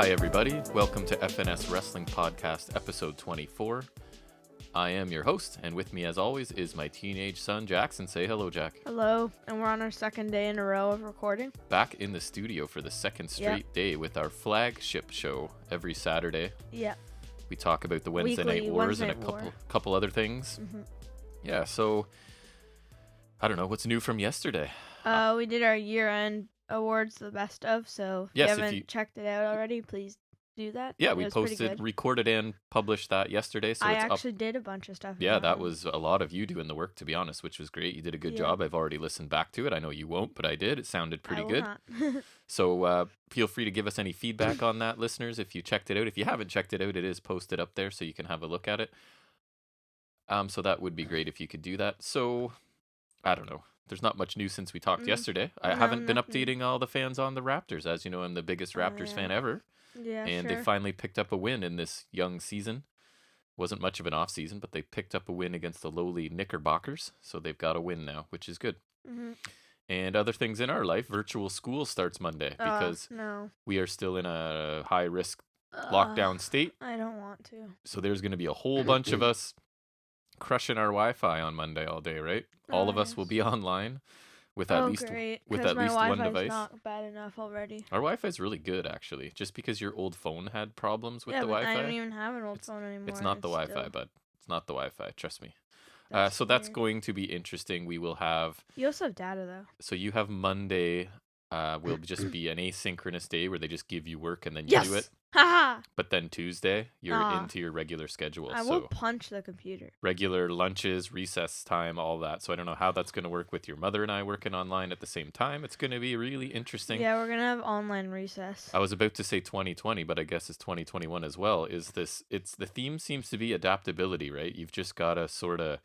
Hi, everybody. Welcome to FNS Wrestling Podcast, episode 24. I am your host, and with me, as always, is my teenage son, Jackson. Say hello, Jack. Hello, and we're on our second day in a row of recording. Back in the studio for the second straight day with our flagship show every Saturday. Yeah. We talk about the Wednesday Weekly Night Wars Wednesday and a War. couple other things. Mm-hmm. Yeah, so I don't know what's new from yesterday. We did our year-end awards, the best of. So if Yes, you haven't checked it out already, please do that. Yeah, It we was pretty posted, good. recorded, and published that yesterday. So I it's actually up. did a bunch of stuff. Yeah, that was a lot of you doing the work, to be honest, which was great. You did a good job. I've already listened back to it. I know you won't, but I did. It sounded pretty good. So feel free to give us any feedback on that, listeners, if you checked it out. If you haven't checked it out, it is posted up there, so you can have a look at it. So that would be great if you could do that. So, I don't know. There's not much news since we talked yesterday. I haven't been updating all the fans on the Raptors. As you know, I'm the biggest Raptors fan ever. Yeah, and they finally picked up a win in this young season. Wasn't much of an off season, but they picked up a win against the lowly Knickerbockers. So they've got a win now, which is good. Mm-hmm. And other things in our life, virtual school starts Monday because we are still in a high-risk lockdown state. I don't want to. So there's going to be a whole bunch of us crushing our Wi-Fi on Monday all day, right? All of us will be online with at least one device. Not bad enough already. Our Wi-Fi is really good, actually. Just because your old phone had problems with the Wi-Fi. I don't even have an old phone anymore. It's not the Wi-Fi, but it's not the Wi-Fi. Trust me. So Weird. That's going to be interesting. We will have. You also have data though. So you have Monday. Will just be an asynchronous day where they just give you work and then you do it. Haha. But then Tuesday, you're into your regular schedule. I will punch the computer. Regular lunches, recess time, all that. So I don't know how that's going to work with your mother and I working online at the same time. It's going to be really interesting. Yeah, we're going to have online recess. I was about to say 2020, but I guess it's 2021 as well. The theme seems to be adaptability, right? You've just got to sort of,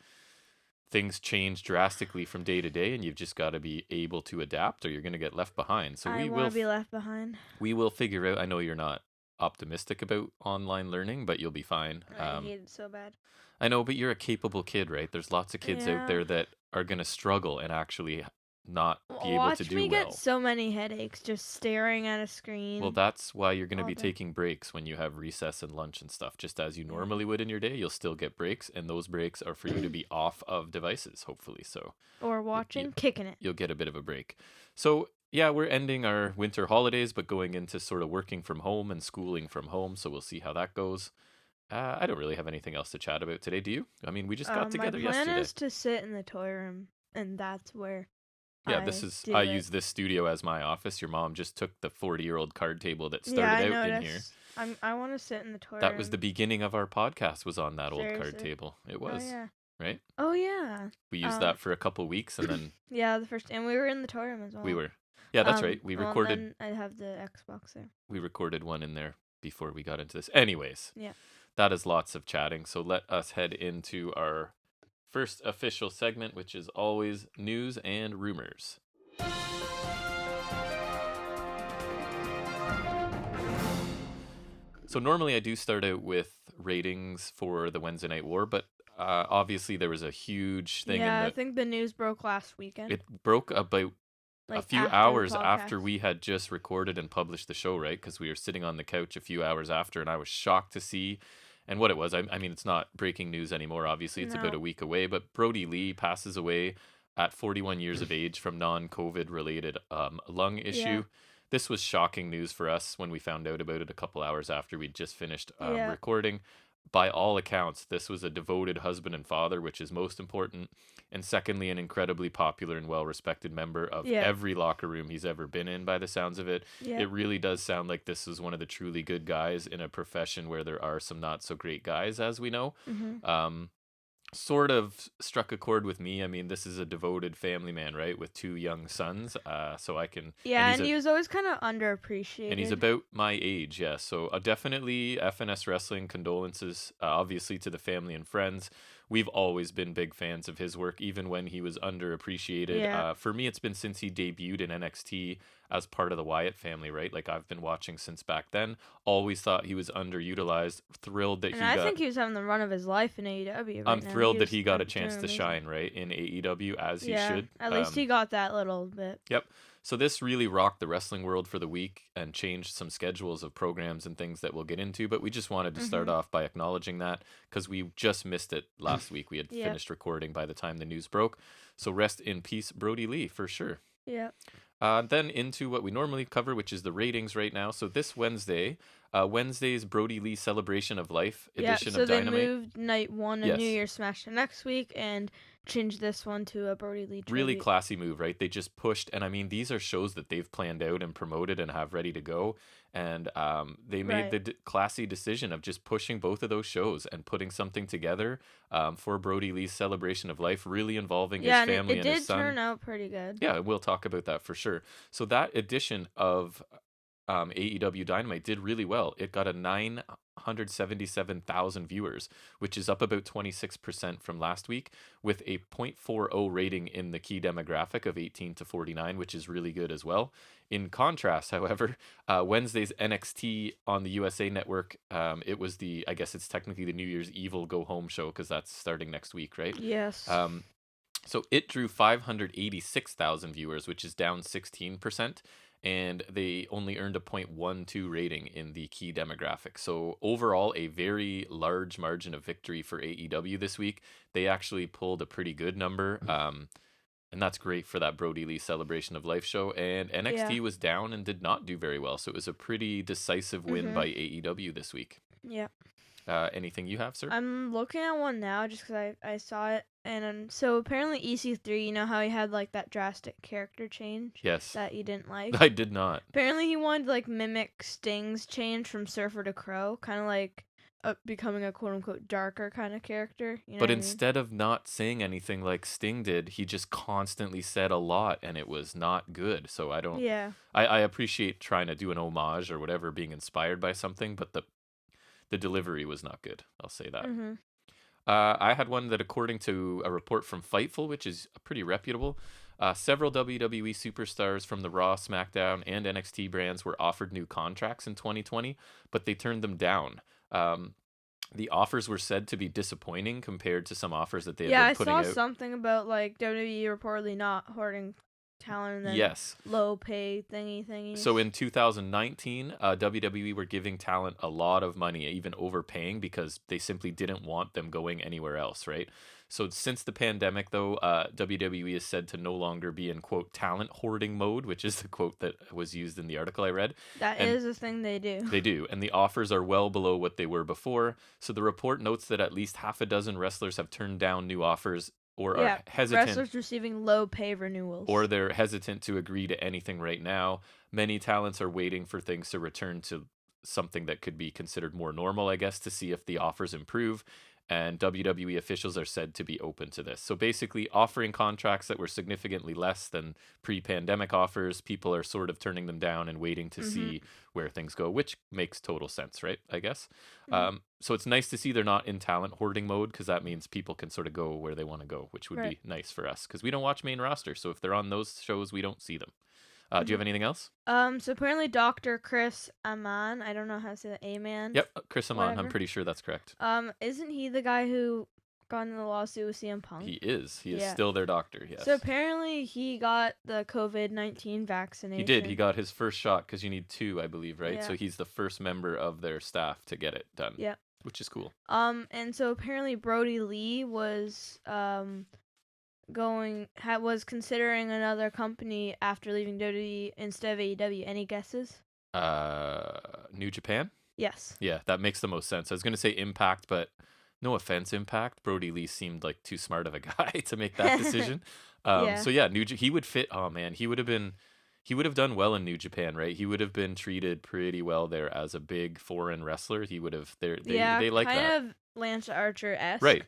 things change drastically from day to day, and you've just got to be able to adapt or you're going to get left behind. So I want to be left behind. We will figure out. I know you're not optimistic about online learning, but you'll be fine. I hate it so bad. I know, but you're a capable kid, right? There's lots of kids out there that are going to struggle and actually not be able to do well. Watch me get so many headaches just staring at a screen. Well, that's why you're going to be taking breaks when you have recess and lunch and stuff. Just as you normally would in your day, you'll still get breaks, and those breaks are for you to be off of devices, hopefully. So or watching, kicking it. You'll get a bit of a break. So yeah, we're ending our winter holidays, but going into sort of working from home and schooling from home. So we'll see how that goes. I don't really have anything else to chat about today. Do you? I mean, we just got together yesterday. My plan is to sit in the toy room, and that's where. Yeah, I use this studio as my office. Your mom just took the 40-year-old card table that started out in here. I want to sit in the toy room. That was the beginning of our podcast, was on that old card table. It was. Oh, yeah. Right? Oh, yeah. We used that for a couple weeks, and then... Yeah, and we were in the toy room as well. We were. Yeah, that's right. We recorded... And then I have the Xbox there. We recorded one in there before we got into this. Anyways. Yeah. That is lots of chatting, so let us head into our first official segment, which is always news and rumors. So normally I do start out with ratings for the Wednesday Night War, but obviously there was a huge thing. Yeah, I think the news broke last weekend. It broke about a few hours after we had just recorded and published the show, right? Because we were sitting on the couch a few hours after, and I was shocked to see. And what it was, I mean, it's not breaking news anymore, obviously. It's about a week away, but Brodie Lee passes away at 41 years of age from non-COVID related lung issue. Yeah. This was shocking news for us when we found out about it a couple hours after we'd just finished recording. By all accounts, this was a devoted husband and father, which is most important. And secondly, an incredibly popular and well-respected member of every locker room he's ever been in, by the sounds of it. Yeah. It really does sound like this is one of the truly good guys in a profession where there are some not-so-great guys, as we know. Mm-hmm. Sort of struck a chord with me. I mean, this is a devoted family man, right, with two young sons. So I can. Yeah, and he was always kind of underappreciated. And he's about my age, yeah. So definitely FNS Wrestling condolences, obviously, to the family and friends. We've always been big fans of his work, even when he was underappreciated. Yeah. For me, it's been since he debuted in NXT as part of the Wyatt family, right? Like, I've been watching since back then. Always thought he was underutilized. Thrilled that I think he was having the run of his life in AEW. I'm thrilled that he got a chance to shine, right, in AEW, as he should. At least he got that little bit. Yep. So this really rocked the wrestling world for the week and changed some schedules of programs and things that we'll get into. But we just wanted to start off by acknowledging that because we just missed it last week. We had finished recording by the time the news broke. So rest in peace, Brodie Lee, for sure. Yeah. Then into what we normally cover, which is the ratings right now. So this Wednesday, Wednesday's Brodie Lee Celebration of Life edition of Dynamite. So they moved Night 1 and New Year's Smash to next week and changed this one to a Brodie Lee tribute. Really classy move, right? They just pushed, and I mean, these are shows that they've planned out and promoted and have ready to go. And they made the classy decision of just pushing both of those shows and putting something together for Brodie Lee's Celebration of Life, really involving his family and his son. It did turn out pretty good. Yeah, we'll talk about that for sure. So that edition of AEW Dynamite did really well. It got a 977,000 viewers, which is up about 26% from last week, with a 0.40 rating in the key demographic of 18 to 49, which is really good as well. In contrast, however, Wednesday's NXT on the USA Network, it was I guess it's technically the New Year's Evil Go Home show because that's starting next week, right? Yes. So it drew 586,000 viewers, which is down 16%. And they only earned a 0.12 rating in the key demographic. So overall, a very large margin of victory for AEW this week. They actually pulled a pretty good number. And that's great for that Brodie Lee Celebration of Life show. And NXT was down and did not do very well. So it was a pretty decisive win by AEW this week. Yeah. Anything you have, sir? I'm looking at one now just because I saw it. And so apparently EC3, you know how he had like that drastic character change? Yes. That you didn't like? I did not. Apparently he wanted to like mimic Sting's change from Surfer to Crow. Kind of like becoming a quote-unquote darker kind of character. You know but instead of not saying anything like Sting did, he just constantly said a lot, and it was not good. So I don't... Yeah. I appreciate trying to do an homage or whatever, being inspired by something, but the delivery was not good. I'll say that. I had one that, according to a report from Fightful, which is pretty reputable, several WWE superstars from the Raw, SmackDown, and NXT brands were offered new contracts in 2020, but they turned them down. The offers were said to be disappointing compared to some offers that they had been putting out. Yeah, I saw something about like WWE reportedly not hoarding talent and then low pay thingies. So in 2019, WWE were giving talent a lot of money, even overpaying, because they simply didn't want them going anywhere else, right? So since the pandemic, though, WWE is said to no longer be in, quote, talent hoarding mode, which is the quote that was used in the article I read. That is a thing they do. They do, and the offers are well below what they were before. So the report notes that at least half a dozen wrestlers have turned down new offers or are hesitant. Wrestlers receiving low pay renewals. Or they're hesitant to agree to anything right now. Many talents are waiting for things to return to something that could be considered more normal, I guess, to see if the offers improve. And WWE officials are said to be open to this. So basically, offering contracts that were significantly less than pre-pandemic offers, people are sort of turning them down and waiting to see where things go, which makes total sense, right? I guess. So it's nice to see they're not in talent hoarding mode, because that means people can sort of go where they want to go, which would be nice for us, because we don't watch main roster. So if they're on those shows, we don't see them. Do you have anything else? So apparently Dr. Chris Amann, I don't know how to say that, Amann. Yep, Chris Amann, I'm pretty sure that's correct. Isn't he the guy who got in the lawsuit with CM Punk? He is. He is still their doctor, yes. So apparently he got the COVID-19 vaccination. He did. He got his first shot, because you need 2, I believe, right? Yeah. So he's the first member of their staff to get it done. Yeah. Which is cool. And so apparently Brodie Lee was was considering another company after leaving WWE instead of AEW. Any guesses? New Japan? Yes. Yeah, that makes the most sense. I was going to say Impact, but no offense, Impact. Brodie Lee seemed like too smart of a guy to make that decision. So yeah, he would fit. Oh man, he would have done well in New Japan, right? He would have been treated pretty well there as a big foreign wrestler. He would have. They like that. Kind of Lance Archer-esque. Right.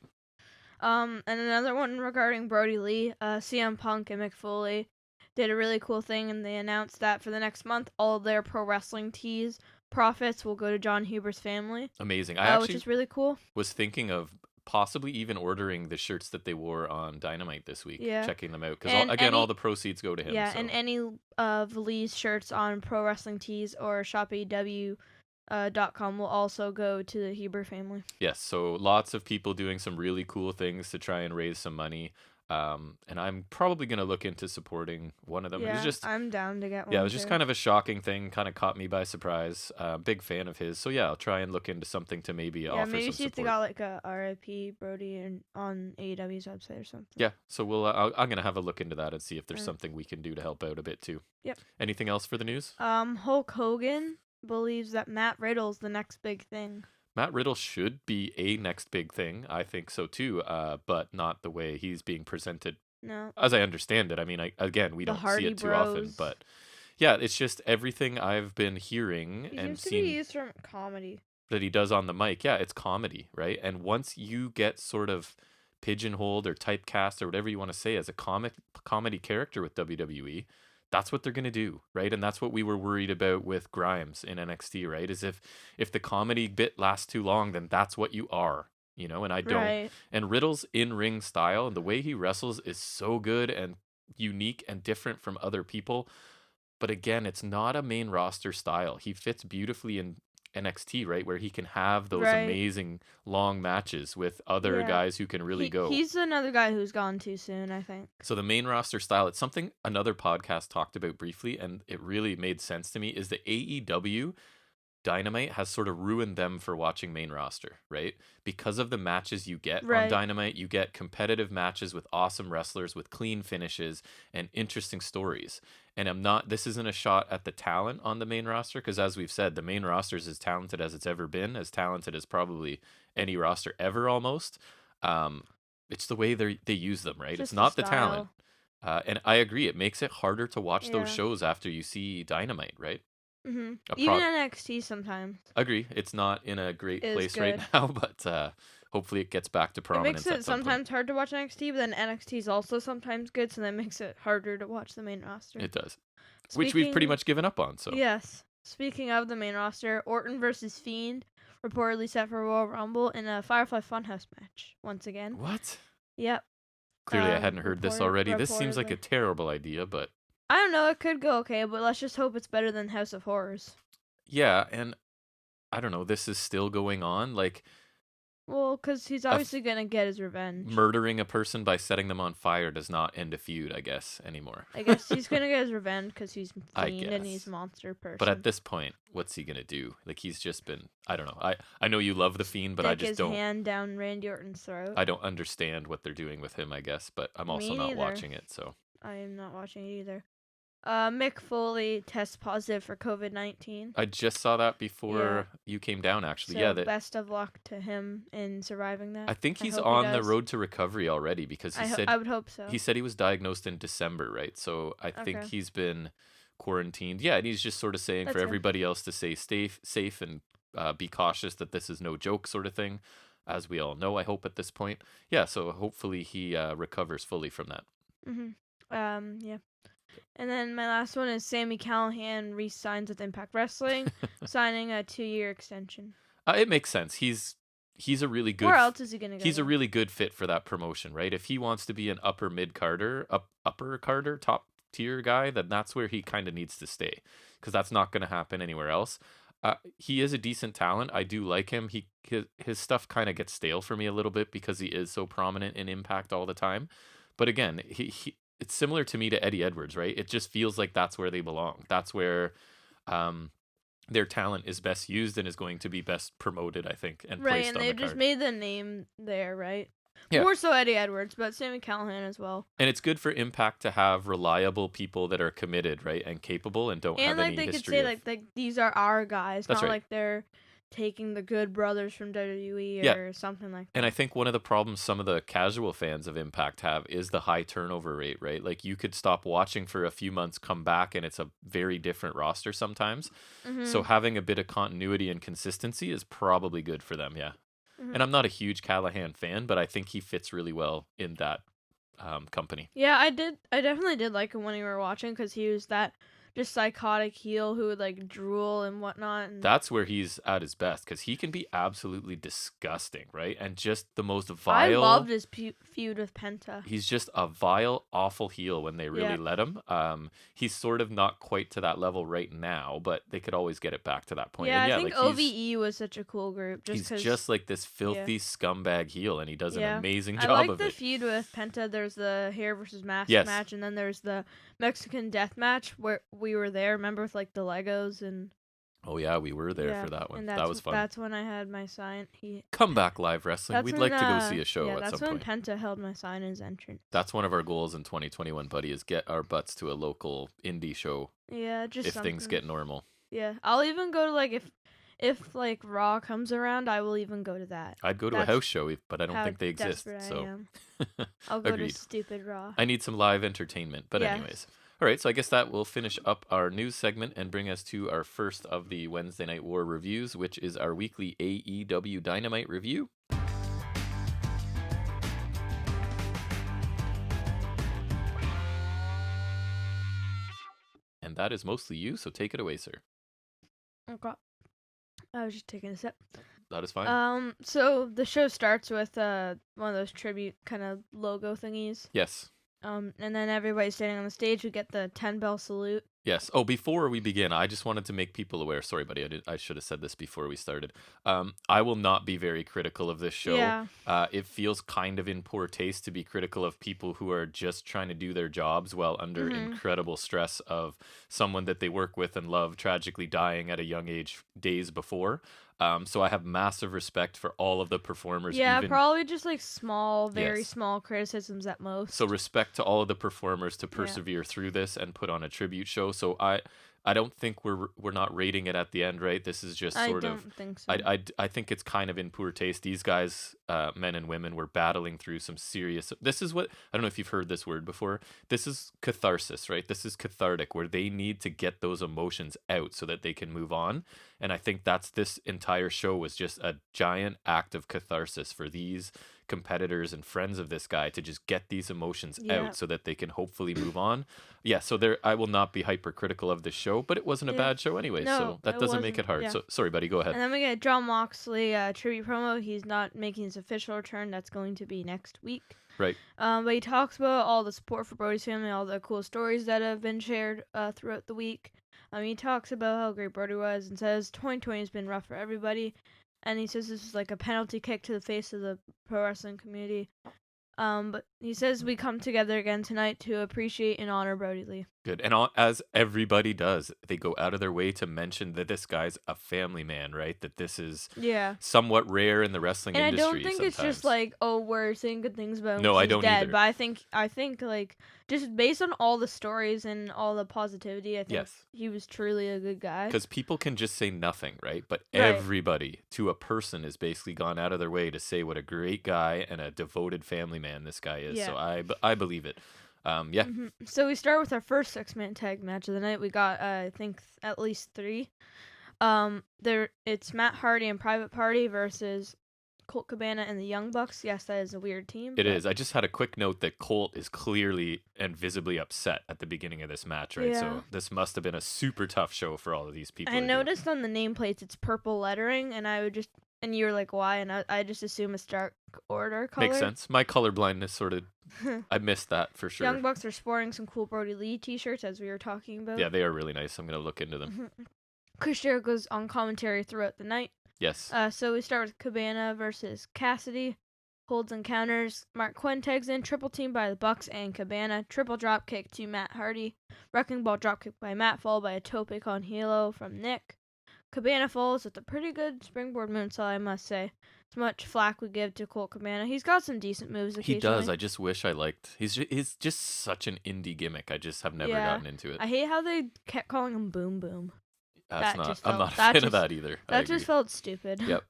And another one regarding Brodie Lee, CM Punk and Mick Foley did a really cool thing, and they announced that for the next month, all of their pro wrestling tees profits will go to Jon Huber's family. Amazing. I actually which is really cool. Was thinking of possibly even ordering the shirts that they wore on Dynamite this week, checking them out, because again, all the proceeds go to him. Yeah, so. And any of Lee's shirts on Pro Wrestling Tees or ShopAEW.com will also go to the Huber family. Yes, so lots of people doing some really cool things to try and raise some money. And I'm probably going to look into supporting one of them. Yeah, It was just, I'm down to get one. yeah, it was just too. kind of a shocking thing. Kind of caught me by surprise. Big fan of his. So yeah, I'll try and look into something to maybe offer maybe some see if they support. got like a RIP Brodie on AEW's website or something. Yeah, so I'm going to have a look into that and see if there's something we can do to help out a bit too. Yep. Anything else for the news? Hulk Hogan believes that Matt Riddle's the next big thing. Matt Riddle should be a next big thing. I think so too, but not the way he's being presented. No. As I understand it. I mean, we don't see it too often, but yeah, it's just everything I've been hearing and seen. He used from comedy. That he does on the mic. Yeah, it's comedy, right? And once you get sort of pigeonholed or typecast or whatever you want to say as a comedy character with WWE, that's what they're going to do, right? And that's what we were worried about with Grimes in NXT, right? Is if the comedy bit lasts too long, then that's what you are. And I don't. Right. And Riddle's in-ring style and the way he wrestles is so good and unique and different from other people. But again, it's not a main roster style. He fits beautifully in NXT, right? Where he can have those amazing long matches with other guys who can really go. He's another guy who's gone too soon, I think. So the main roster style, it's something another podcast talked about briefly, and it really made sense to me, is the AEW Dynamite has sort of ruined them for watching main roster, right? Because of the matches you get on Dynamite, you get competitive matches with awesome wrestlers with clean finishes and interesting stories. And this isn't a shot at the talent on the main roster, because as we've said, the main roster is as talented as it's ever been, as talented as probably any roster ever almost. It's the way they use them, right? It's not the talent. And I agree, it makes it harder to watch those shows after you see Dynamite, right? Mm-hmm. Even NXT sometimes. Agree. It's not in a great place right now, but hopefully it gets back to prominence. It makes it sometimes hard to watch NXT, but then NXT is also sometimes good, so that makes it harder to watch the main roster. It does. Which we've pretty much given up on. So yes. Speaking of the main roster, Orton versus Fiend reportedly set for Royal Rumble in a Firefly Funhouse match once again. What? Yep. Clearly I hadn't heard this already. This seems like a terrible idea, but I don't know, it could go okay, but let's just hope it's better than House of Horrors. Yeah, and I don't know, this is still going on, like... Well, because he's obviously going to get his revenge. Murdering a person by setting them on fire does not end a feud, I guess, anymore. I guess he's going to get his revenge because he's Fiend and he's a monster person. But at this point, what's he going to do? Like, he's just been... I don't know. I know you love the Fiend, but I just don't... his hand down Randy Orton's throat. I don't understand what they're doing with him, I guess, but I'm also not watching it, so... I am not watching it either. Mick Foley tests positive for COVID-19. I just saw that before you came down, actually. So best of luck to him in surviving that. I think he's on the road to recovery already, because he said... I would hope so. He said he was diagnosed in December, right? So I think he's been quarantined. Yeah, and he's just sort of saying for everybody else to stay safe and be cautious that this is no joke sort of thing, as we all know, I hope, at this point. Yeah, so hopefully he recovers fully from that. Mm-hmm. Yeah. And then my last one is Sami Callihan re-signs with Impact Wrestling, signing a 2-year extension. It makes sense. He's a really good... Where else is he going to go? He's a really good fit for that promotion, right? If he wants to be an upper Carter, top tier guy, then that's where he kind of needs to stay, because that's not going to happen anywhere else. He is a decent talent. I do like him. His stuff kind of gets stale for me a little bit because he is so prominent in Impact all the time. But again, it's similar to me to Eddie Edwards, right? It just feels like that's where they belong. That's where their talent is best used and is going to be best promoted, I think, and placed on the card. Right, and they just made the name there, right? Yeah. More so Eddie Edwards, but Sami Callihan as well. And it's good for Impact to have reliable people that are committed, right, and capable and don't have any history. And they could say, like these are our guys, not like they're taking the Good Brothers from WWE or something like that. And I think one of the problems some of the casual fans of Impact have is the high turnover rate, right? Like, you could stop watching for a few months, come back, and it's a very different roster sometimes. Mm-hmm. So having a bit of continuity and consistency is probably good for them, yeah. Mm-hmm. And I'm not a huge Callahan fan, but I think he fits really well in that company. Yeah, I definitely did like him when we were watching, because he was that just psychotic heel who would like drool and whatnot. And That's where he's at his best, because he can be absolutely disgusting, right? And just the most I vile. loved his feud with Penta. He's just a vile, awful heel when they really let him. He's sort of not quite to that level right now, but they could always get it back to that point. Yeah, and I think OVE was such a cool group. He's just like this filthy scumbag heel, and he does an amazing job of it. I like the feud with Penta. There's the hair versus mask match, and then there's the Mexican death match where we were there. Remember, with like the Legos and. Oh yeah, we were there for that one. And that was fun. That's when I had my sign. Comeback Live Wrestling. We'd like to go see a show at some point. That's when Penta held my sign in his entrance. That's one of our goals in 2021, buddy, is get our butts to a local indie show. Yeah, just if things get normal. Yeah, I'll even go to like if like Raw comes around, I will even go to that. I'd go to a house show, but I don't think they exist. So I'll go to stupid Raw. I need some live entertainment. But anyways. All right, so I guess that will finish up our news segment and bring us to our first of the Wednesday Night War reviews, which is our weekly AEW Dynamite review. And that is mostly you, so take it away, sir. Okay. I was just taking a sip. That is fine. So the show starts with one of those tribute kind of logo thingies. Yes. And then everybody's standing on the stage. We get the 10-bell salute. Yes. Oh, before we begin, I just wanted to make people aware. Sorry, buddy. I should have said this before we started. I will not be very critical of this show. Yeah. It feels kind of in poor taste to be critical of people who are just trying to do their jobs while under incredible stress of someone that they work with and love tragically dying at a young age days before. So I have massive respect for all of the performers. Yeah, probably just like small, very small criticisms at most. So respect to all of the performers to persevere through this and put on a tribute show. So I don't think we're not rating it at the end, right? This is just sort of. I don't think so. I think it's kind of in poor taste. These guys, men and women, were battling through some serious. This is what I don't know if you've heard this word before. This is catharsis, right? This is cathartic, where they need to get those emotions out so that they can move on. And I think this entire show was just a giant act of catharsis for these competitors and friends of this guy to just get these emotions out so that they can hopefully move on. Yeah, so I will not be hypercritical of this show, but it wasn't a bad show anyway, so that doesn't make it hard. Yeah. So sorry, buddy, go ahead. And then we get Jon Moxley tribute promo. He's not making his official return. That's going to be next week. Right. But he talks about all the support for Brodie's family, all the cool stories that have been shared throughout the week. He talks about how great Brodie was and says 2020 has been rough for everybody. And he says this is like a penalty kick to the face of the pro wrestling community. But he says we come together again tonight to appreciate and honor Brodie Lee. Good. And as everybody does, they go out of their way to mention that this guy's a family man, right? That this is somewhat rare in the wrestling industry. And I don't think it's just like, oh, we're saying good things about him. No, I don't either. But I think like just based on all the stories and all the positivity, I think he was truly a good guy. Because people can just say nothing, right? But everybody to a person has basically gone out of their way to say what a great guy and a devoted family man this guy is. So I believe it. So we start with our first 6-man tag match of the night. We got I think at least 3. It's Matt Hardy and Private Party versus Colt Cabana and the Young Bucks. Yes, that is a weird team. It is. I just had a quick note that Colt is clearly and visibly upset at the beginning of this match, right? Yeah. So this must have been a super tough show for all of these people. I noticed on the nameplates it's purple lettering, and you were like, why? And I just assume it's Dark Order color. Makes sense. My colorblindness sort of, I missed that for sure. Young Bucks are sporting some cool Brodie Lee t-shirts, as we were talking about. Yeah, they are really nice. I'm going to look into them. Chris Jericho's on commentary throughout the night. Yes. So we start with Cabana versus Cassidy. Holds and counters. Mark Quinn tags in. Triple team by the Bucks and Cabana. Triple drop kick to Matt Hardy. Wrecking ball drop kick by Matt, followed by a toe pick on Halo from Nick. Cabana falls with a pretty good springboard moonsault, I must say. As much flack we give to Colt Cabana. He's got some decent moves occasionally. He does. I just wish I liked... He's just such an indie gimmick. I just have never gotten into it. I hate how they kept calling him Boom Boom. I'm not a fan of that either. That just felt stupid. Yep.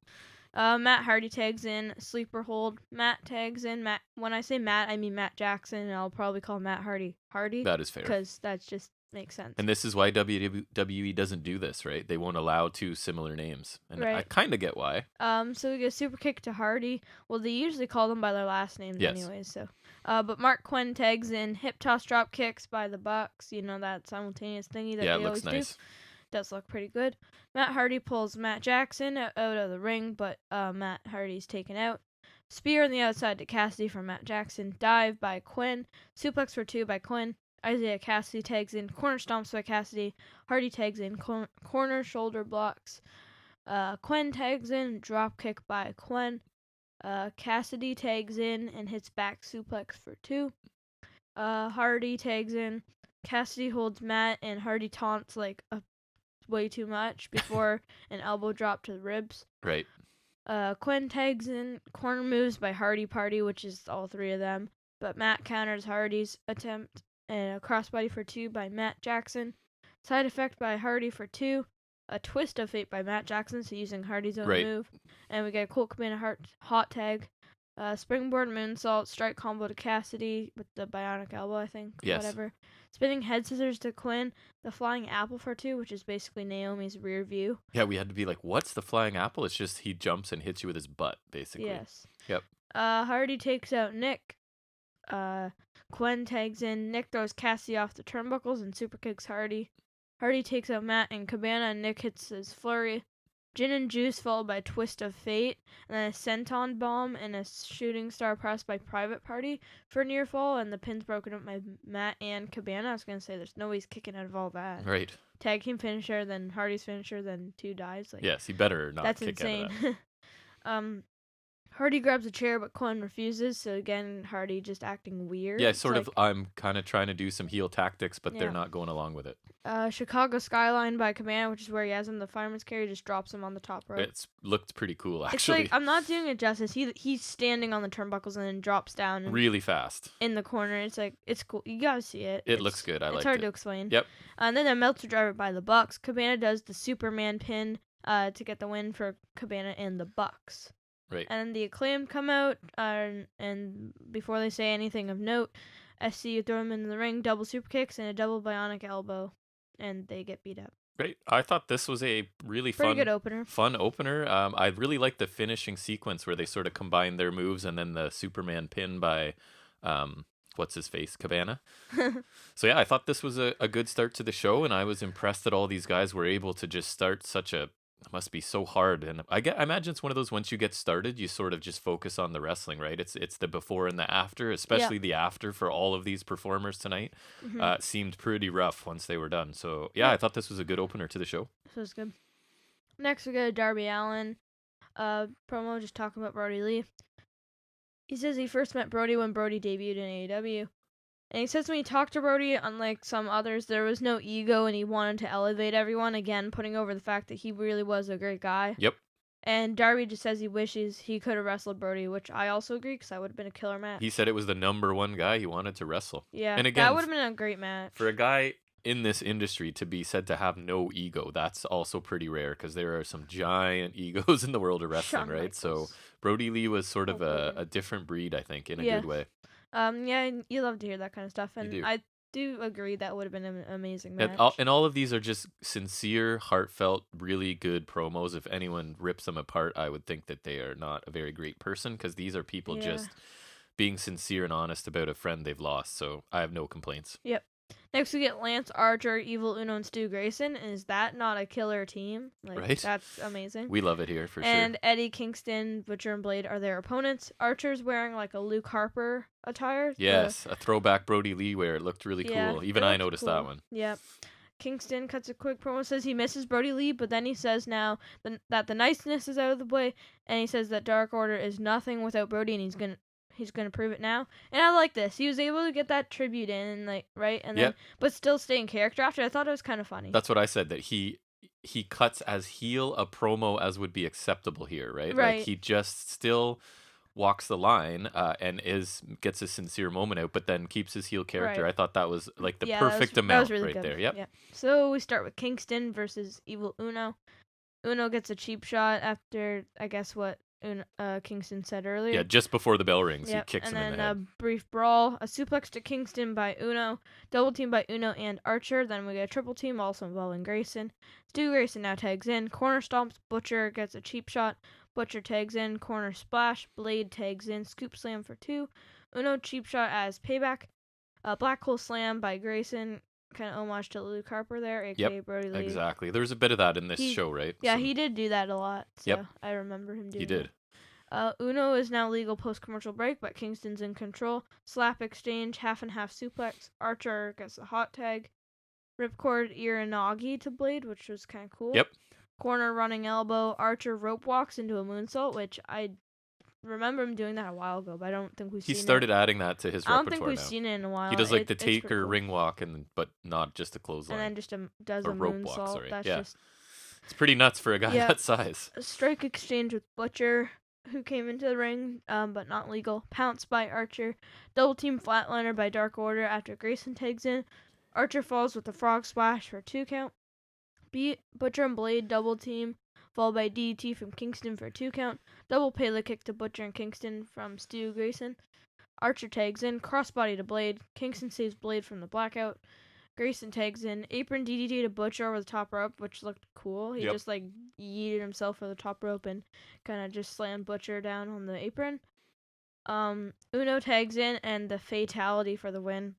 Matt Hardy tags in. Sleeper hold. Matt tags in. When I say Matt, I mean Matt Jackson, and I'll probably call Matt Hardy. That is fair. Because that's just makes sense. And this is why WWE doesn't do this, right? They won't allow two similar names. And I kind of get why. So we get a super kick to Hardy. Well, they usually call them by their last names anyways, so. But Mark Quinn tags in hip toss drop kicks by the Bucks. You know, that simultaneous thingy that they always do. Does look pretty good. Matt Hardy pulls Matt Jackson out of the ring, but Matt Hardy's taken out. Spear on the outside to Cassidy from Matt Jackson. Dive by Quinn. Suplex for 2 by Quinn. Isaiah Cassidy tags in. Corner stomps by Cassidy. Hardy tags in. Corner shoulder blocks. Quinn tags in. Drop kick by Quinn. Cassidy tags in and hits back suplex for 2. Hardy tags in. Cassidy holds Matt and Hardy taunts like way too much before an elbow drop to the ribs. Right. Quinn tags in. Corner moves by Hardy Party, which is all 3 of them. But Matt counters Hardy's attempt and a crossbody for 2 by Matt Jackson. Side effect by Hardy for 2. A twist of fate by Matt Jackson, so using Hardy's own move. And we get a Colt Cabana hot tag. Springboard moonsault, strike combo to Cassidy with the bionic elbow, I think. Yes. Whatever. Spinning head scissors to Quinn. The flying apple for 2, which is basically Naomi's rear view. Yeah, we had to be like, what's the flying apple? It's just he jumps and hits you with his butt, basically. Yes. Yep. Hardy takes out Nick. Quinn tags in. Nick throws Cassidy off the turnbuckles and super kicks Hardy. Hardy takes out Matt and Cabana, and Nick hits his flurry. Gin and Juice followed by Twist of Fate, and then a Senton Bomb and a Shooting Star Press by Private Party for near fall, and the pin's broken up by Matt and Cabana. I was going to say, there's no way he's kicking out of all that. Right. Tag team finisher, then Hardy's finisher, then 2 dives. Like, yes, he better not that's kick insane. out of that. Hardy grabs a chair, but Quinn refuses, so again, Hardy just acting weird. Yeah, I'm kind of trying to do some heel tactics, but they're not going along with it. Chicago Skyline by Cabana, which is where he has him the fireman's carry, just drops him on the top rope. It's looked pretty cool, actually. It's like, I'm not doing it justice. He's standing on the turnbuckles and then drops down. Really fast. In the corner. It's like, it's cool. You gotta see it. It looks good. I like it. It's hard to explain. Yep. And then a Meltzer driver by the Bucks. Cabana does the Superman pin to get the win for Cabana and the Bucks. Right. And the Acclaim come out, and before they say anything of note, SCU throw them in the ring, double super kicks, and a double bionic elbow, and they get beat up. Great. I thought this was a really good opener. Fun opener. I really liked the finishing sequence where they sort of combined their moves, and then the Superman pin by, what's his face, Cabana. So yeah, I thought this was a good start to the show, and I was impressed that all these guys were able to just start such a. It must be so hard, and I imagine it's one of those, once you get started, you sort of just focus on the wrestling, right? It's the before and the after, especially the after for all of these performers tonight. Seemed pretty rough once they were done. So yeah, I thought this was a good opener to the show. This was good. Next we got Darby Allin promo, just talking about Brodie Lee. He says he first met Brodie when Brodie debuted in AEW. And he says when he talked to Brodie, unlike some others, there was no ego and he wanted to elevate everyone, again, putting over the fact that he really was a great guy. Yep. And Darby just says he wishes he could have wrestled Brodie, which I also agree, because that would have been a killer match. He said it was the number 1 guy he wanted to wrestle. Yeah, and again, that would have been a great match. For a guy in this industry to be said to have no ego, that's also pretty rare, because there are some giant egos in the world of wrestling, Shawn right? Michaels. So Brodie Lee was sort of a different breed, I think, in a good way. Yeah, you love to hear that kind of stuff, and I do agree that would have been an amazing match. And all of these are just sincere, heartfelt, really good promos. If anyone rips them apart, I would think that they are not a very great person, because these are people just being sincere and honest about a friend they've lost. So I have no complaints. Yep. Next we get Lance Archer, Evil Uno, and Stu Grayson. Is that not a killer team? Right. That's amazing. We love it here for sure. And Eddie Kingston, Butcher, and Blade are their opponents. Archer's wearing like a Luke Harper attire. Yes, a throwback Brodie Lee wear. It looked really cool. Even I noticed that one. Yep. Kingston cuts a quick promo, says he misses Brodie Lee, but then he says now that the niceness is out of the way, and he says that Dark Order is nothing without Brodie, and he's gonna prove it now. And I like this. He was able to get that tribute in, and then but still stay in character after. I thought it was kind of funny. That's what I said, that he cuts as heel a promo as would be acceptable here, right? Right. Like he just still walks the line and gets a sincere moment out, but then keeps his heel character. Right. I thought that was like the perfect amount really right good. there. Yep. Yeah. So we start with Kingston versus Evil Uno. Uno gets a cheap shot after, I guess, what Kingston said earlier. Yeah, just before the bell rings, he kicks him in the And head. then a brief brawl, a suplex to Kingston by Uno, double team by Uno and Archer. Then we get a triple team also involving Grayson. Stu Grayson now tags in. Corner stomps. Butcher gets a cheap shot. Butcher tags in. Corner splash. Blade tags in. Scoop slam for 2. Uno cheap shot as payback. Black hole slam by Grayson. Kind of homage to Luke Harper there, aka Brodie Lee. Exactly. There's a bit of that in this show, right? Yeah, he did do that a lot. So Yep. I remember him doing He did. Uno is now legal post-commercial break, but Kingston's in control. Slap exchange, half and half suplex. Archer gets a hot tag. Ripcord Iranagi to Blade, which was kind of cool. Yep. Corner running elbow. Archer rope walks into a moonsault, which I remember him doing that a while ago, but I don't think we've seen it. He started adding that to his repertoire now. I don't think we've seen it in a while. He does like the taker ring walk, but not just a clothesline. And then just does a rope moonsault. walk, sorry. That's yeah. just... It's pretty nuts for a guy that size. A strike exchange with Butcher, who came into the ring, but not legal. Pounce by Archer. Double team flatliner by Dark Order after Grayson tags in. Archer falls with a frog splash for a 2 count. Butcher and Blade double team, followed by DDT from Kingston for a 2 count. Double Pele kick to Butcher and Kingston from Stu Grayson. Archer tags in, crossbody to Blade. Kingston saves Blade from the blackout. Grayson tags in, apron DDT to Butcher over the top rope, which looked cool. He just like yeeted himself over the top rope and kind of just slammed Butcher down on the apron. Uno tags in and the fatality for the win.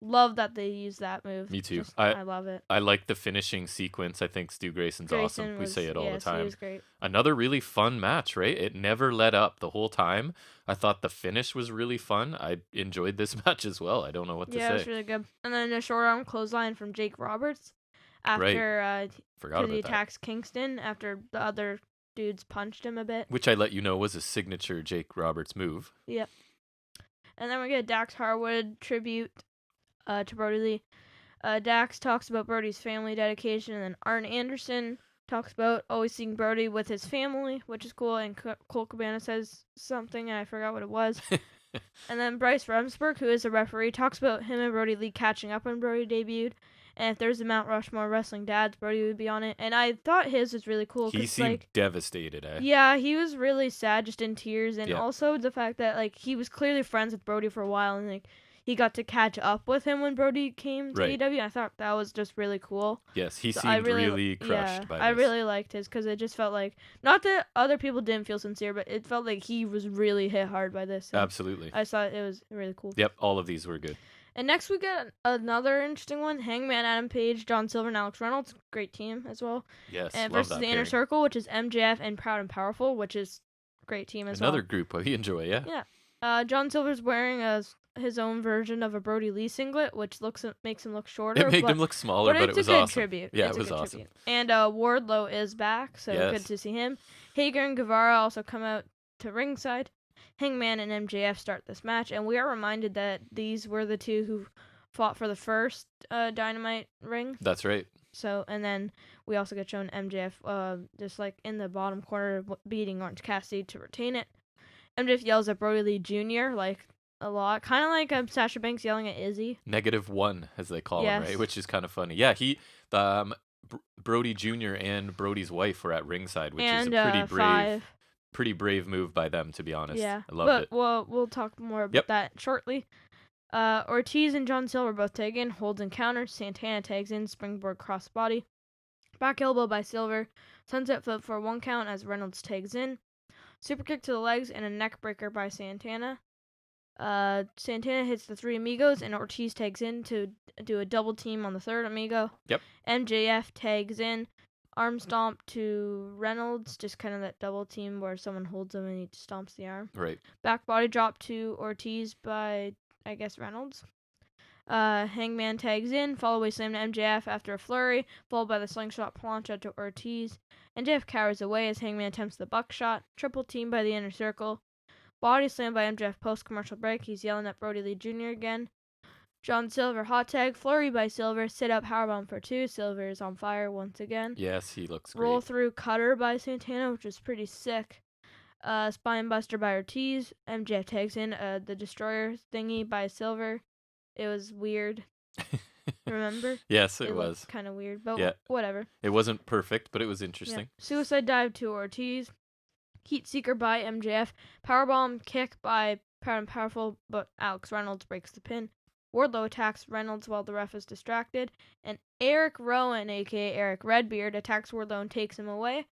Love that they used that move. Me too. I love it. I like the finishing sequence. I think Stu Grayson's awesome. We say it all the time. He was great. Another really fun match, right? It never let up the whole time. I thought the finish was really fun. I enjoyed this match as well. I don't know what to say. Yeah, it was really good. And then a short arm clothesline from Jake Roberts after he attacks Kingston after the other dudes punched him a bit. Which I let you know was a signature Jake Roberts move. Yep. And then we get a Dax Harwood tribute to Brodie Lee. Dax talks about Brodie's family dedication, and then Arn Anderson talks about always seeing Brodie with his family, which is cool, and Cole Cabana says something, and I forgot what it was. And then Bryce Remsburg, who is a referee, talks about him and Brodie Lee catching up when Brodie debuted, and if there's a Mount Rushmore Wrestling Dads, Brodie would be on it, and I thought his was really cool. He seemed devastated, eh? Yeah, he was really sad, just in tears, and also the fact that, like, he was clearly friends with Brodie for a while, and, like, he got to catch up with him when Brodie came to AEW. I thought that was just really cool. Yes, he seemed really crushed by this. I really liked his, because it just felt like, not that other people didn't feel sincere, but it felt like he was really hit hard by this. Absolutely. I thought it was really cool. Yep, all of these were good. And next we got another interesting one. Hangman Adam Page, John Silver, and Alex Reynolds. Great team as well. Yes, and love versus that the Inner Circle, which is MJF and Proud and Powerful, which is a great team as well. Another group we enjoy, yeah? Yeah. John Silver's wearing his own version of a Brodie Lee singlet, which makes him look shorter. It made him look smaller, but it was awesome. It's a good tribute. Yeah, it was awesome. Tribute. And Wardlow is back, so good to see him. Hager and Guevara also come out to ringside. Hangman and MJF start this match, and we are reminded that these were the two who fought for the first Dynamite ring. That's right. So, and then we also get shown MJF just like in the bottom corner beating Orange Cassidy to retain it. MJF yells at Brodie Lee Jr. like a lot, kind of like Sasha Banks yelling at Izzy. -1, as they call him, right? Which is kind of funny. Yeah, Brodie Jr. and Brodie's wife were at ringside, which is a pretty brave move by them, to be honest. Yeah, I loved it. We'll talk more about that shortly. Ortiz and John Silver both tag in, holds and counters. Santana tags in, springboard crossbody. Back elbow by Silver. Sunset flip for 1 count as Reynolds tags in. Super kick to the legs and a neck breaker by Santana. Santana hits the 3 amigos and Ortiz tags in to do a double team on the 3rd amigo. Yep. MJF tags in. Arm stomp to Reynolds, just kind of that double team where someone holds him and he stomps the arm. Right. Back body drop to Ortiz by, I guess, Reynolds. Hangman tags in, follow away slam to MJF after a flurry, followed by the slingshot plancha to Ortiz. MJF cowers away as Hangman attempts the buckshot. Triple team by the Inner Circle. Body slam by MJF post-commercial break. He's yelling at Brodie Lee Jr. again. John Silver hot tag, flurry by Silver, sit up powerbomb for 2. Silver is on fire once again. Yes, he looks great. Roll through cutter by Santana, which is pretty sick. Spine buster by Ortiz. MJF tags in the destroyer thingy by Silver. It was weird. Remember? Yes, it was. Kind of weird, but whatever. It wasn't perfect, but it was interesting. Yeah. Suicide dive to Ortiz. Heat Seeker by MJF. Powerbomb kick by Proud and Powerful, but Alex Reynolds breaks the pin. Wardlow attacks Reynolds while the ref is distracted. And Eric Rowan, a.k.a. Eric Redbeard, attacks Wardlow and takes him away.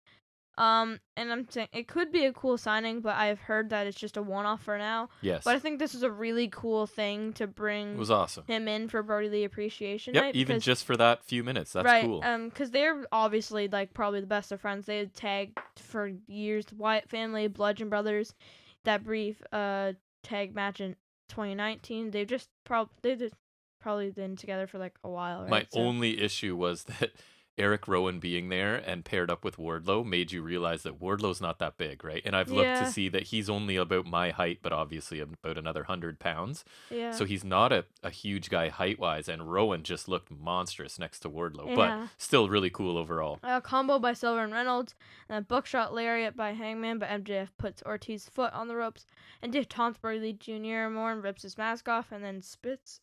And I'm saying it could be a cool signing, but I've heard that it's just a one-off for now. Yes. But I think this is a really cool thing to bring It was awesome. him in for Brodie Lee Appreciation Yep, Night. even just for that few minutes. That's cool. Because they're obviously like probably the best of friends. They had tagged for years, the Wyatt family, Bludgeon Brothers, that brief tag match in 2019. They've just probably been together for like a while. Right? My only issue was that Eric Rowan being there and paired up with Wardlow made you realize that Wardlow's not that big, right? And I've looked to see that he's only about my height, but obviously about another 100 pounds. Yeah. So he's not a huge guy height-wise, and Rowan just looked monstrous next to Wardlow, but still really cool overall. Combo by Silver and Reynolds, and a buckshot lariat by Hangman, but MJF puts Ortiz's foot on the ropes, and Dick taunts Brodie Lee Jr. more and rips his mask off, and then spits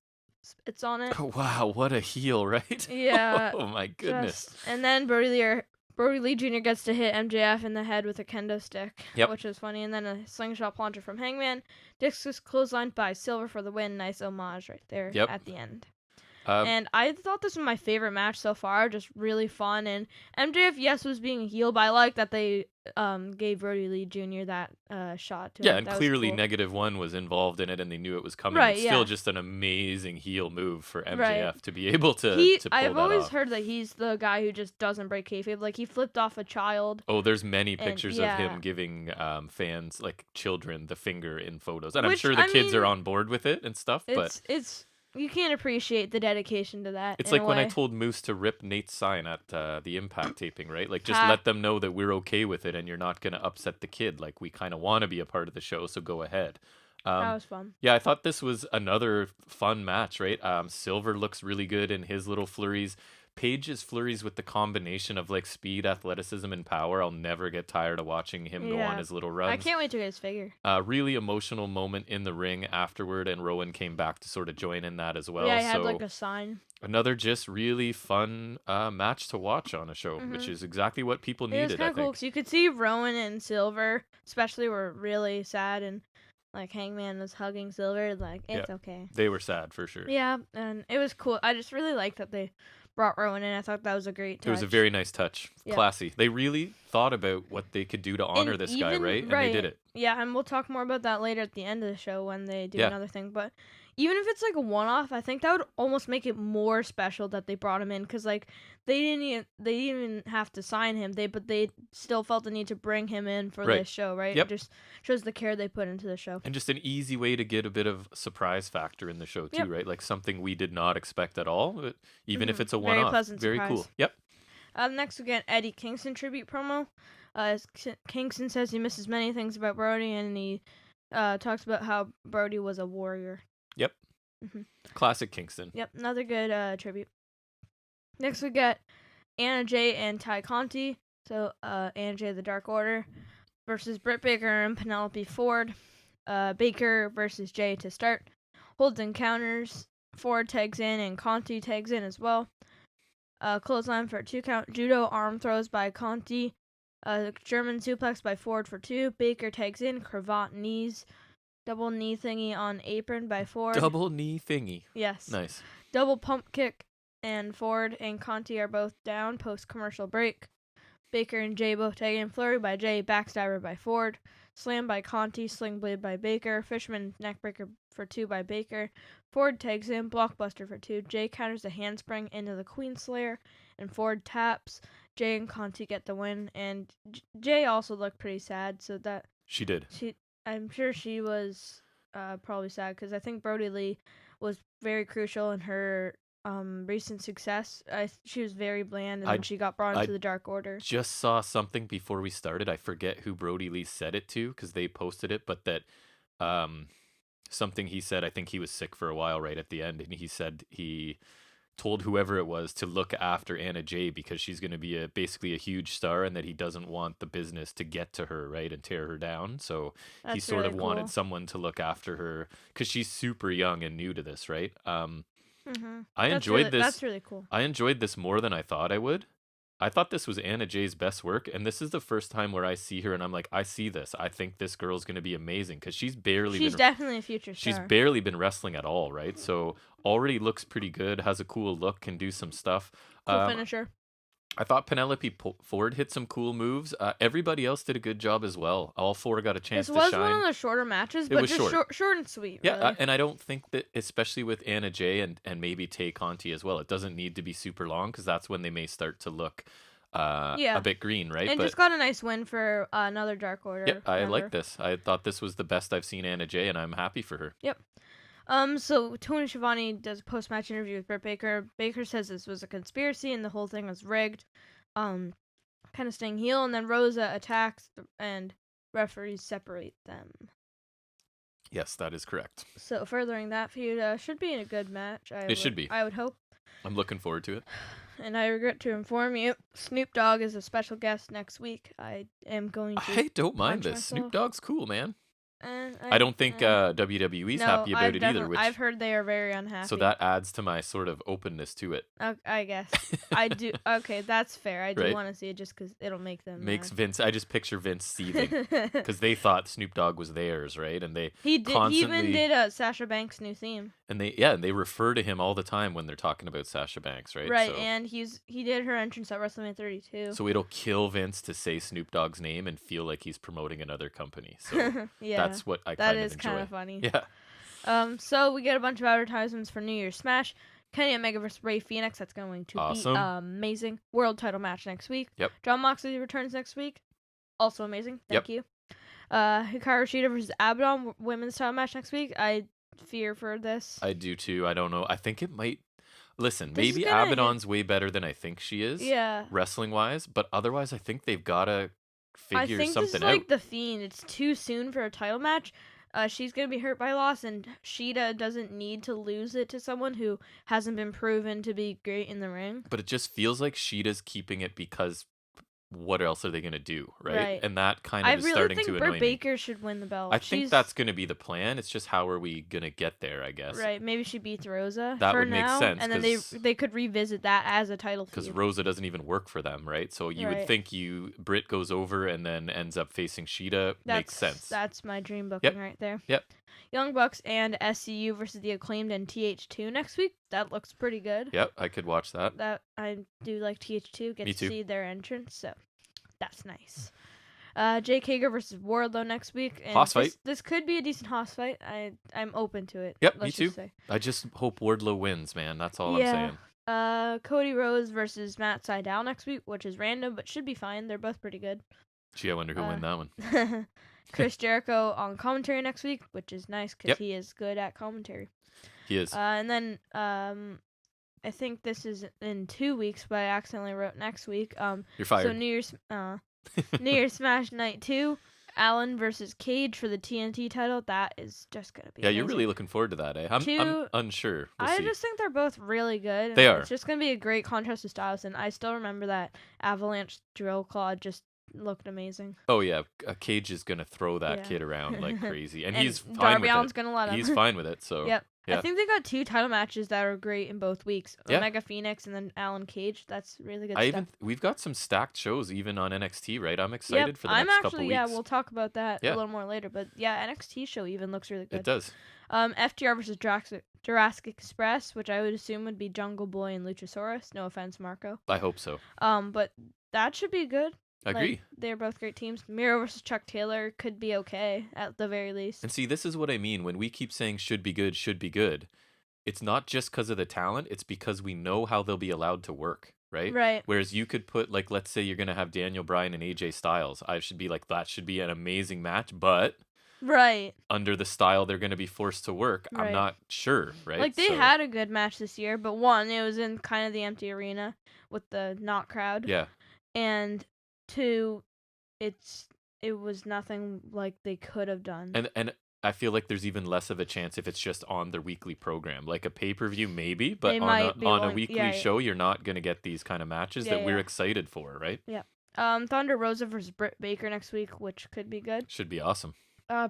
on it. Oh, wow, what a heel, right? Yeah. Oh my goodness. And then Brodie Lee Jr. gets to hit MJF in the head with a kendo stick, which is funny. And then a slingshot plunger from Hangman. Dick's clotheslined by Silver for the win. Nice homage right there at the end. And I thought this was my favorite match so far. Just really fun. And MJF, was being a heel, but I like that they gave Brodie Lee Jr. that shot. Yeah, and clearly -1 was involved in it, and they knew it was coming. Right, it's still just an amazing heel move for MJF to be able to pull I've that always off. heard that he's the guy who just doesn't break kayfabe. Like, he flipped off a child. Oh, there's many pictures of him giving fans, like children, the finger in photos. And I'm sure the kids are on board with it and stuff, but... You can't appreciate the dedication to that. It's like when I told Moose to rip Nate's sign at the Impact taping, right? Like, just let them know that we're okay with it and you're not going to upset the kid. Like, we kind of want to be a part of the show, so go ahead. That was fun. Yeah, I thought this was another fun match, right? Silver looks really good in his little flurries. Page's flurries with the combination of like speed, athleticism, and power. I'll never get tired of watching him go on his little runs. I can't wait to get his figure. Really emotional moment in the ring afterward, and Rowan came back to sort of join in that as well. Yeah, he had like a sign. Another just really fun match to watch on a show, which is exactly what people needed. It was kind of cool because you could see Rowan and Silver, especially, were really sad, and like Hangman was hugging Silver. Like, it's okay. They were sad for sure. Yeah, and it was cool. I just really liked that they brought Rowan in. I thought that was a great touch. It was a very nice touch. Yeah. Classy. They really thought about what they could do to honor this guy, right? And they did it. Yeah, and we'll talk more about that later at the end of the show when they do another thing. But even if it's like a one-off, I think that would almost make it more special that they brought him in, because like they didn't even have to sign him, but they still felt the need to bring him in for this show, right? Yep. It just shows the care they put into the show. And just an easy way to get a bit of surprise factor in the show too, right? Like something we did not expect at all, but even if it's a one-off. Very pleasant surprise. Cool. Yep. Next we get Eddie Kingston tribute promo. Kingston says he misses many things about Brodie, and he talks about how Brodie was a warrior. Yep. Classic Kingston. Yep, another good tribute. Next we get Anna Jay and Ty Conti. So Anna Jay, the Dark Order, versus Britt Baker and Penelope Ford. Baker versus Jay to start. Holds encounters. Ford tags in and Conti tags in as well. Clothesline for a 2 count. Judo arm throws by Conti. German suplex by Ford for 2. Baker tags in. Cravat knees. Double knee thingy on apron by Ford. Double knee thingy. Yes. Nice. Double pump kick, and Ford and Conti are both down post-commercial break. Baker and Jay both tag in. Flurry by Jay. Backstabber by Ford. Slam by Conti. Sling blade by Baker. Fisherman neckbreaker for 2 by Baker. Ford tags in. Blockbuster for 2. Jay counters a handspring into the Queen Slayer, and Ford taps. Jay and Conti get the win, and Jay also looked pretty sad. So that she did. I'm sure she was probably sad, because I think Brodie Lee was very crucial in her recent success. She was very bland, and then she got brought into the Dark Order. Just saw something before we started. I forget who Brodie Lee said it to, because they posted it, but that something he said, I think he was sick for a while right at the end, and he said he told whoever it was to look after Anna Jay, because she's going to be basically a huge star, and that he doesn't want the business to get to her, right, and tear her down. So he sort of wanted someone to look after her, because she's super young and new to this, right? I enjoyed this. That's really cool. I enjoyed this more than I thought I would. I thought this was Anna Jay's best work, and this is the first time where I see her and I'm like, I see this. I think this girl's going to be amazing because she's definitely a future star. She's barely been wrestling at all, right? So already looks pretty good, has a cool look, can do some stuff. Cool finisher. I thought Penelope Ford hit some cool moves. Everybody else did a good job as well. All four got a chance to shine. This was one of the shorter matches, but just short and sweet. Yeah, really. And I don't think that, especially with Anna Jay and maybe Tay Conti as well, it doesn't need to be super long because that's when they may start to look a bit green, right? And just got a nice win for another Dark Order. Yeah, I like this. I thought this was the best I've seen Anna Jay, and I'm happy for her. Yep. So Tony Schiavone does a post-match interview with Britt Baker. Baker says this was a conspiracy and the whole thing was rigged. Kind of staying heel, and then Rosa attacks and referees separate them. Yes, that is correct. So furthering that feud should be a good match. It should be. I would hope. I'm looking forward to it. And I regret to inform you, Snoop Dogg is a special guest next week. I am going to. I don't mind this. Myself. Snoop Dogg's cool, man. And I don't think WWE's happy about it either. I've heard they are very unhappy. So that adds to my sort of openness to it. I guess. I do. Okay, that's fair. I do want to see it just because it'll make them Makes mad. Vince. I just picture Vince seething because they thought Snoop Dogg was theirs, right? And he even did Sasha Banks' new theme. And they refer to him all the time when they're talking about Sasha Banks, right? Right, so, and he did her entrance at WrestleMania 32. So it'll kill Vince to say Snoop Dogg's name and feel like he's promoting another company. So yeah, that's what I kind of enjoy. That is kind of funny. Yeah. So we get a bunch of advertisements for New Year's Smash. Kenny Omega versus Rey Fenix. That's going to be amazing. World title match next week. Yep. Jon Moxley returns next week. Also amazing. Thank you. Hikaru Shida versus Abaddon. Women's title match next week. I fear for this. I do too. I don't know. I think it might. Listen, maybe Abaddon's way better than I think she is. Yeah. Wrestling wise, but otherwise, I think they've got to figure something out. I think this is like the Fiend. It's too soon for a title match. She's gonna be hurt by loss, and Shida doesn't need to lose it to someone who hasn't been proven to be great in the ring. But it just feels like Shida's keeping it because what else are they going to do, right? And that kind of is starting to annoy me. I really think Britt Baker should win the belt. I think that's going to be the plan. It's just how are we going to get there, I guess. Right, maybe she beats Rosa that for would now, make sense. And then they could revisit that as a title feud. Because Rosa doesn't even work for them, right? So you would think Britt goes over and then ends up facing Shida. Makes sense. That's my dream booking right there. Yep. Young Bucks and SCU versus the Acclaimed and TH2 next week. That looks pretty good. Yep, I could watch that. I do like TH2. Get Me to too. see their entrance, so that's nice. Jake Hager versus Wardlow next week. And Hoss fight. This could be a decent Hoss fight. I'm open to it. Yep, me too. I just hope Wardlow wins, man. That's all I'm saying. Cody Rhodes versus Matt Sydal next week, which is random, but should be fine. They're both pretty good. Gee, I wonder who'll win that one. Chris Jericho on commentary next week, which is nice because he is good at commentary. He is. And then I think this is in 2 weeks, but I accidentally wrote next week. You're fired. So New Year's Smash Night 2, Allen versus Cage for the TNT title. That is just gonna be amazing. You're really looking forward to that, eh? I'm unsure. We'll see. Just think they're both really good. They are. It's just gonna be a great contrast to styles, and I still remember that Avalanche Drill Claw just looked amazing. Oh yeah, Cage is gonna throw that kid around like crazy, and he's fine Darby with Allin's it. Gonna let him. He's fine with it. So yep. I think they got 2 title matches that are great in both weeks. Omega Phoenix and then Allen Cage. That's really good stuff. We've got some stacked shows even on NXT, right? I'm excited for the next couple weeks. Yeah, we'll talk about that a little more later. But yeah, NXT show even looks really good. It does. FTR versus Jurassic Express, which I would assume would be Jungle Boy and Luchasaurus. No offense, Marco. I hope so. But that should be good. Agree. They're both great teams. Miro versus Chuck Taylor could be okay at the very least. And see, this is what I mean when we keep saying should be good, should be good. It's not just because of the talent, it's because we know how they'll be allowed to work, right? Right. Whereas you could put, like, let's say you're going to have Daniel Bryan and AJ Styles. I should be like, that should be an amazing match, but under the style they're going to be forced to work, I'm not sure, right? Like, they had a good match this year, but one, it was in kind of the empty arena with the not crowd. Yeah. And 2, it was nothing like they could have done. And I feel like there's even less of a chance if it's just on their weekly program. Like a pay-per-view maybe, but on a weekly show you're not going to get these kind of matches that we're excited for, right? Yeah. Thunder Rosa versus Britt Baker next week, which could be good. Should be awesome.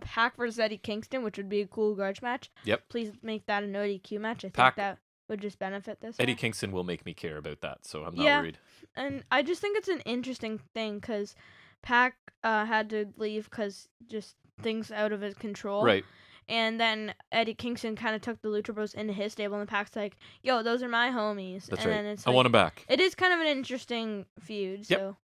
Pac versus Eddie Kingston, which would be a cool grudge match. Yep. Please make that a no DQ match. I think Pac, that would just benefit this Eddie match. Kingston will make me care about that, so I'm not worried. And I just think it's an interesting thing because Pac had to leave because just things out of his control. Right. And then Eddie Kingston kind of took the Lucha Bros into his stable, and the Pac's like, yo, those are my homies. That's and right. Then it's I want him back. It is kind of an interesting feud, Yep. so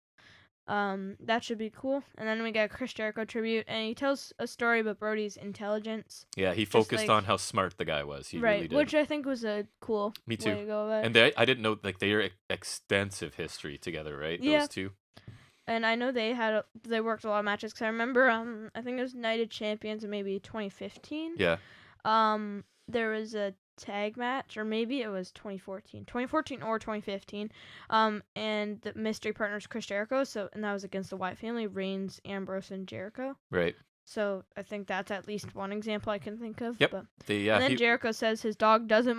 that should be cool. And then we get a Chris Jericho tribute, and he tells a story about Brodie's intelligence. Yeah, he focused on how smart the guy was. He really did. Which I think was a cool Me too. way to go about it. And I didn't know, like, they are extensive history together, right? Yeah. Those two. And I know they worked a lot of matches, because I remember, I think it was United Champions in maybe 2015. Yeah. There was a tag match, or maybe it was 2014 or 2015, and the mystery partners Chris Jericho, and that was against the Wyatt family, Reigns, Ambrose, and Jericho. Right. So I think that's at least one example I can think of. Yep. But, and then Jericho says his dog doesn't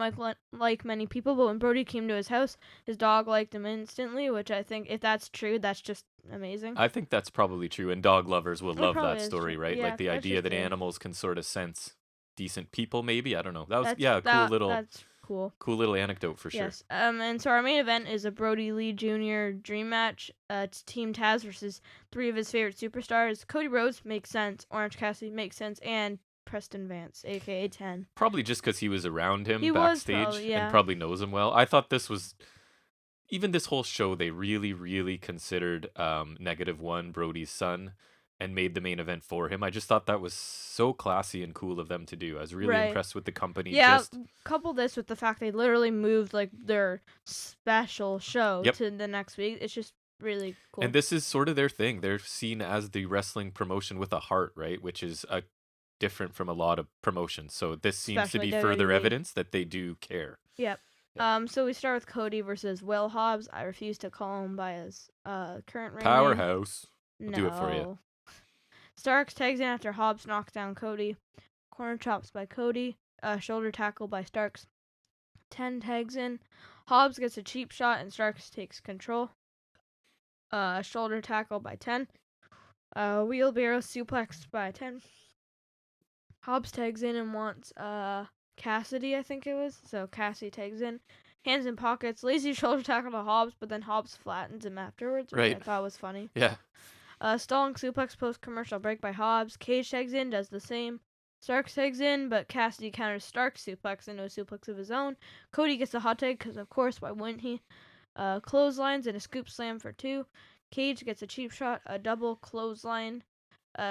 like many people, but when Brodie came to his house, his dog liked him instantly, which I think, if that's true, that's just amazing. I think that's probably true, and dog lovers will love that story, true. right? Yeah, like the idea that animals can sort of sense decent people, maybe. I don't know. That was That's cool. Cool little anecdote for sure. Yes. And so our main event is a Brodie Lee Jr. dream match. It's Team Taz versus three of his favorite superstars. Cody Rhodes makes sense. Orange Cassidy makes sense, and Preston Vance, aka 10. Probably just because he was around him backstage and probably knows him well. I thought this was, even this whole show, they really, really considered -1 Brodie's son and made the main event for him. I just thought that was so classy and cool of them to do. I was really impressed with the company. Yeah, couple this with the fact they literally moved like their special show to the next week. It's just really cool. And this is sort of their thing. They're seen as the wrestling promotion with a heart, right? Which is different from a lot of promotions. So this seems to be further evidence that they do care. Yep. So we start with Cody versus Will Hobbs. I refuse to call him by his current ring Powerhouse. name. I'll do it for you. Starks tags in after Hobbs knocks down Cody. Corner chops by Cody. Shoulder tackle by Starks. 10 tags in. Hobbs gets a cheap shot and Starks takes control. Shoulder tackle by 10. Wheelbarrow suplex by 10. Hobbs tags in and wants Cassidy, I think it was. So Cassidy tags in. Hands in pockets. Lazy shoulder tackle to Hobbs, but then Hobbs flattens him afterwards, which I thought was funny. Yeah. Stalling suplex post-commercial break by Hobbs. Cage tags in, does the same. Starks tags in, but Cassidy counters Starks' suplex into a suplex of his own. Cody gets a hot tag, because of course, why wouldn't he? Clotheslines and a scoop slam for 2. Cage gets a cheap shot, a double clothesline.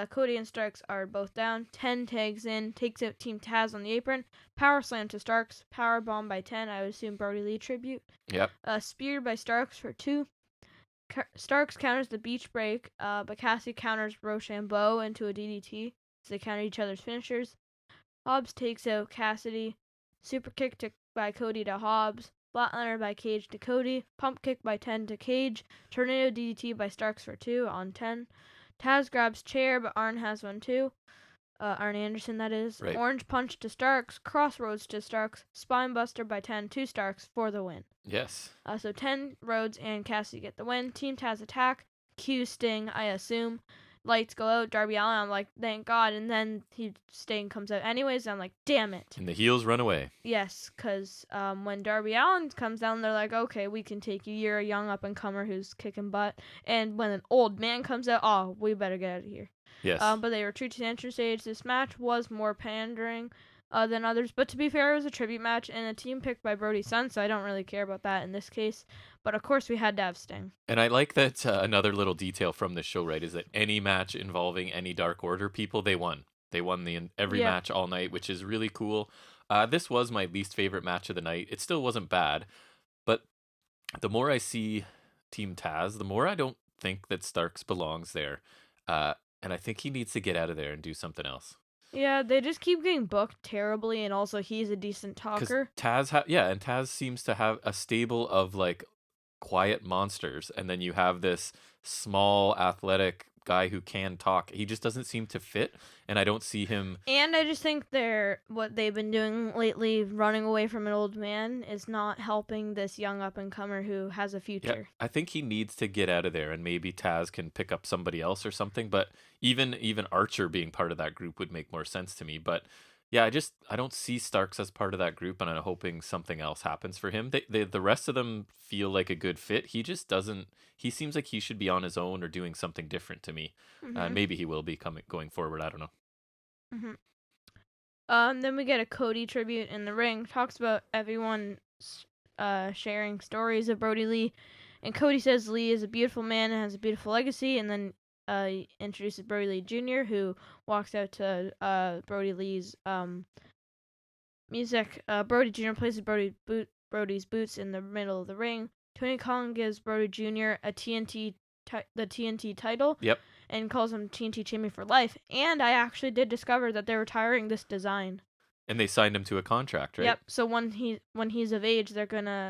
Cody and Starks are both down. 10 tags in, takes out Team Taz on the apron. Power slam to Starks. Power bomb by 10, I would assume Brodie Lee tribute. Yep. Spear by Starks for 2. Starks counters the beach break, but Cassidy counters Rochambeau into a DDT, so they counter each other's finishers. Hobbs takes out Cassidy. Super kick by Cody to Hobbs. Flatliner by Cage to Cody. Pump kick by 10 to Cage. Tornado DDT by Starks for 2 on 10. Taz grabs chair, but Arn has one too. Arn Anderson, that is. Right. Orange punch to Starks. Crossroads to Starks. Spinebuster by 10 to Starks for the win. Yes. So 10, Rhodes and Cassidy get the win. Team Taz attack. Q Sting, I assume. Lights go out. Darby Allin, I'm like, thank God. And then Sting comes out anyways. And I'm like, damn it. And the heels run away. Yes, because when Darby Allin comes down, they're like, okay, we can take you. You're a young up-and-comer who's kicking butt. And when an old man comes out, oh, we better get out of here. Yes. But they retreat to the entrance stage. This match was more pandering than others. But to be fair, it was a tribute match and a team picked by Brodie's son, so I don't really care about that in this case. But of course, we had to have Sting. And I like that another little detail from this show, right, is that any match involving any Dark Order people, they won. They won every match all night, which is really cool. This was my least favorite match of the night. It still wasn't bad, but the more I see Team Taz, the more I don't think that Starks belongs there. And I think he needs to get out of there and do something else. Yeah, they just keep getting booked terribly, and also he's a decent talker. And Taz seems to have a stable of like quiet monsters, and then you have this small athletic guy who can talk. He just doesn't seem to fit, and I don't see him. And I just think what they've been doing lately, running away from an old man, is not helping this young up-and-comer who has a future. Yeah, I think he needs to get out of there, and maybe Taz can pick up somebody else or something, but even Archer being part of that group would make more sense to me. But Yeah, I don't see Starks as part of that group, and I'm hoping something else happens for him. The rest of them feel like a good fit. He just doesn't. He seems like he should be on his own or doing something different to me. Maybe he will be going forward. I don't know. Then we get a Cody tribute in the ring. Talks about everyone sharing stories of Brodie Lee. And Cody says Lee is a beautiful man and has a beautiful legacy. And then he introduces Brodie Lee Jr., who walks out to Brodie Lee's music. Brodie Jr. places Brodie's boots in the middle of the ring. Tony Khan gives Brodie Jr. the TNT title. Yep. And calls him TNT Champion for life. And I actually did discover that they're retiring this design. And they signed him to a contract, right? Yep. So when he's of age,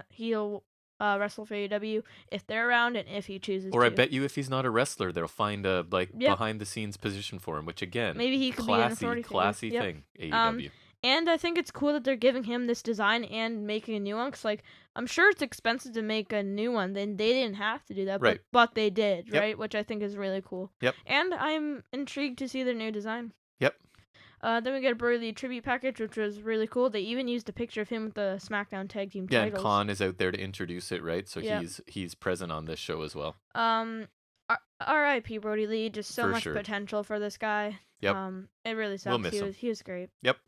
he'll wrestle for AEW if they're around and if he chooses to. Or I bet you if he's not a wrestler, they'll find a behind the scenes position for him, which again, maybe he could be an authority classy figure. thing. AEW. And I think it's cool that they're giving him this design and making a new one. Cause I'm sure it's expensive to make a new one. Then they didn't have to do that, right? But they did, right? Which I think is really cool. Yep. And I'm intrigued to see their new design. Yep. Then we get a Brodie Lee tribute package, which was really cool. They even used a picture of him with the SmackDown Tag Team titles. Yeah, and Khan is out there to introduce it, right? So he's present on this show as well. R.I.P. Brodie Lee, just so much sure. potential for this guy. Yep. It really sucks. We'll miss him. He was great. Yep.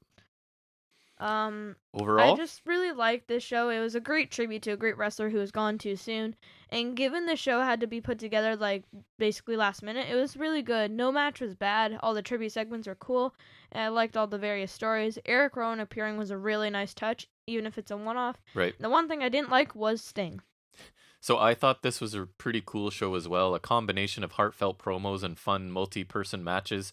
I Overall, just really liked this show. It was a great tribute to a great wrestler who was gone too soon. And given the show had to be put together basically last minute, it was really good. No match was bad. All the tribute segments were cool. And I liked all the various stories. Eric Rowan appearing was a really nice touch, even if it's a one-off. Right. The one thing I didn't like was Sting. So I thought this was a pretty cool show as well. A combination of heartfelt promos and fun multi-person matches.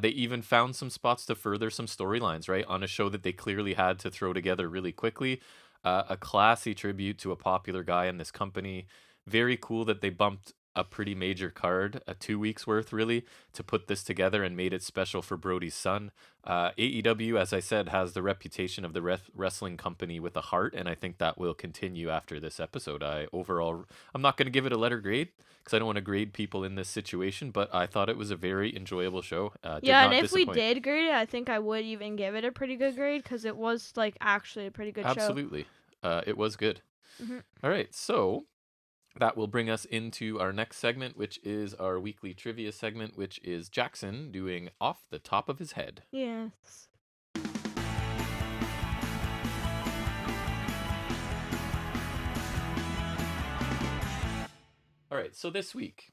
They even found some spots to further some storylines, right? On a show that they clearly had to throw together really quickly. A classy tribute to a popular guy in this company. Very cool that they bumped a pretty major card, 2 weeks worth really, to put this together and made it special for Brodie's son. AEW, as I said, has the reputation of the wrestling company with a heart, and I think that will continue after this episode. I'm not going to give it a letter grade because I don't want to grade people in this situation, but I thought it was a very enjoyable show. And if we did grade it, I think I would even give it a pretty good grade because it was actually a pretty good show. Absolutely. It was good. Mm-hmm. All right, so that will bring us into our next segment, which is our weekly trivia segment, which is Jackson doing Off the Top of His Head. Yes. All right, so this week,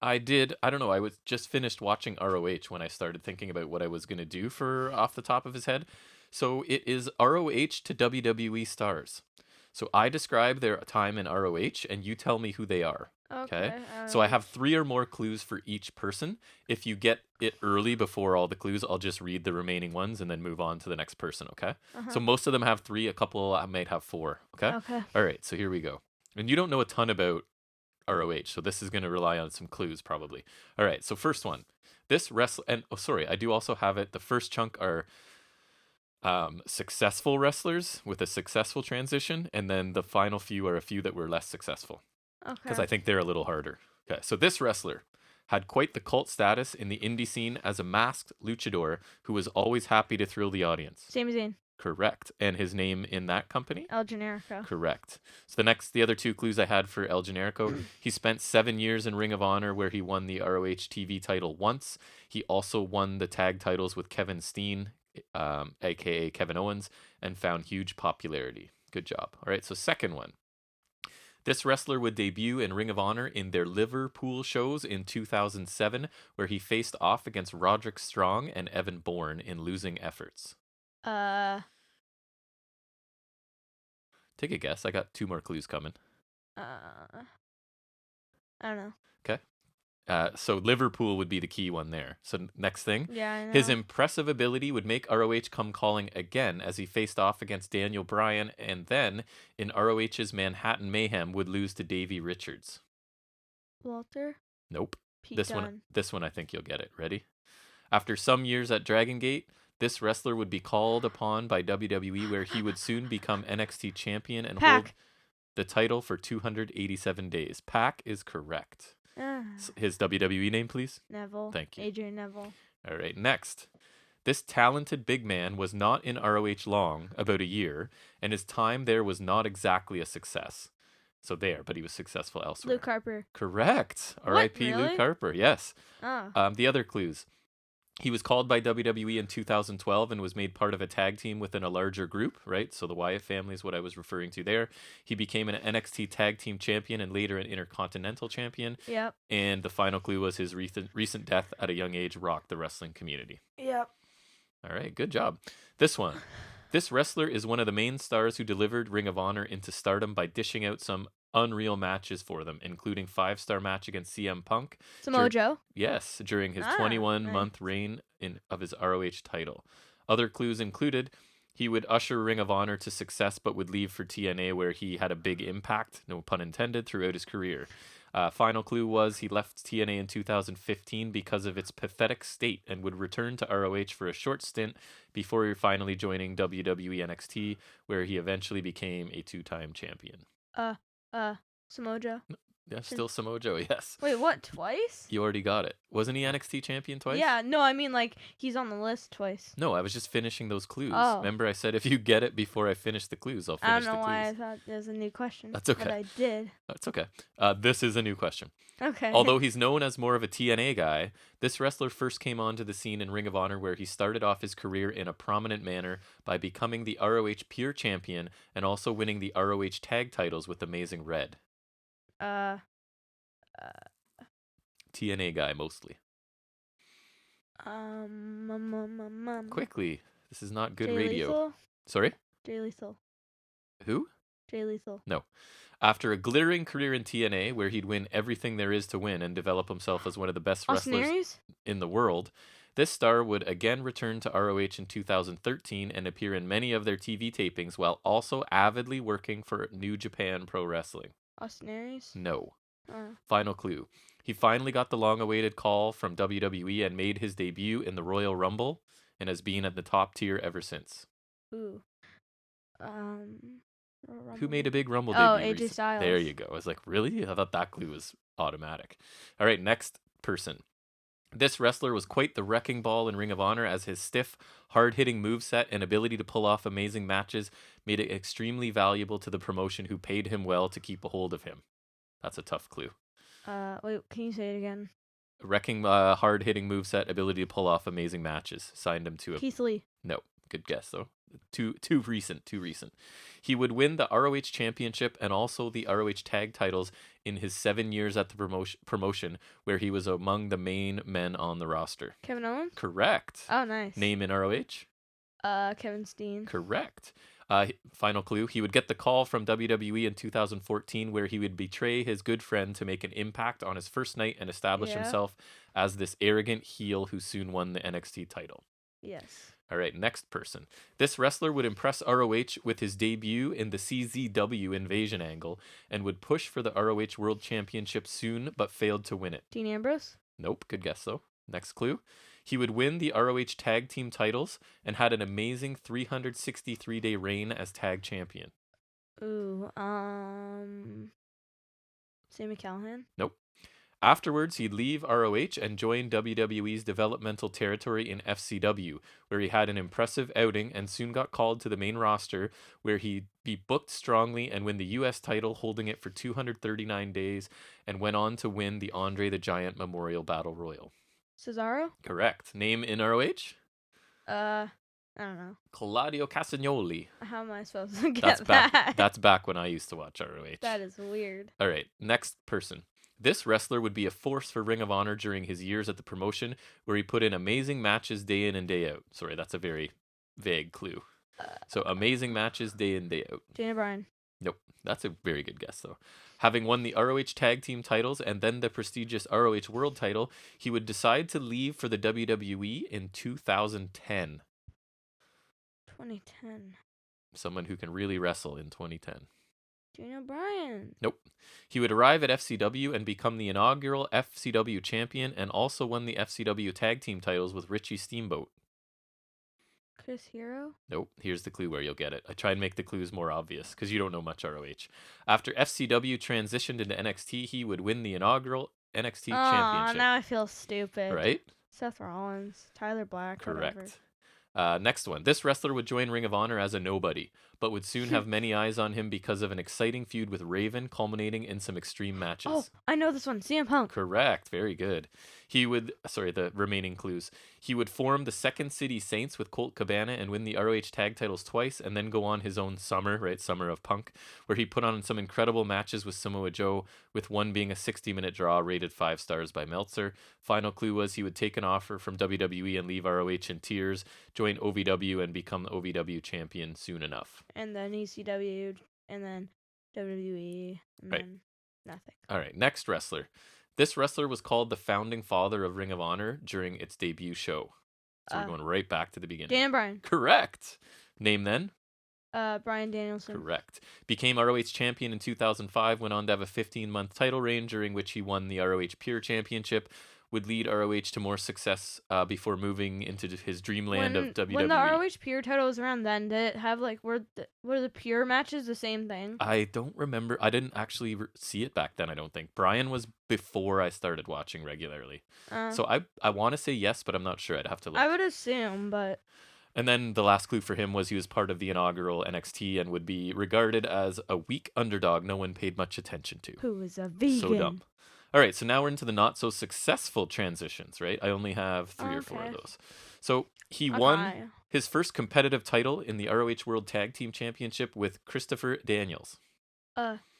I was just finished watching ROH when I started thinking about what I was going to do for Off the Top of His Head. So it is ROH to WWE stars. So I describe their time in ROH, and you tell me who they are. Okay? So I have 3 or more clues for each person. If you get it early before all the clues, I'll just read the remaining ones and then move on to the next person, okay? So most of them have 3. A couple I might have 4, okay? Okay. All right, so here we go. And you don't know a ton about ROH, so this is going to rely on some clues probably. All right, so first one. This wrestler... And, I do also have it. The first chunk are... successful wrestlers with a successful transition, and then the final few are a few that were less successful. Okay. Because I think they're a little harder. Okay, so this wrestler had quite the cult status in the indie scene as a masked luchador who was always happy to thrill the audience. Sami Zayn. Correct. And his name in that company? El Generico. Correct. So the other 2 clues I had for El Generico, he spent 7 years in Ring of Honor where he won the ROH TV title once. He also won the tag titles with Kevin Steen, aka Kevin Owens, and found huge popularity. Good job. All right, so second one. This wrestler would debut in Ring of Honor in their Liverpool shows in 2007, where he faced off against Roderick Strong and Evan Bourne in losing efforts. Take a guess. I got 2 more clues coming. I don't know. Okay. So Liverpool would be the key one there. So next thing. Yeah, I know. His impressive ability would make ROH come calling again as he faced off against Daniel Bryan, and then in ROH's Manhattan Mayhem would lose to Davey Richards. Walter? Nope. Pete Dunne. This one I think you'll get it. Ready? After some years at Dragon Gate, this wrestler would be called upon by WWE, where he would soon become NXT champion and hold the title for 287 days. Pac is correct. His WWE name, please? Neville. Thank you. Adrian Neville. All right, next. This talented big man was not in ROH long, about a year, and his time there was not exactly a success. So there, but he was successful elsewhere. Luke Harper. Correct. What, R.I.P. really? Luke Harper, yes. Oh. The other clues. He was called by WWE in 2012 and was made part of a tag team within a larger group, right? So the Wyatt family is what I was referring to there. He became an NXT tag team champion and later an Intercontinental champion. Yep. And the final clue was his recent death at a young age rocked the wrestling community. Yep. All right, good job. This one. This wrestler is one of the main stars who delivered Ring of Honor into stardom by dishing out some unreal matches for them, including 5-star match against CM Punk. Samoa Joe? Yes, during his 21-month reign of his ROH title. Other clues included he would usher Ring of Honor to success but would leave for TNA where he had a big impact, no pun intended, throughout his career. Final clue was he left TNA in 2015 because of its pathetic state and would return to ROH for a short stint before finally joining WWE NXT, where he eventually became a 2-time champion. Samoa Joe? Yeah, still Samoa Joe, yes. Wait, what, twice? You already got it. Wasn't he NXT champion twice? Yeah, no, I mean, like, he's on the list twice. No, I was just finishing those clues. Oh. Remember I said if you get it before I finish the clues, I'll finish the clues. I don't know why I thought there was a new question. That's okay. But I did. That's okay. This is a new question. Okay. Although he's known as more of a TNA guy, this wrestler first came onto the scene in Ring of Honor where he started off his career in a prominent manner by becoming the ROH Pure Champion and also winning the ROH Tag titles with Amazing Red. TNA guy mostly. Quickly. This is not good Jay radio. Lethal? Sorry? Jay Lethal. Who? Jay Lethal. No. After a glittering career in TNA, where he'd win everything there is to win and develop himself as one of the best wrestlers in the world, this star would again return to ROH in 2013 and appear in many of their TV tapings while also avidly working for New Japan Pro Wrestling. Austin Aries? No. Final clue. He finally got the long-awaited call from WWE and made his debut in the Royal Rumble and has been at the top tier ever since. Ooh. Who made a big Rumble debut? AJ recently? Styles. There you go. I was like, really? I thought that clue was automatic. All right, next person. This wrestler was quite the wrecking ball in Ring of Honor as his stiff, hard-hitting moveset and ability to pull off amazing matches made it extremely valuable to the promotion who paid him well to keep a hold of him. That's a tough clue. Wait, can you say it again? Wrecking, hard-hitting moveset, ability to pull off amazing matches. Signed him to a... Keith Lee. No, good guess though. Too recent. He would win the ROH Championship and also the ROH Tag titles in his 7 years at the promotion, where he was among the main men on the roster. Kevin Owens? Correct. Oh, nice. Name in ROH? Kevin Steen. Correct. Final clue. He would get the call from WWE in 2014 where he would betray his good friend to make an impact on his first night and establish himself as this arrogant heel who soon won the NXT title. Yes. All right, next person. This wrestler would impress ROH with his debut in the CZW Invasion angle and would push for the ROH World Championship soon but failed to win it. Dean Ambrose? Nope, good guess though. Next clue. He would win the ROH Tag Team titles and had an amazing 363-day reign as tag champion. Ooh, Sami Callihan? Nope. Afterwards, he'd leave ROH and join WWE's developmental territory in FCW, where he had an impressive outing and soon got called to the main roster, where he'd be booked strongly and win the U.S. title, holding it for 239 days, and went on to win the Andre the Giant Memorial Battle Royal. Cesaro? Correct. Name in ROH? I don't know. Claudio Castagnoli. How am I supposed to get that? That's back when I used to watch ROH. That is weird. All right, next person. This wrestler would be a force for Ring of Honor during his years at the promotion, where he put in amazing matches day in and day out. Sorry, that's a very vague clue. So amazing matches day in, day out. Daniel Bryan. Nope, that's a very good guess, though. Having won the ROH Tag Team titles and then the prestigious ROH World title, he would decide to leave for the WWE in 2010. 2010. Someone who can really wrestle in 2010. Daniel Bryan. Nope. He would arrive at FCW and become the inaugural FCW champion and also won the FCW Tag Team titles with Richie Steamboat. Chris Hero? Nope. Here's the clue where you'll get it. I try and make the clues more obvious because you don't know much ROH. After FCW transitioned into NXT, he would win the inaugural NXT championship. Now I feel stupid. Right? Seth Rollins, Tyler Black. Correct. Whatever. Next one. This wrestler would join Ring of Honor as a nobody, but would soon have many eyes on him because of an exciting feud with Raven, culminating in some extreme matches. Oh, I know this one. CM Punk. Correct. Very good. The remaining clues. He would form the Second City Saints with Colt Cabana and win the ROH tag titles twice, and then go on his own Summer of Punk, where he put on some incredible matches with Samoa Joe, with one being a 60-minute draw rated 5 stars by Meltzer. Final clue was he would take an offer from WWE and leave ROH in tears, join OVW, and become the OVW champion soon enough. And then ECW, and then WWE, and then nothing. All right, next wrestler. This wrestler was called the founding father of Ring of Honor during its debut show. So we're going right back to the beginning. Dan Bryan. Correct. Name then? Bryan Danielson. Correct. Became ROH champion in 2005, went on to have a 15-month title reign during which he won the ROH Pure Championship, would lead ROH to more success before moving into his dreamland of WWE. When the ROH Pure title was around then, did it have, were the Pure matches the same thing? I don't remember. I didn't actually see it back then, I don't think. Bryan was before I started watching regularly. So I want to say yes, but I'm not sure. I'd have to look. I would assume, but... And then the last clue for him was he was part of the inaugural NXT and would be regarded as a weak underdog no one paid much attention to. Who is a vegan. So dumb. All right, so now we're into the not-so-successful transitions, right? I only have 3 or 4 of those. So he won his first competitive title in the ROH World Tag Team Championship with Christopher Daniels.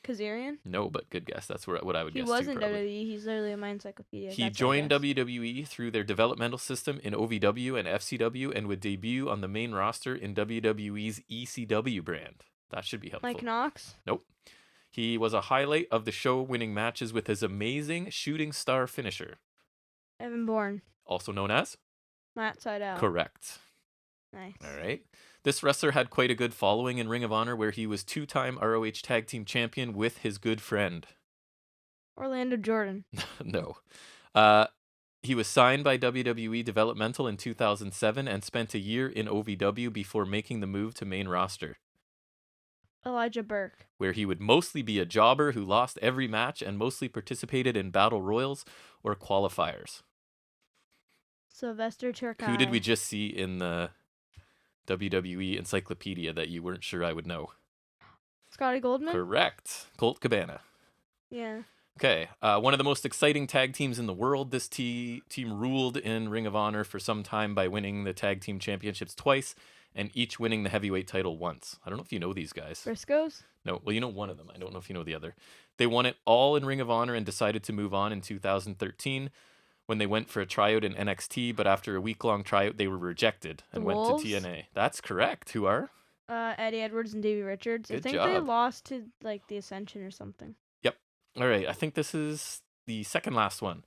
Kazarian? No, but good guess. That's what I would guess. He was in WWE. He's literally my encyclopedia. He joined WWE through their developmental system in OVW and FCW and would debut on the main roster in WWE's ECW brand. That should be helpful. Mike Knox? Nope. He was a highlight of the show, winning matches with his amazing shooting star finisher. Evan Bourne. Also known as? Matt Sydal. Correct. Nice. All right. This wrestler had quite a good following in Ring of Honor, where he was 2-time ROH Tag Team Champion with his good friend. Orlando Jordan. No. He was signed by WWE Developmental in 2007 and spent a year in OVW before making the move to main roster. Elijah Burke. Where he would mostly be a jobber who lost every match and mostly participated in battle royals or qualifiers. Sylvester Terkay. Who did we just see in the WWE encyclopedia that you weren't sure I would know? Scotty Goldman? Correct. Colt Cabana. Yeah. Okay. One of the most exciting tag teams in the world. This team ruled in Ring of Honor for some time by winning the tag team championships twice and each winning the heavyweight title once. I don't know if you know these guys. Briscoes? No. Well, you know one of them. I don't know if you know the other. They won it all in Ring of Honor and decided to move on in 2013 when they went for a tryout in NXT, but after a week-long tryout, they were rejected and went to TNA. That's correct. Who are? Eddie Edwards and Davey Richards. Good I think job. they lost to the Ascension or something. Yep. All right. I think this is the second last one.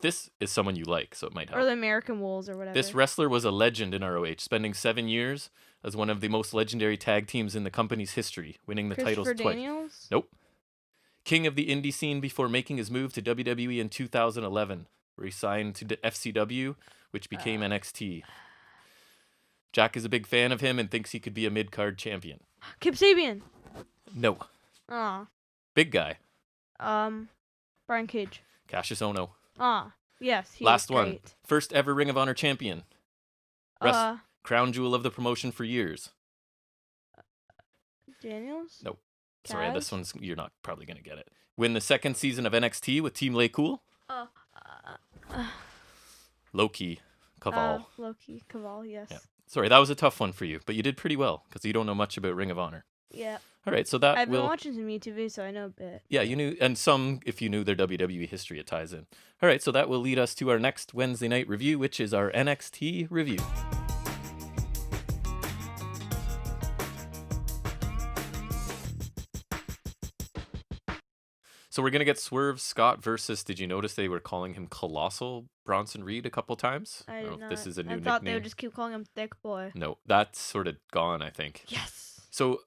This is someone you like, so it might help. Or the American Wolves or whatever. This wrestler was a legend in ROH, spending 7 years as one of the most legendary tag teams in the company's history, winning the titles twice. Daniels? Nope. King of the indie scene before making his move to WWE in 2011, where he signed to FCW, which became NXT. Jack is a big fan of him and thinks he could be a mid-card champion. Kip Sabian. No. Aw. Big guy. Brian Cage. Cassius Ohno. Yes. Last was one. great. First ever Ring of Honor champion. Crown jewel of the promotion for years. Daniels? Nope. Sorry, this one's you're not probably gonna get it. Win the second season of NXT with Team Lay Cool. Loki Kaval. Loki Kaval, yes. Yeah. Sorry, that was a tough one for you, but you did pretty well because you don't know much about Ring of Honor. Yeah. All right, so I've been watching some YouTube, so I know a bit. Yeah, you knew, and some, if you knew their WWE history, it ties in. All right, so that will lead us to our next Wednesday night review, which is our NXT review. So we're going to get Swerve Scott versus, did you notice they were calling him Colossal Bronson Reed a couple times? I did not. This is a new I nickname. thought they would just keep calling him Thick Boy. No, that's sort of gone, I think. Yes. So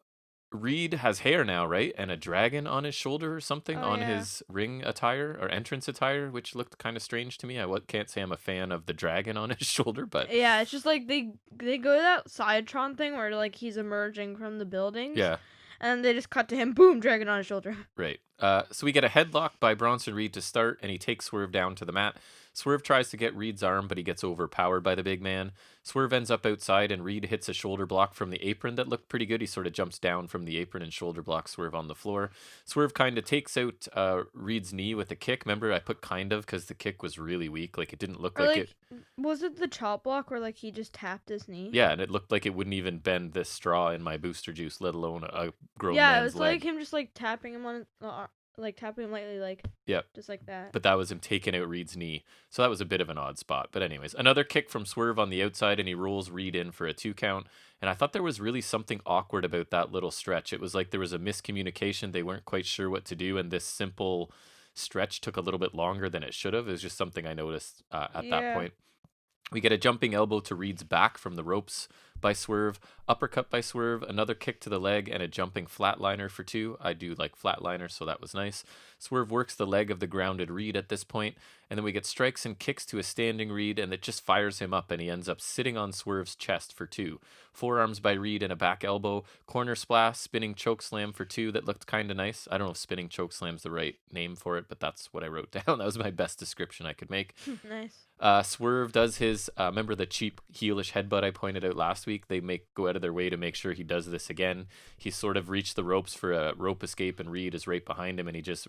Reed has hair now, right? And a dragon on his shoulder or something on his ring attire or entrance attire, which looked kind of strange to me. I can't say I'm a fan of the dragon on his shoulder, but... Yeah, it's just like they go to that Sidetron thing where like he's emerging from the buildings. Yeah. And they just cut to him, boom, dragon on his shoulder. Right. So we get a headlock by Bronson Reed to start, and he takes Swerve down to the mat. Swerve tries to get Reed's arm, but he gets overpowered by the big man. Swerve ends up outside, and Reed hits a shoulder block from the apron that looked pretty good. He sort of jumps down from the apron and shoulder blocks Swerve on the floor. Swerve kind of takes out Reed's knee with a kick. Remember, I put kind of because the kick was really weak. Like, it didn't look like it. Was it the chop block where, like, he just tapped his knee? Yeah, and it looked like it wouldn't even bend this straw in my booster juice, let alone a grown man's leg. Yeah, it was like him just, like, tapping him on like tapping him lightly, like, yep, just like that. But that was him taking out Reed's knee, so that was a bit of an odd spot. But anyways, another kick from Swerve on the outside, and he rolls Reed in for a 2 count. And I thought there was really something awkward about that little stretch. It was like there was a miscommunication. They weren't quite sure what to do, and this simple stretch took a little bit longer than it should have. It was just something I noticed at that point. We get a jumping elbow to Reed's back from the ropes by Swerve, uppercut by Swerve, another kick to the leg, and a jumping flatliner for 2. I do like flatliners, so that was nice. Swerve works the leg of the grounded Reed at this point, and then we get strikes and kicks to a standing Reed, and it just fires him up, and he ends up sitting on Swerve's chest for 2. Forearms by Reed and a back elbow, corner splash, spinning choke slam for 2. That looked kind of nice. I don't know if spinning choke slam's the right name for it, but that's what I wrote down. That was my best description I could make. Nice. Swerve does his, remember the cheap heelish headbutt I pointed out last week? They go out of their way to make sure he does this again. He's sort of reached the ropes for a rope escape, and Reed is right behind him, and he just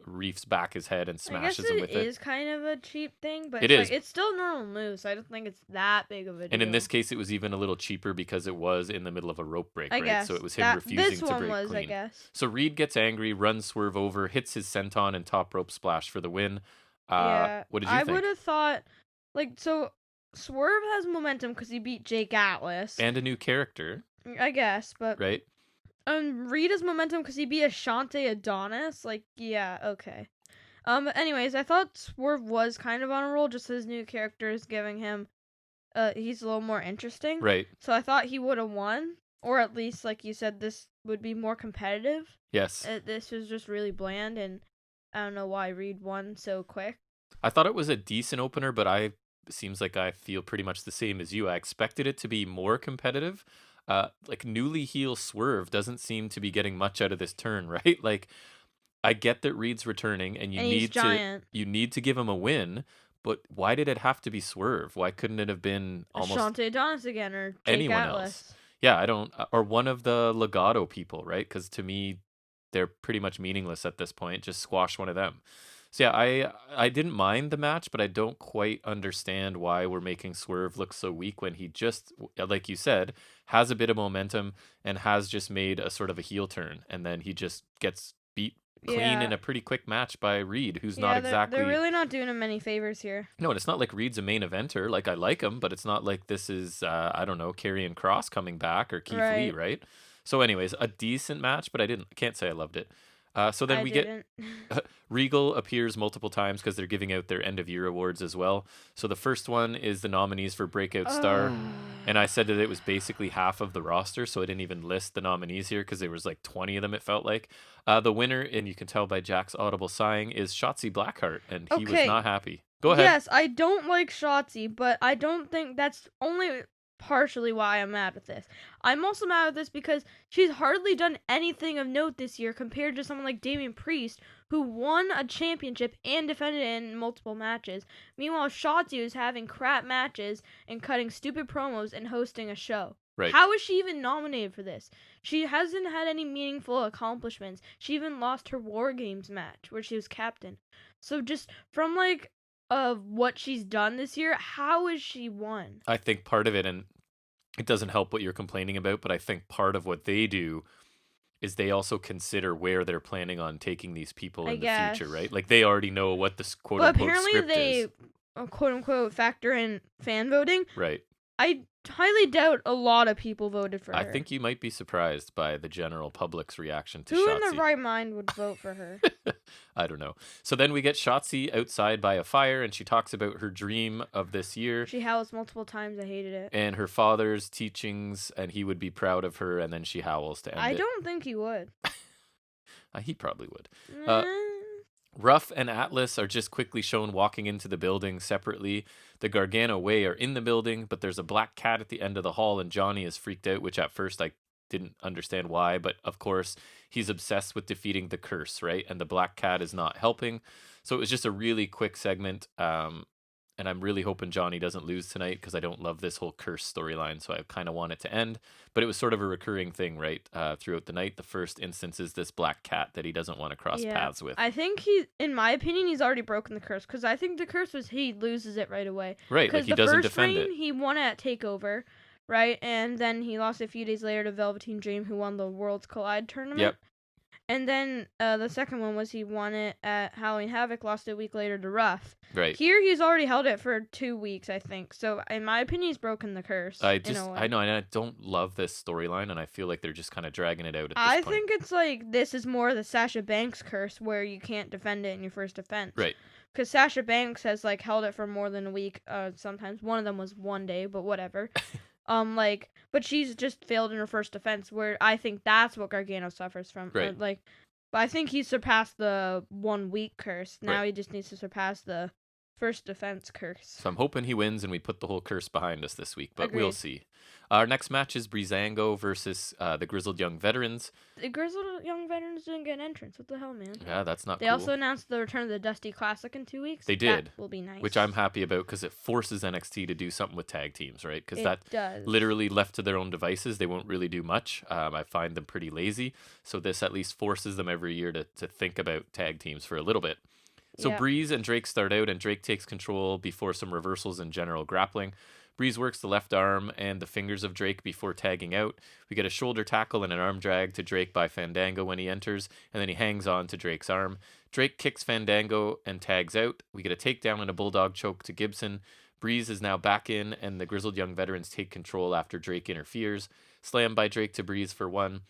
reefs back his head and smashes him with it. It is kind of a cheap thing, but it's still a normal move, so I don't think it's that big of a deal. And in this case, it was even a little cheaper because it was in the middle of a rope break, right? Guess. So it was him refusing to break clean. I guess. So Reed gets angry, runs Swerve over, hits his senton and top rope splash for the win. Yeah, what did you think? I would have thought, so Swerve has momentum because he beat Jake Atlas. And a new character. I guess, but... Right? Reed has momentum because he beat Ashante Adonis. Yeah, okay. Anyways, I thought Swerve was kind of on a roll, just his new character is giving him, he's a little more interesting. Right. So I thought he would have won, or at least, like you said, this would be more competitive. Yes. This was just really bland, and I don't know why Reed won so quick. I thought it was a decent opener, but seems like I feel pretty much the same as you. I expected it to be more competitive. Like newly heel Swerve doesn't seem to be getting much out of this turn, right? Like, I get that Reed's returning, and you need to give him a win, but why did it have to be Swerve? Why couldn't it have been almost Ashante Adonis again, or Jake anyone Atlas? Else? Yeah, I don't, or one of the Legato people, right? Because to me, they're pretty much meaningless at this point. Just squash one of them. So yeah, I didn't mind the match, but I don't quite understand why we're making Swerve look so weak when he just, like you said, has a bit of momentum and has just made a sort of a heel turn, and then he just gets beat clean in a pretty quick match by Reed, who's not exactly... They're really not doing him any favors here. No, and it's not like Reed's a main eventer. Like, I like him, but it's not like this is, I don't know, Karrion Kross coming back or Keith Lee, right? So anyways, a decent match, but I can't say I loved it. So then we get Regal appears multiple times because they're giving out their end of year awards as well. So the first one is the nominees for Breakout Star, and I said that it was basically half of the roster, so I didn't even list the nominees here because there was like 20 of them. It felt like the winner, and you can tell by Jack's audible sighing, is Shotzi Blackheart, and he was not happy. Go ahead. Yes, I don't like Shotzi, but I don't think that's only partially why I'm mad with this. I'm also mad with this because she's hardly done anything of note this year compared to someone like Damian Priest, who won a championship and defended it in multiple matches. Meanwhile, Shotzi was having crap matches and cutting stupid promos and hosting a show. Right. How is she even nominated for this? She hasn't had any meaningful accomplishments. She even lost her War Games match where she was captain. So just from what she's done this year, how has she won? I think part of it, and it doesn't help what you're complaining about, but I think part of what they do is they also consider where they're planning on taking these people in the future, right? Like, they already know what this quote-unquote script is. But apparently they, quote-unquote, factor in fan voting. Right. I highly doubt a lot of people voted for her. I think you might be surprised by the general public's reaction to Who Shotzi. in their right mind would vote for her? I don't know. So then we get Shotzi outside by a fire, and she talks about her dream of this year. She howls multiple times. I hated it. And her father's teachings, and he would be proud of her, and then she howls to end it. I don't think he would. He probably would. Ruff and Atlas are just quickly shown walking into the building separately. The Gargano Way are in the building, but there's a black cat at the end of the hall, and Johnny is freaked out, which at first I didn't understand why, but of course he's obsessed with defeating the curse, right? And the black cat is not helping. So it was just a really quick segment. And I'm really hoping Johnny doesn't lose tonight because I don't love this whole curse storyline. So I kind of want it to end. But it was sort of a recurring thing, right? Throughout the night. The first instance is this black cat that he doesn't want to cross paths with. I think in my opinion, he's already broken the curse. Because I think the curse was he loses it right away. Right, like he doesn't defend it. He won at TakeOver, right? And then he lost a few days later to Velveteen Dream, who won the Worlds Collide tournament. Yep. And then the second one was he won it at Halloween Havoc, lost it a week later to Ruff. Right. Here he's already held it for 2 weeks, I think. So in my opinion, he's broken the curse. I know, and I don't love this storyline, and I feel like they're just kind of dragging it out at this point. I think it's like this is more the Sasha Banks curse where you can't defend it in your first defense. Right. Because Sasha Banks has like held it for more than a week. Sometimes one of them was 1 day, but whatever. But she's just failed in her first defense, where I think that's what Gargano suffers from. Right. But I think he's surpassed the 1 week curse. Now He just needs to surpass the first defense curse. So I'm hoping he wins and we put the whole curse behind us this week, but Agreed. We'll see. Our next match is Breezango versus the Grizzled Young Veterans. The Grizzled Young Veterans didn't get an entrance. What the hell, man? Yeah, that's not They cool. also announced the return of the Dusty Classic in 2 weeks. They did. That will be nice. Which I'm happy about because it forces NXT to do something with tag teams, right? Because that does. Literally left to their own devices, they won't really do much. I find them pretty lazy. So this at least forces them every year to think about tag teams for a little bit. So Breeze and Drake start out, and Drake takes control before some reversals and general grappling. Breeze works the left arm and the fingers of Drake before tagging out. We get a shoulder tackle and an arm drag to Drake by Fandango when he enters, and then he hangs on to Drake's arm. Drake kicks Fandango and tags out. We get a takedown and a bulldog choke to Gibson. Breeze is now back in, and the Grizzled Young Veterans take control after Drake interferes. Slam by Drake to Breeze for 1.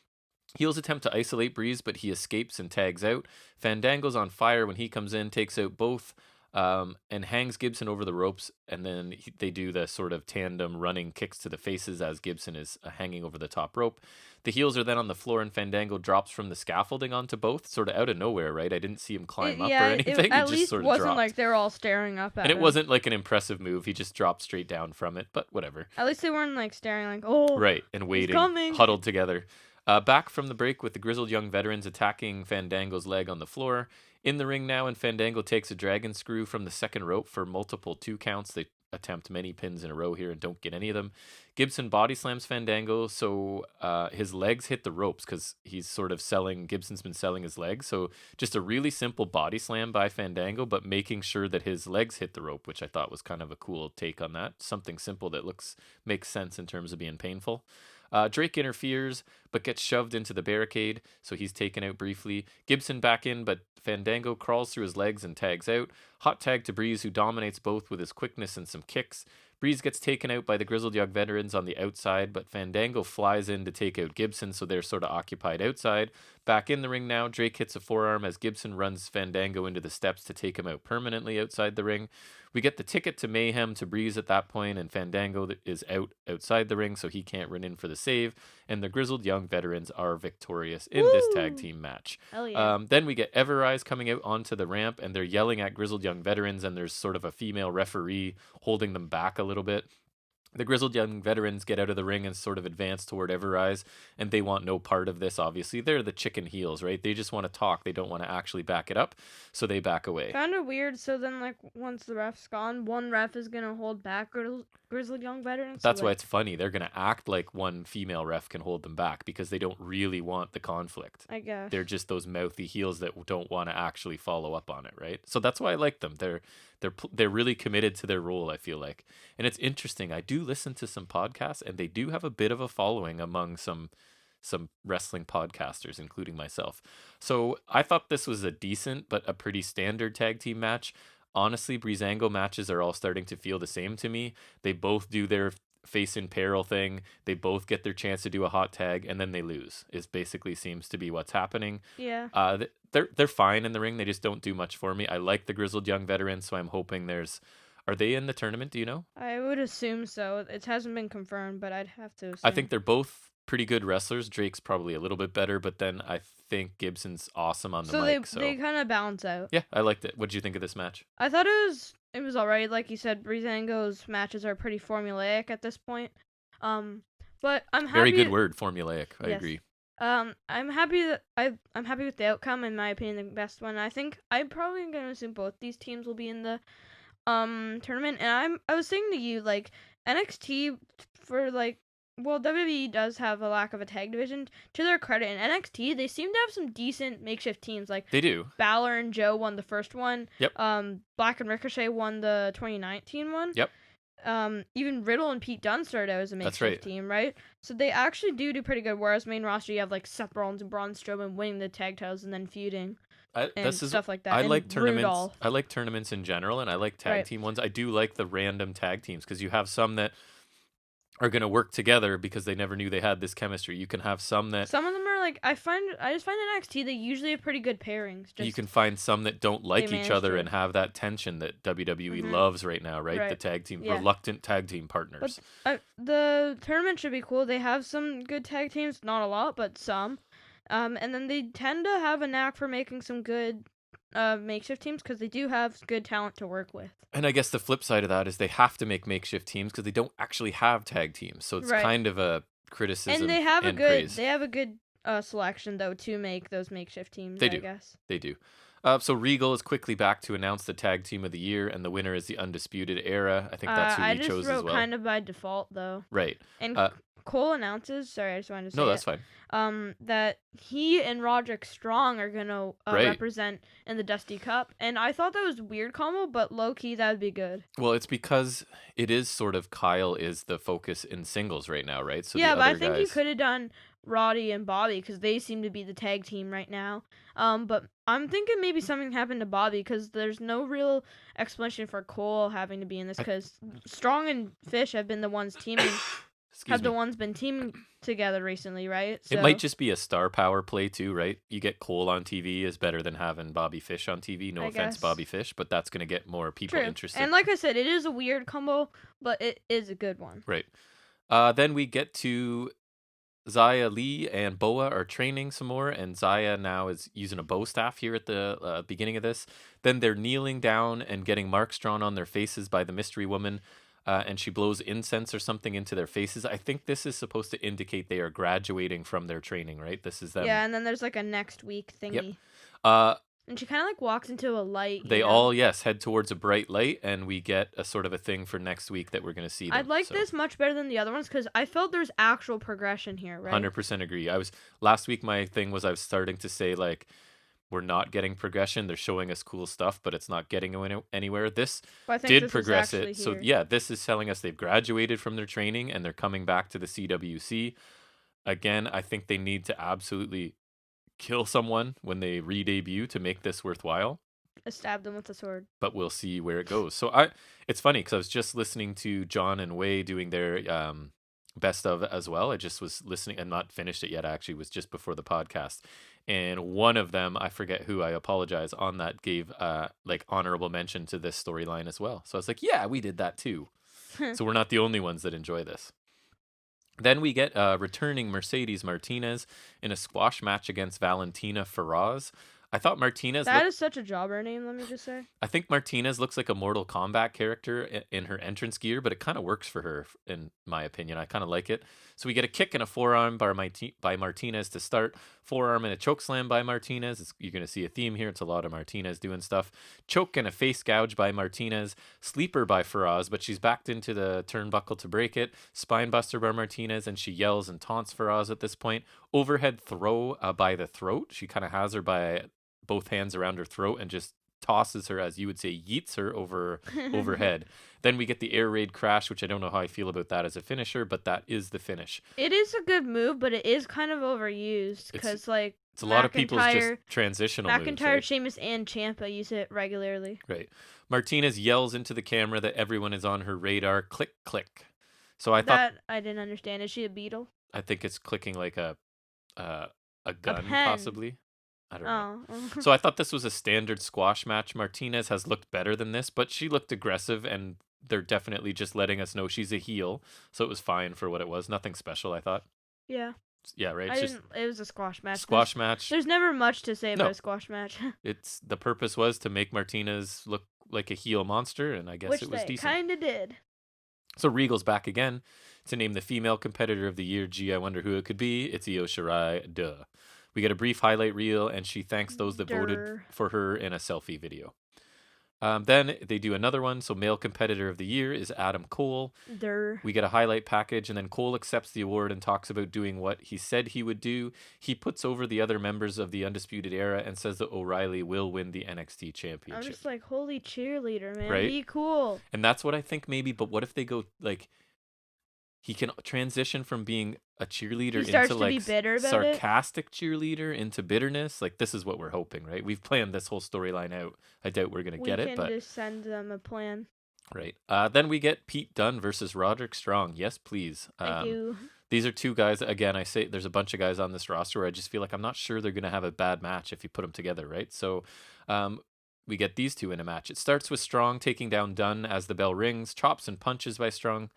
Heels attempt to isolate Breeze, but he escapes and tags out. Fandango's on fire when he comes in, takes out both, and hangs Gibson over the ropes, and then they do the sort of tandem running kicks to the faces as Gibson is hanging over the top rope. The heels are then on the floor, and Fandango drops from the scaffolding onto both, sort of out of nowhere, right? I didn't see him climb up or anything. At he least just sort of wasn't dropped. like they were all staring up at him. And it wasn't like an impressive move. He just dropped straight down from it, but whatever. At least they weren't like staring like, oh, right, and waiting, huddled together. Back from the break with the Grizzled Young Veterans attacking Fandango's leg on the floor. In the ring now, and Fandango takes a dragon screw from the second rope for multiple 2 counts. They attempt many pins in a row here and don't get any of them. Gibson body slams Fandango, so his legs hit the ropes because Gibson's been selling his legs. So just a really simple body slam by Fandango, but making sure that his legs hit the rope, which I thought was kind of a cool take on that. Something simple that makes sense in terms of being painful. Drake interferes, but gets shoved into the barricade, so he's taken out briefly. Gibson back in, but Fandango crawls through his legs and tags out. Hot tag to Breeze, who dominates both with his quickness and some kicks. Breeze gets taken out by the Grizzled Young Veterans on the outside, but Fandango flies in to take out Gibson, so they're sort of occupied outside. Back in the ring now, Drake hits a forearm as Gibson runs Fandango into the steps to take him out permanently outside the ring. We get the ticket to Mayhem to Breeze at that point, and Fandango is outside the ring, so he can't run in for the save. And the Grizzled Young Veterans are victorious in this tag team match. Hell yeah. Then we get Everrise coming out onto the ramp, and they're yelling at Grizzled Young Veterans, and there's sort of a female referee holding them back a little bit. The Grizzled Young Veterans get out of the ring and sort of advance toward Everrise, and they want no part of this, obviously. They're the chicken heels, right? They just want to talk. They don't want to actually back it up, so they back away. Kind of weird. So then, like, once the ref's gone, one ref is going to hold back Grizzled Young Veterans? That's why it's funny. They're going to act like one female ref can hold them back because they don't really want the conflict. I guess. They're just those mouthy heels that don't want to actually follow up on it, right? So that's why I like them. They're really committed to their role, I feel like. And it's interesting. I do listen to some podcasts, and they do have a bit of a following among some wrestling podcasters, including myself. So I thought this was a decent but a pretty standard tag team match. Honestly, Breezango matches are all starting to feel the same to me. They both do their face in peril thing. They both get their chance to do a hot tag, and then they lose. It basically seems to be what's happening. Yeah. They're fine in the ring. They just don't do much for me. I like the Grizzled Young Veterans, so I'm hoping Are they in the tournament? Do you know? I would assume so. It hasn't been confirmed, but I'd have to assume. I think they're both pretty good wrestlers. Drake's probably a little bit better, but then I think Gibson's awesome on the mic. So they kind of balance out. Yeah, I liked it. What did you think of this match? I thought it was alright. Like you said, Breezango's matches are pretty formulaic at this point. But I'm happy. Very good word, formulaic. I agree. I'm happy that I'm happy with the outcome. In my opinion, the best one. I think I'm probably gonna assume both these teams will be in the tournament, and I was saying to you, like, NXT for like, well, WWE does have a lack of a tag division. To their credit, in NXT, they seem to have some decent makeshift teams. Like, They do. Balor and Joe won the first one. Yep. Black and Ricochet won the 2019 one. Yep. Even Riddle and Pete Dunne started out as a makeshift team, right? So they actually do pretty good. Whereas main roster, you have like Seth Rollins and Braun Strowman winning the tag titles and then feuding. Stuff like that. I and like tournaments. Rudolph. I like tournaments in general, and I like tag team ones. I do like the random tag teams because you have some that are going to work together because they never knew they had this chemistry. You can have some that... Some of them are like... I just find in NXT they usually have pretty good pairings. You can find some that don't like each other and have that tension that WWE loves right now, right? The tag team, reluctant tag team partners. But, the tournament should be cool. They have some good tag teams. Not a lot, but some. And then they tend to have a knack for making some good makeshift teams because they do have good talent to work with. And I guess the flip side of that is they have to make makeshift teams because they don't actually have tag teams. So it's kind of a criticism and they have and praise. They have a good selection though to make those makeshift teams. I guess they do. So Regal is quickly back to announce the tag team of the year, and the winner is the Undisputed Era. I think that's who we chose as well. I just wrote kind of by default though. Right. And Cole announces. Sorry, I just wanted to say. No, that's fine. That he and Roderick Strong are gonna represent in the Dusty Cup, and I thought that was a weird combo, but low key that would be good. Well, it's because it is sort of Kyle is the focus in singles right now, right? So yeah, but I think you could have done Roddy and Bobby because they seem to be the tag team right now. But I'm thinking maybe something happened to Bobby because there's no real explanation for Cole having to be in this because Strong and Fish have been the ones teaming. Been teaming together recently, right? So, it might just be a star power play too, right? You get Cole on TV is better than having Bobby Fish on TV. No offense, Bobby Fish, but that's going to get more people interested. And like I said, it is a weird combo, but it is a good one. Right. Then we get to Xia Li and Boa are training some more, and Xia now is using a bow staff here at the beginning of this. Then they're kneeling down and getting marks drawn on their faces by the mystery woman. And she blows incense or something into their faces. I think this is supposed to indicate they are graduating from their training, right? This is them. Yeah, and then there's like a next week thingy. Yep. And she kind of like walks into a light. They all, head towards a bright light, and we get a sort of a thing for next week that we're going to see them. I'd like this much better than the other ones because I felt there's actual progression here, right? 100% agree. Last week my thing was I was starting to say like, we're not getting progression. They're showing us cool stuff, but it's not getting anywhere. This did progress it. So this is telling us they've graduated from their training and they're coming back to the CWC. Again, I think they need to absolutely kill someone when they re-debut to make this worthwhile. Stab them with a sword. But we'll see where it goes. So it's funny because I was just listening to John and Wei doing their best of as well. I just was listening and not finished it yet. Actually, it was just before the podcast. And one of them, I forget who, I apologize, on that gave like honorable mention to this storyline as well. So I was like, yeah, we did that too. So we're not the only ones that enjoy this. Then we get returning Mercedes Martinez in a squash match against Valentina Feroz. I thought Martinez... That is such a jobber name, let me just say. I think Martinez looks like a Mortal Kombat character in her entrance gear, but it kind of works for her, in my opinion. I kind of like it. So we get a kick and a forearm by Martinez to start. Forearm and a chokeslam by Martinez. You're going to see a theme here. It's a lot of Martinez doing stuff. Choke and a face gouge by Martinez. Sleeper by Feroz, but she's backed into the turnbuckle to break it. Spinebuster by Martinez, and she yells and taunts Feroz at this point. Overhead throw by the throat. She kind of has her by both hands around her throat and just tosses her, as you would say, yeets her overhead. Then we get the air raid crash, which I don't know how I feel about that as a finisher, but that is the finish. It is a good move, but it is kind of overused because like it's a lot of people's just transitional moves. McIntyre, right? Sheamus, and Ciampa use it regularly. Right. Martinez yells into the camera that everyone is on her radar. Click, click. So I thought I didn't understand. Is she a beetle? I think it's clicking like a gun, possibly. I don't know. So I thought this was a standard squash match. Martinez has looked better than this, but she looked aggressive, and they're definitely just letting us know she's a heel. So it was fine for what it was. Nothing special, I thought. Yeah. Yeah, right. It was a squash match. Match. There's never much to say about a squash match. The purpose was to make Martinez look like a heel monster, and I guess it was decent. Which they kind of did. So Regal's back again to name the female competitor of the year. Gee, I wonder who it could be. It's Io Shirai. Duh. We get a brief highlight reel, and she thanks those that voted for her in a selfie video. Then they do another one. So male competitor of the year is Adam Cole. We get a highlight package, and then Cole accepts the award and talks about doing what he said he would do. He puts over the other members of the Undisputed Era and says that O'Reilly will win the NXT championship. I'm just like, holy cheerleader, man. Right? Be cool. And that's what I think maybe, but what if they go, like, he can transition from being a cheerleader into, like, sarcastic cheerleader into bitterness. Like, this is what we're hoping, right? We've planned this whole storyline out. I doubt we're going to get it, but... we can just send them a plan. Right. Then we get Pete Dunne versus Roderick Strong. Yes, please. Thank you. These are two guys, again, I say there's a bunch of guys on this roster where I just feel like I'm not sure they're going to have a bad match if you put them together, right? So we get these two in a match. It starts with Strong taking down Dunne as the bell rings, chops and punches by Strong.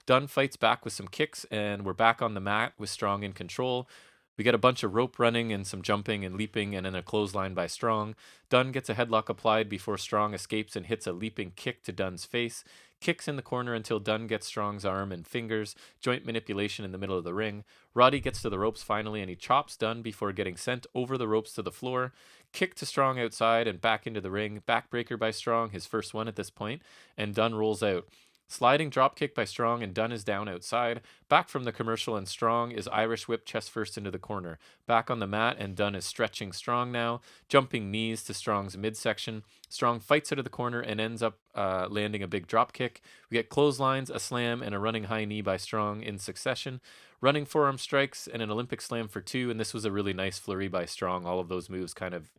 Dunne fights back with some kicks, and we're back on the mat with Strong in control. We get a bunch of rope running and some jumping and leaping, and then a clothesline by Strong. Dunne gets a headlock applied before Strong escapes and hits a leaping kick to Dunne's face. Kicks in the corner until Dunne gets Strong's arm and fingers. Joint manipulation in the middle of the ring. Roddy gets to the ropes finally, and he chops Dunne before getting sent over the ropes to the floor. Kick to Strong outside and back into the ring. Backbreaker by Strong, his first one at this point, and Dunne rolls out. Sliding dropkick by Strong, and Dunne is down outside. Back from the commercial, and Strong is Irish whip chest first into the corner. Back on the mat, and Dunne is stretching Strong now. Jumping knees to Strong's midsection. Strong fights out of the corner and ends up landing a big dropkick. We get clotheslines, a slam, and a running high knee by Strong in succession. Running forearm strikes and an Olympic slam for 2, and this was a really nice flurry by Strong. All of those moves kind of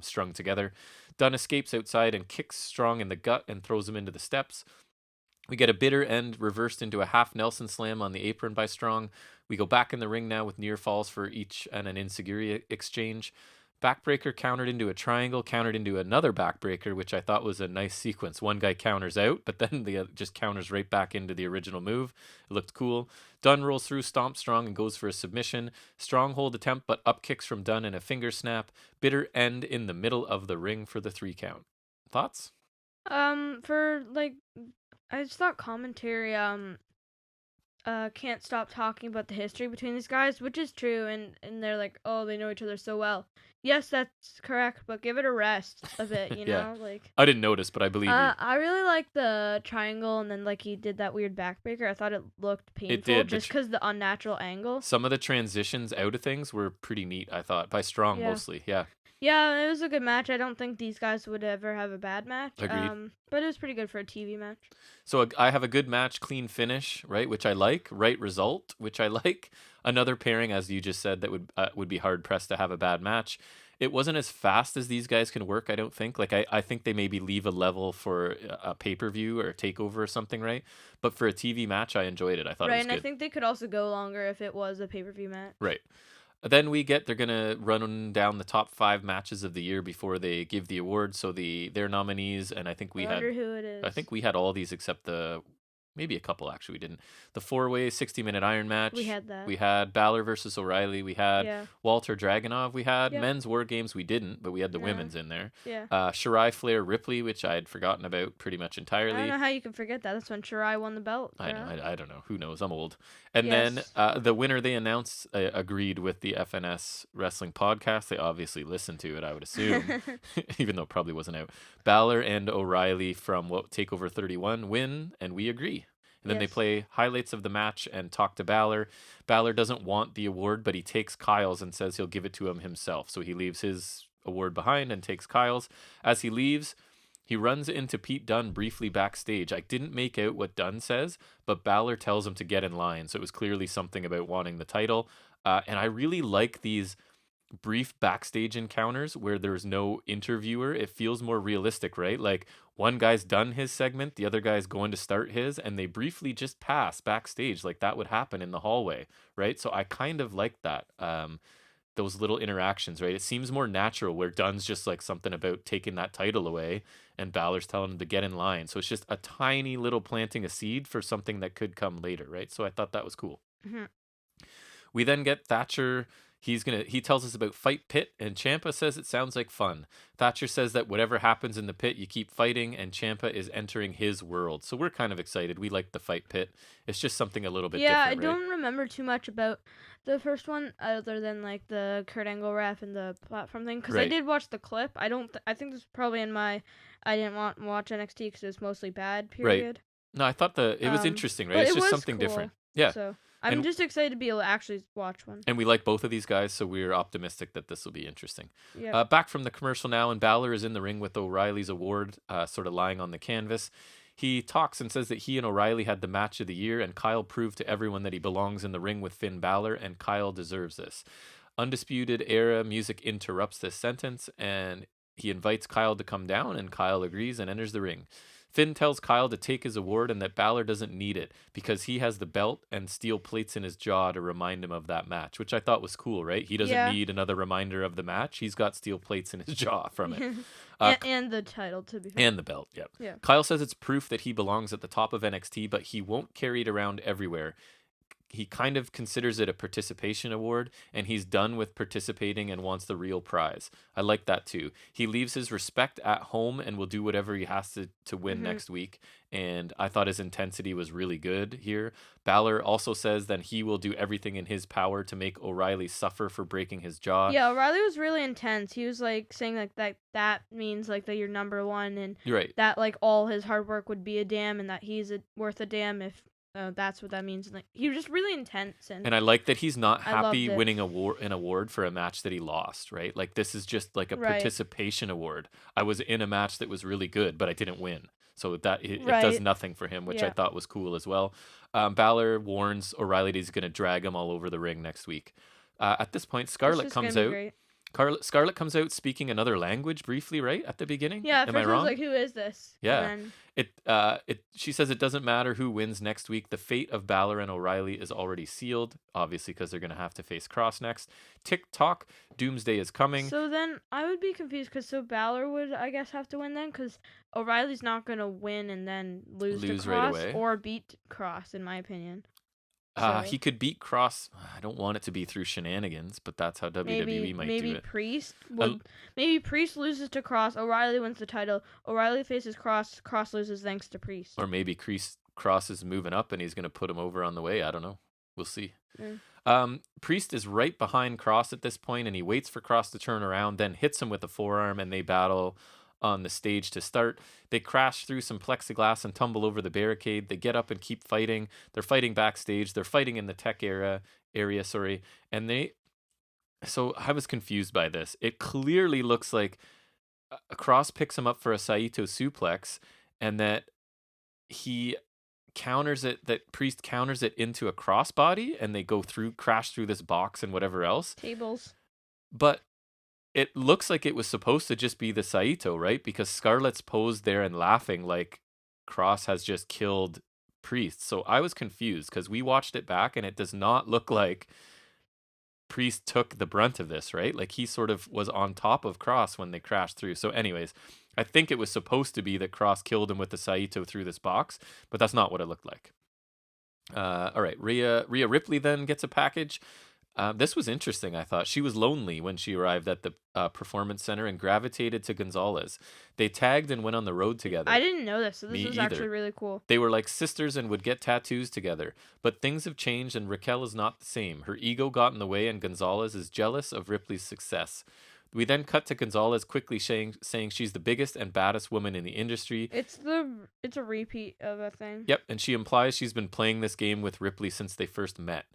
strung together. Dunne escapes outside and kicks Strong in the gut and throws him into the steps. We get a bitter end reversed into a half Nelson slam on the apron by Strong. We go back in the ring now with near falls for each and an enziguri exchange. Backbreaker countered into a triangle, countered into another backbreaker, which I thought was a nice sequence. One guy counters out, but then the other just counters right back into the original move. It looked cool. Dunne rolls through, stomps Strong, and goes for a submission. Stronghold attempt, but up kicks from Dunne and a finger snap. Bitter end in the middle of the ring for the 3 count. Thoughts? I just thought commentary can't stop talking about the history between these guys, which is true, and they're like, oh, they know each other so well. Yes, that's correct, but give it a rest a bit, you know? Like, I didn't notice, but I believe you. I really like the triangle, and then he did that weird backbreaker. I thought it looked painful. It did, just because the unnatural angle. Some of the transitions out of things were pretty neat, I thought, by Strong mostly, yeah. Yeah, it was a good match. I don't think these guys would ever have a bad match. Agreed. But it was pretty good for a TV match. So I have a good match, clean finish, right, which I like. Right result, which I like. Another pairing, as you just said, that would be hard pressed to have a bad match. It wasn't as fast as these guys can work, I don't think. Like, I think they maybe leave a level for a pay-per-view or a takeover or something, right? But for a TV match, I enjoyed it. I thought it was good. Right, and I think they could also go longer if it was a pay-per-view match. Right. Then they're going to run down the top 5 matches of the year before they give the award. So their nominees, and I think we who it is. I think we had all these except maybe a couple, actually. We didn't. The 4-way 60-minute Iron match. We had that. We had Balor versus O'Reilly. We had Walter Dragunov. We had men's War Games. We didn't, but we had the women's in there. Yeah. Shirai Flair Ripley, which I had forgotten about pretty much entirely. I don't know how you can forget that. That's when Shirai won the belt. I know. I don't know. Who knows? I'm old. And then the winner they announced agreed with the FNS Wrestling Podcast. They obviously listened to it, I would assume, even though it probably wasn't out. Balor and O'Reilly from TakeOver 31 win, and we agree. And then they play highlights of the match and talk to Balor. Balor doesn't want the award, but he takes Kyle's and says he'll give it to him himself. So he leaves his award behind and takes Kyle's. As he leaves, he runs into Pete Dunne briefly backstage. I didn't make out what Dunne says, but Balor tells him to get in line. So it was clearly something about wanting the title. And I really like these brief backstage encounters where there's no interviewer. It feels more realistic, right? Like, one guy's done his segment, the other guy's going to start his, and they briefly just pass backstage. Like, that would happen in the hallway, right? So I kind of like that, those little interactions, right? It seems more natural where Dunne's just like something about taking that title away and Balor's telling him to get in line. So it's just a tiny little planting a seed for something that could come later, right? So I thought that was cool. Mm-hmm. We then get Thatcher He tells us about Fight Pit, and Ciampa says it sounds like fun. Thatcher says that whatever happens in the pit, you keep fighting, and Ciampa is entering his world. So we're kind of excited. We like the Fight Pit. It's just something a little bit different, I don't remember too much about the first one other than like the Kurt Angle ref and the platform thing, because I did watch the clip. I think this is probably in my I didn't watch NXT because it was mostly bad period. Right. No, I thought it was interesting, right? It's just something cool. different. Yeah. So I'm just excited to be able to actually watch one. And we like both of these guys, so we're optimistic that this will be interesting. Yeah. Back from the commercial now, and Balor is in the ring with O'Reilly's award, sort of lying on the canvas. He talks and says that he and O'Reilly had the match of the year, and Kyle proved to everyone that he belongs in the ring with Finn Balor, and Kyle deserves this. Undisputed Era music interrupts this sentence, and he invites Kyle to come down, and Kyle agrees and enters the ring. Finn tells Kyle to take his award and that Balor doesn't need it because he has the belt and steel plates in his jaw to remind him of that match, which I thought was cool, right? He doesn't need another reminder of the match. He's got steel plates in his jaw from it. And the title, to be fair. And the belt, yeah. Kyle says it's proof that he belongs at the top of NXT, but he won't carry it around everywhere. He kind of considers it a participation award, and he's done with participating and wants the real prize. I like that too. He leaves his respect at home and will do whatever he has to win next week. And I thought his intensity was really good here. Balor also says that he will do everything in his power to make O'Reilly suffer for breaking his jaw. Yeah, O'Reilly was really intense. He was like saying like that means like that you're number one, and that like all his hard work would be a damn, and that he's worth a damn if that's what that means. Like, he was just really intense, and I like that he's not happy winning an award for a match that he lost, right? Like, this is just like a participation award. I was in a match that was really good, but I didn't win. So it does nothing for him, which I thought was cool as well. Balor warns O'Reilly that he's going to drag him all over the ring next week. At this point, Scarlett comes out. Scarlett comes out speaking another language briefly, right at the beginning. Yeah, am I wrong? I was like, "Who is this?" Yeah, she says it doesn't matter who wins next week. The fate of Balor and O'Reilly is already sealed, obviously because they're going to have to face Cross next. TikTok, Doomsday is coming. So then I would be confused because Balor would, I guess, have to win then because O'Reilly's not going to win and then lose to Cross right away. Or beat Cross, in my opinion. He could beat Cross. I don't want it to be through shenanigans, but that's how WWE might do it. Maybe Priest loses to Cross. O'Reilly wins the title. O'Reilly faces Cross. Cross loses thanks to Priest. Or maybe Cross is moving up and he's going to put him over on the way. I don't know. We'll see. Priest is right behind Cross at this point, and he waits for Cross to turn around, then hits him with a forearm, and they battle on the stage to start. They crash through some plexiglass and tumble over the barricade. They get up and keep fighting. They're fighting backstage. They're fighting in the tech area, and so I was confused by this. It clearly looks like a Cross picks him up for a Saito suplex, and that Priest counters it into a crossbody, and they crash through this box and whatever else. Tables. But it looks like it was supposed to just be the Saito, right? Because Scarlett's posed there and laughing like Cross has just killed Priest. So I was confused because we watched it back and it does not look like Priest took the brunt of this, right? Like he sort of was on top of Cross when they crashed through. So anyways, I think it was supposed to be that Cross killed him with the Saito through this box, but that's not what it looked like. All right, Rhea Ripley then gets a package. This was interesting, I thought. She was lonely when she arrived at the Performance Center and gravitated to Gonzalez. They tagged and went on the road together. I didn't know this, so this was actually really cool. They were like sisters and would get tattoos together. But things have changed and Raquel is not the same. Her ego got in the way and Gonzalez is jealous of Ripley's success. We then cut to Gonzalez quickly saying she's the biggest and baddest woman in the industry. It's a repeat of a thing. Yep, and she implies she's been playing this game with Ripley since they first met.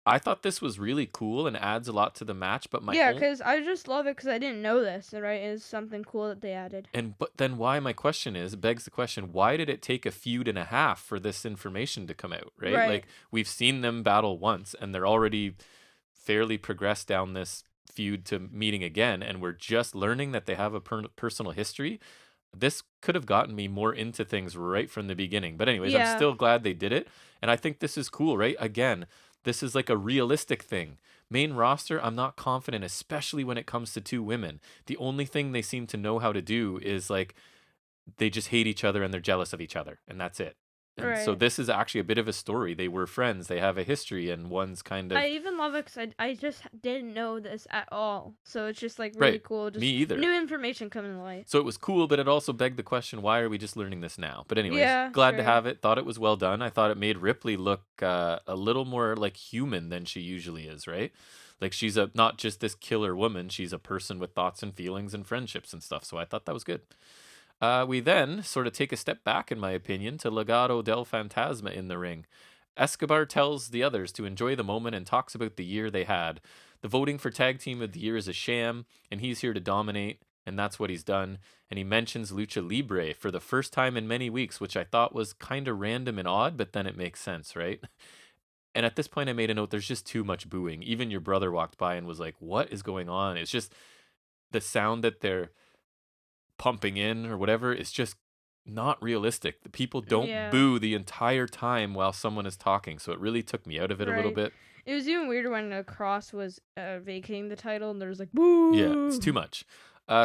I thought this was really cool and adds a lot to the match, but because I just love it because I didn't know this, right? It's something cool that they added. But then it begs the question, why did it take a feud and a half for this information to come out, right? Like, we've seen them battle once, and they're already fairly progressed down this feud to meeting again, and we're just learning that they have a personal history. This could have gotten me more into things right from the beginning. But anyways, I'm still glad they did it, and I think this is cool, right? Again, this is like a realistic thing. Main roster, I'm not confident, especially when it comes to two women. The only thing they seem to know how to do is like they just hate each other and they're jealous of each other, and that's it. And so this is actually a bit of a story. They were friends. They have a history, and one's kind of... I even love it because I just didn't know this at all. So it's just like really cool. Just me either. New information coming to light. So it was cool, but it also begged the question, why are we just learning this now? But anyways, glad to have it. Thought it was well done. I thought it made Ripley look a little more like human than she usually is, right? Like she's not just this killer woman. She's a person with thoughts and feelings and friendships and stuff. So I thought that was good. We then sort of take a step back, in my opinion, to Legado del Fantasma in the ring. Escobar tells the others to enjoy the moment and talks about the year they had. The voting for Tag Team of the Year is a sham, and he's here to dominate, and that's what he's done. And he mentions Lucha Libre for the first time in many weeks, which I thought was kind of random and odd, but then it makes sense, right? And at this point, I made a note, there's just too much booing. Even your brother walked by and was like, what is going on? It's just the sound that they're pumping in or whatever is just not realistic. The people don't boo the entire time while someone is talking, so it really took me out of it a little bit. It was even weirder when Cross was vacating the title and there was like boo. Yeah, it's too much.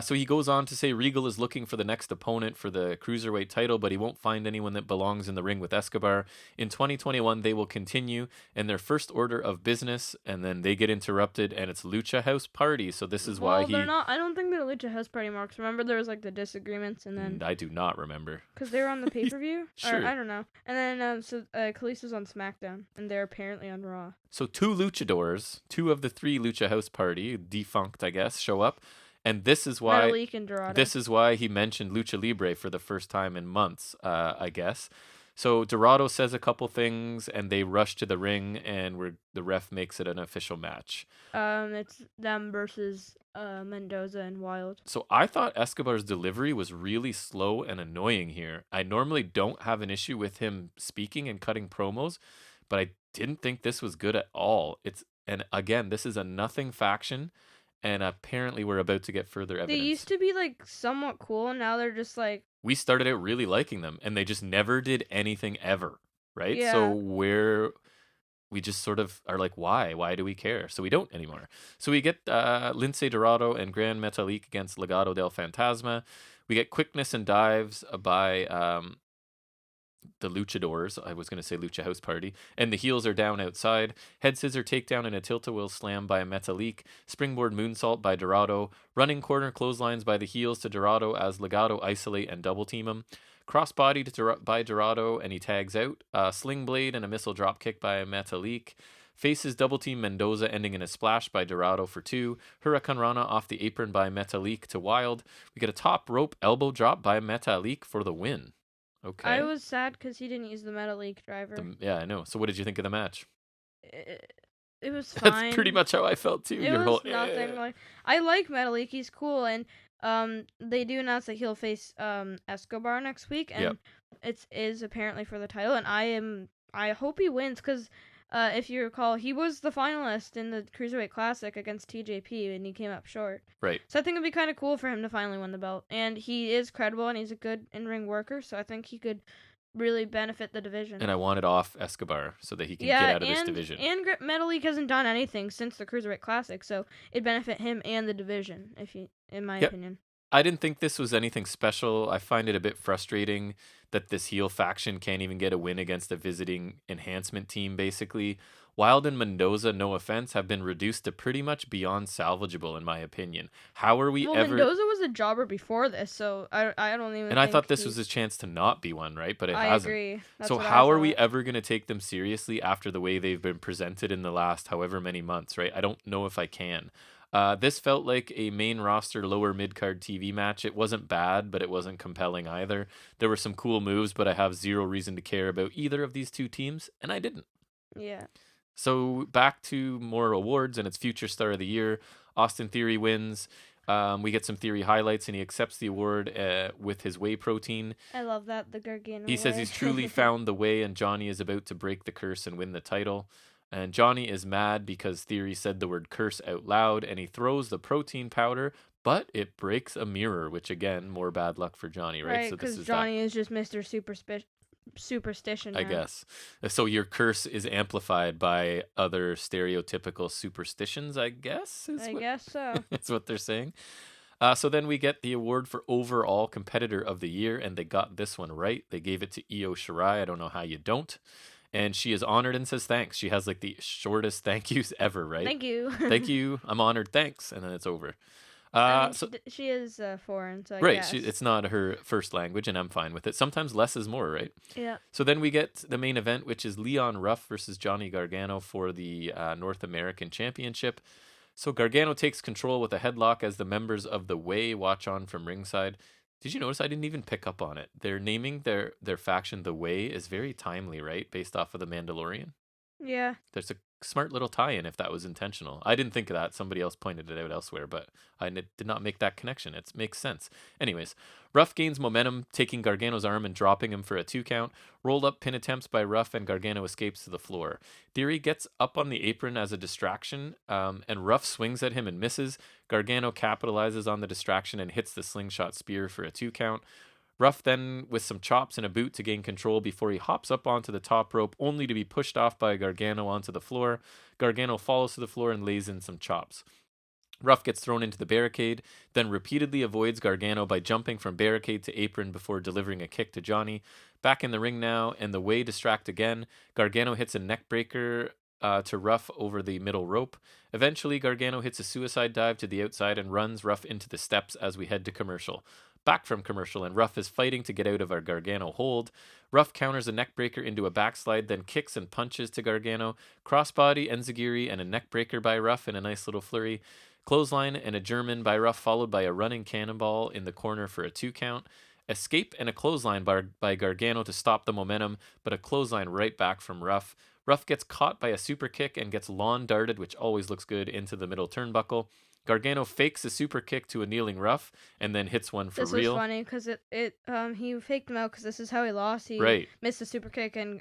So he goes on to say Regal is looking for the next opponent for the Cruiserweight title, but he won't find anyone that belongs in the ring with Escobar. In 2021, they will continue in their first order of business, and then they get interrupted, and it's Lucha House Party. So this is why they're not. I don't think they're Lucha House Party, Marks. Remember, there was like the disagreements, and then I do not remember because they were on the pay-per-view. Sure. I don't know. And then Kalisa's on SmackDown, and they're apparently on Raw. So two luchadors, two of the three Lucha House Party, defunct, I guess, show up. And this is why he mentioned Lucha Libre for the first time in months, I guess. So Dorado says a couple things, and they rush to the ring, and the ref makes it an official match. It's them versus Mendoza and Wilde. So I thought Escobar's delivery was really slow and annoying here. I normally don't have an issue with him speaking and cutting promos, but I didn't think this was good at all. And again, this is a nothing faction. And apparently we're about to get further evidence. They used to be like somewhat cool, and now they're just like... We started out really liking them, and they just never did anything ever, right? Yeah. So we just sort of are like, why? Why do we care? So we don't anymore. So we get Lince Dorado and Gran Metalik against Legado del Fantasma. We get quickness and dives by... the luchadors, I was going to say Lucha House Party, and the heels are down outside. Head scissor takedown and a tilt-a-will slam by Metalik. Springboard moonsault by Dorado. Running corner clotheslines by the heels to Dorado as Legado isolate and double team him. Crossbody by Dorado and he tags out. Sling blade and a missile drop kick by Metalik. Faces double team Mendoza ending in a splash by Dorado for 2. Hurricane Rana off the apron by Metalik to Wilde. We get a top rope elbow drop by Metalik for the win. Okay. I was sad because he didn't use the Metalik driver. Yeah, I know. So what did you think of the match? It was fine. That's pretty much how I felt too. It was nothing. Like, I like Metalik. He's cool, and they do announce that he'll face Escobar next week, and it is apparently for the title. And I hope he wins because if you recall, he was the finalist in the Cruiserweight Classic against TJP, and he came up short. Right. So I think it'd be kind of cool for him to finally win the belt. And he is credible, and he's a good in-ring worker, so I think he could really benefit the division. And I want it off Escobar so that he can get out of this division. And Metalik hasn't done anything since the Cruiserweight Classic, so it'd benefit him and the division, in my opinion. I didn't think this was anything special. I find it a bit frustrating that this heel faction can't even get a win against a visiting enhancement team, basically. Wilde and Mendoza, no offense, have been reduced to pretty much beyond salvageable, in my opinion. How are we ever... Mendoza was a jobber before this, so I don't even And I thought this was his chance to not be one, right? But it hasn't. I agree. So how are we ever going to take them seriously after the way they've been presented in the last however many months, right? I don't know if I can. This felt like a main roster lower mid-card TV match. It wasn't bad, but it wasn't compelling either. There were some cool moves, but I have zero reason to care about either of these two teams, and I didn't. Yeah. So back to more awards, and it's Future Star of the Year. Austin Theory wins. We get some Theory highlights, and he accepts the award with his whey protein. I love that, the Gargano He says he's truly found the way, and Johnny is about to break the curse and win the title. And Johnny is mad because Theory said the word curse out loud, and he throws the protein powder, but it breaks a mirror, which, again, more bad luck for Johnny, right? Right, because Johnny is just Mr. Superstition now. I guess. So your curse is amplified by other stereotypical superstitions, I guess? Guess so. That's what they're saying. So then we get the award for overall competitor of the year, and they got this one right. They gave it to Io Shirai. I don't know how you don't. And she is honored and says thanks. She has like the shortest thank yous ever, right? Thank you. Thank you. I'm honored. Thanks. And then it's over. I mean, she is foreign, so I guess. It's not her first language, and I'm fine with it. Sometimes less is more, right? Yeah. So then we get the main event, which is Leon Ruff versus Johnny Gargano for the North American Championship. So Gargano takes control with a headlock as the members of the Way watch on from ringside. Did you notice I didn't even pick up on it? They're naming their faction the Way is very timely, right? Based off of The Mandalorian. Yeah. There's a smart little tie-in if that was intentional. I didn't think of that. Somebody else pointed it out elsewhere, but I did not make that connection. It makes sense. Anyways, Ruff gains momentum, taking Gargano's arm and dropping him for a 2 count. Rolled up pin attempts by Ruff, and Gargano escapes to the floor. Theory gets up on the apron as a distraction, and Ruff swings at him and misses. Gargano capitalizes on the distraction and hits the slingshot spear for a 2 count. Ruff then with some chops and a boot to gain control before he hops up onto the top rope, only to be pushed off by Gargano onto the floor. Gargano falls to the floor and lays in some chops. Ruff gets thrown into the barricade, then repeatedly avoids Gargano by jumping from barricade to apron before delivering a kick to Johnny. Back in the ring now, and the Way distract again. Gargano hits a neckbreaker to Ruff over the middle rope. Eventually, Gargano hits a suicide dive to the outside and runs Ruff into the steps as we head to commercial. Back from commercial, and Ruff is fighting to get out of our Gargano hold. Ruff counters a neckbreaker into a backslide, then kicks and punches to Gargano. Crossbody, enziguri, and a neckbreaker by Ruff in a nice little flurry. Clothesline and a German by Ruff, followed by a running cannonball in the corner for a 2 count. Escape and a clothesline by Gargano to stop the momentum, but a clothesline right back from Ruff. Ruff gets caught by a super kick and gets lawn darted, which always looks good, into the middle turnbuckle. Gargano fakes a super kick to a kneeling Ruff and then hits one for real. This was funny because he faked him out because this is how he lost. He missed a super kick and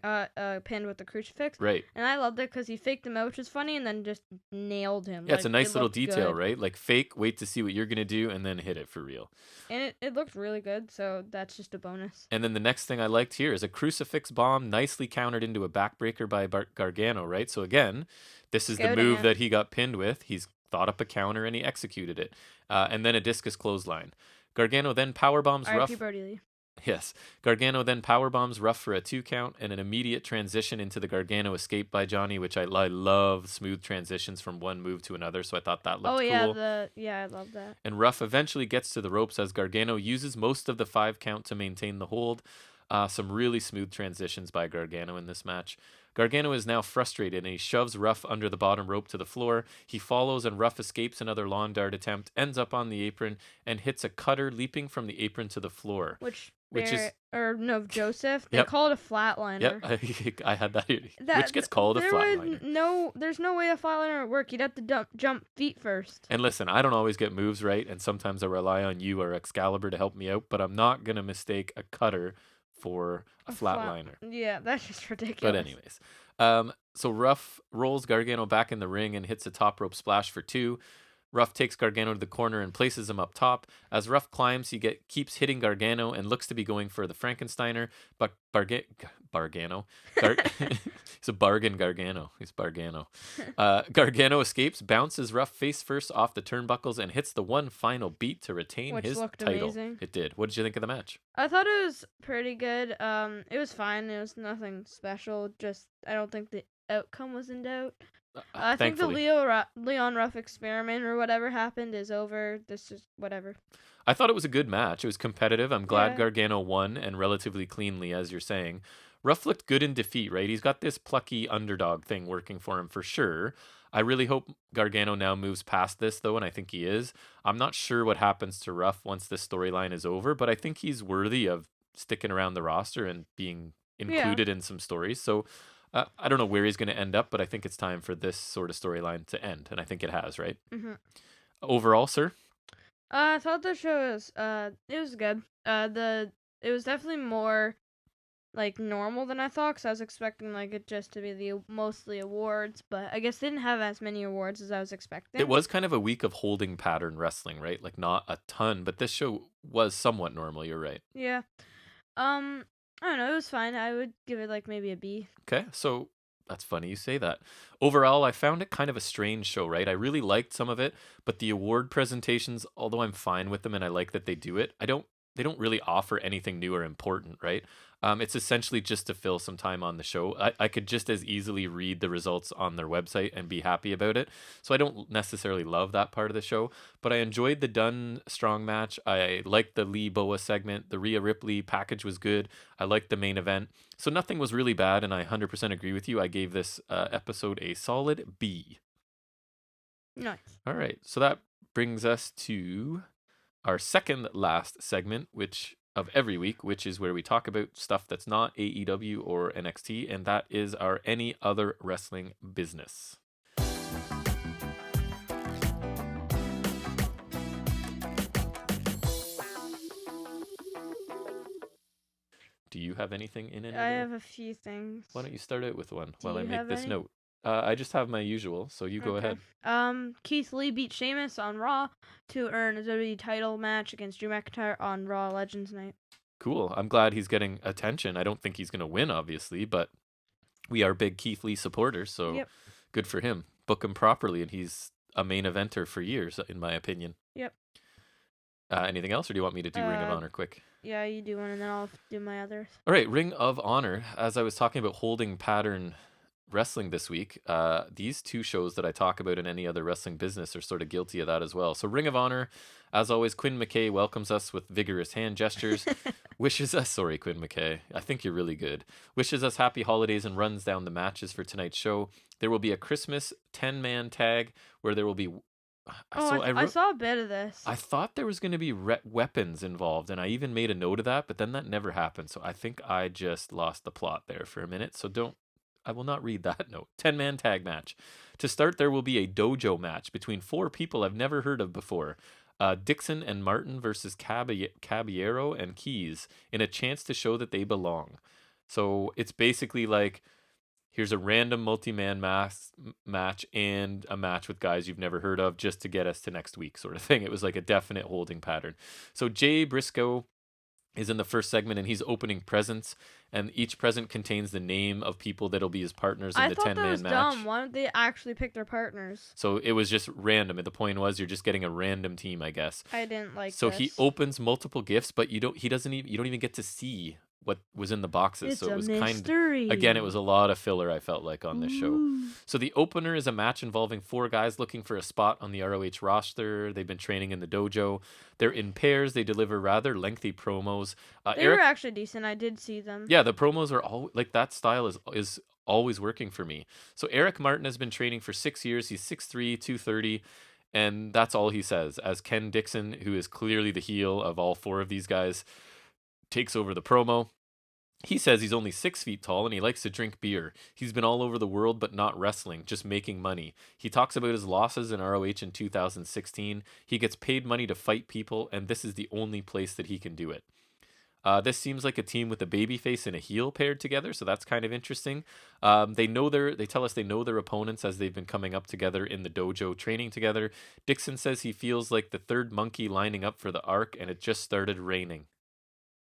pinned with the crucifix. Right. And I loved it because he faked him out, which is funny, and then just nailed him. Yeah, it's a nice little detail, right? Like fake, wait to see what you're going to do, and then hit it for real. And it looked really good, so that's just a bonus. And then the next thing I liked here is a crucifix bomb nicely countered into a backbreaker by Gargano, right? So again, this is the move that he got pinned with. He's thought up a counter and he executed it. And then a discus clothesline. Gargano then powerbombs Ruff. Brodie Lee. Yes. Gargano then powerbombs Ruff for a 2 count and an immediate transition into the Gargano escape by Johnny, which I love smooth transitions from one move to another, so I thought that looked cool. I love that. And Ruff eventually gets to the ropes as Gargano uses most of the 5 count to maintain the hold. Some really smooth transitions by Gargano in this match. Gargano is now frustrated and he shoves Ruff under the bottom rope to the floor. He follows and Ruff escapes another lawn dart attempt, ends up on the apron, and hits a cutter leaping from the apron to the floor. Joseph. They call it a flatliner. Yep, I had that. Which gets called a flatliner. There's no way a flatliner would work. You'd have to jump feet first. And listen, I don't always get moves right, and sometimes I rely on you or Excalibur to help me out, but I'm not going to mistake a cutter for a flatliner. Yeah, that's just ridiculous. But anyways, so Ruff rolls Gargano back in the ring and hits a top rope splash for 2. Ruff takes Gargano to the corner and places him up top. As Ruff climbs, he keeps hitting Gargano and looks to be going for the Frankensteiner, but Bargano. He's a bargain Gargano. He's Bargano. Gargano escapes, bounces Ruff face first off the turnbuckles, and hits the one final beat to retain his title. Amazing. It did. What did you think of the match? I thought it was pretty good. It was fine. It was nothing special. Just I don't think the outcome was in doubt. I think the Leon Ruff experiment or whatever happened is over. This is whatever. I thought it was a good match. It was competitive. I'm glad Gargano won, and relatively cleanly, as you're saying. Ruff looked good in defeat, right? He's got this plucky underdog thing working for him for sure. I really hope Gargano now moves past this, though, and I think he is. I'm not sure what happens to Ruff once this storyline is over, but I think he's worthy of sticking around the roster and being included in some stories. So I don't know where he's going to end up, but I think it's time for this sort of storyline to end, and I think it has, right? Mm-hmm. Overall, sir? I thought the show was it was good. It was definitely more like normal than I thought, because I was expecting like it just to be mostly awards, but I guess they didn't have as many awards as I was expecting. It was kind of a week of holding pattern wrestling, right? Like not a ton, but this show was somewhat normal. You're right. Yeah. I don't know. It was fine. I would give it like maybe a B. Okay, so That's funny you say that. Overall, I found it kind of a strange show, right? I really liked some of it, but the award presentations, although I'm fine with them and I like that they do it, they don't really offer anything new or important, right? It's essentially just to fill some time on the show. I could just as easily read the results on their website and be happy about it. So I don't necessarily love that part of the show, but I enjoyed the Dunn Strong match. I liked the Lee Boa segment. The Rhea Ripley package was good. I liked the main event. So nothing was really bad, and I 100% agree with you. I gave this episode a solid B. Nice. All right, so that brings us to our second last segment, which of every week, which is where we talk about stuff that's not AEW or NXT, and that is our any other wrestling business. Do you have anything in it? I have a few things. Why don't you start out with one while I you make have this any? note? I just have my usual, so you go ahead. Keith Lee beat Sheamus on Raw to earn a WWE title match against Drew McIntyre on Raw Legends Night. Cool. I'm glad he's getting attention. I don't think he's going to win, obviously, but we are big Keith Lee supporters, so good for him. Book him properly, and he's a main eventer for years, in my opinion. Yep. Anything else, or do you want me to do Ring of Honor quick? Yeah, you do one, and then I'll do my others. All right, Ring of Honor. As I was talking about holding pattern wrestling this week, these two shows that I talk about in any other wrestling business are sort of guilty of that as well. So Ring of Honor, as always, Quinn McKay welcomes us with vigorous hand gestures, wishes us, sorry Quinn McKay, I think you're really good, wishes us happy holidays and runs down the matches for tonight's show. There will be a Christmas 10-man tag where there will be... I saw a bit of this. I thought there was going to be weapons involved, and I even made a note of that, but then that never happened. So I think I just lost the plot there for a minute. So I will not read that note. 10-man tag match. To start, there will be a dojo match between 4 people I've never heard of before. Dixon and Martin versus Caballero and Keys in a chance to show that they belong. So it's basically like, here's a random multi-man match and a match with guys you've never heard of just to get us to next week sort of thing. It was like a definite holding pattern. So Jay Briscoe is in the first segment, and he's opening presents, and each present contains the name of people that'll be his partners in the 10-man match. I thought that was dumb. Why don't they actually pick their partners? So it was just random, and the point was you're just getting a random team, I guess. I didn't like So this. he opens multiple gifts, but you don't even get to see what was in the boxes. It's so it was mystery. Again, it was a lot of filler, I felt like, on this show. So the opener is a match involving 4 guys looking for a spot on the ROH roster. They've been training in the dojo. They're in pairs. They deliver rather lengthy promos. They were actually decent. I did see them. Yeah, the promos are all like that style is always working for me. So Eric Martin has been training for 6 years. He's 6'3", 230. And that's all he says. As Ken Dixon, who is clearly the heel of all 4 of these guys, takes over the promo. He says he's only 6 feet tall and he likes to drink beer. He's been all over the world, but not wrestling, just making money. He talks about his losses in ROH in 2016. He gets paid money to fight people, and this is the only place that he can do it. This seems like a team with a babyface and a heel paired together, so that's kind of interesting. They tell us they know their opponents as they've been coming up together in the dojo, training together. Dixon says he feels like the third monkey lining up for the Ark, and it just started raining.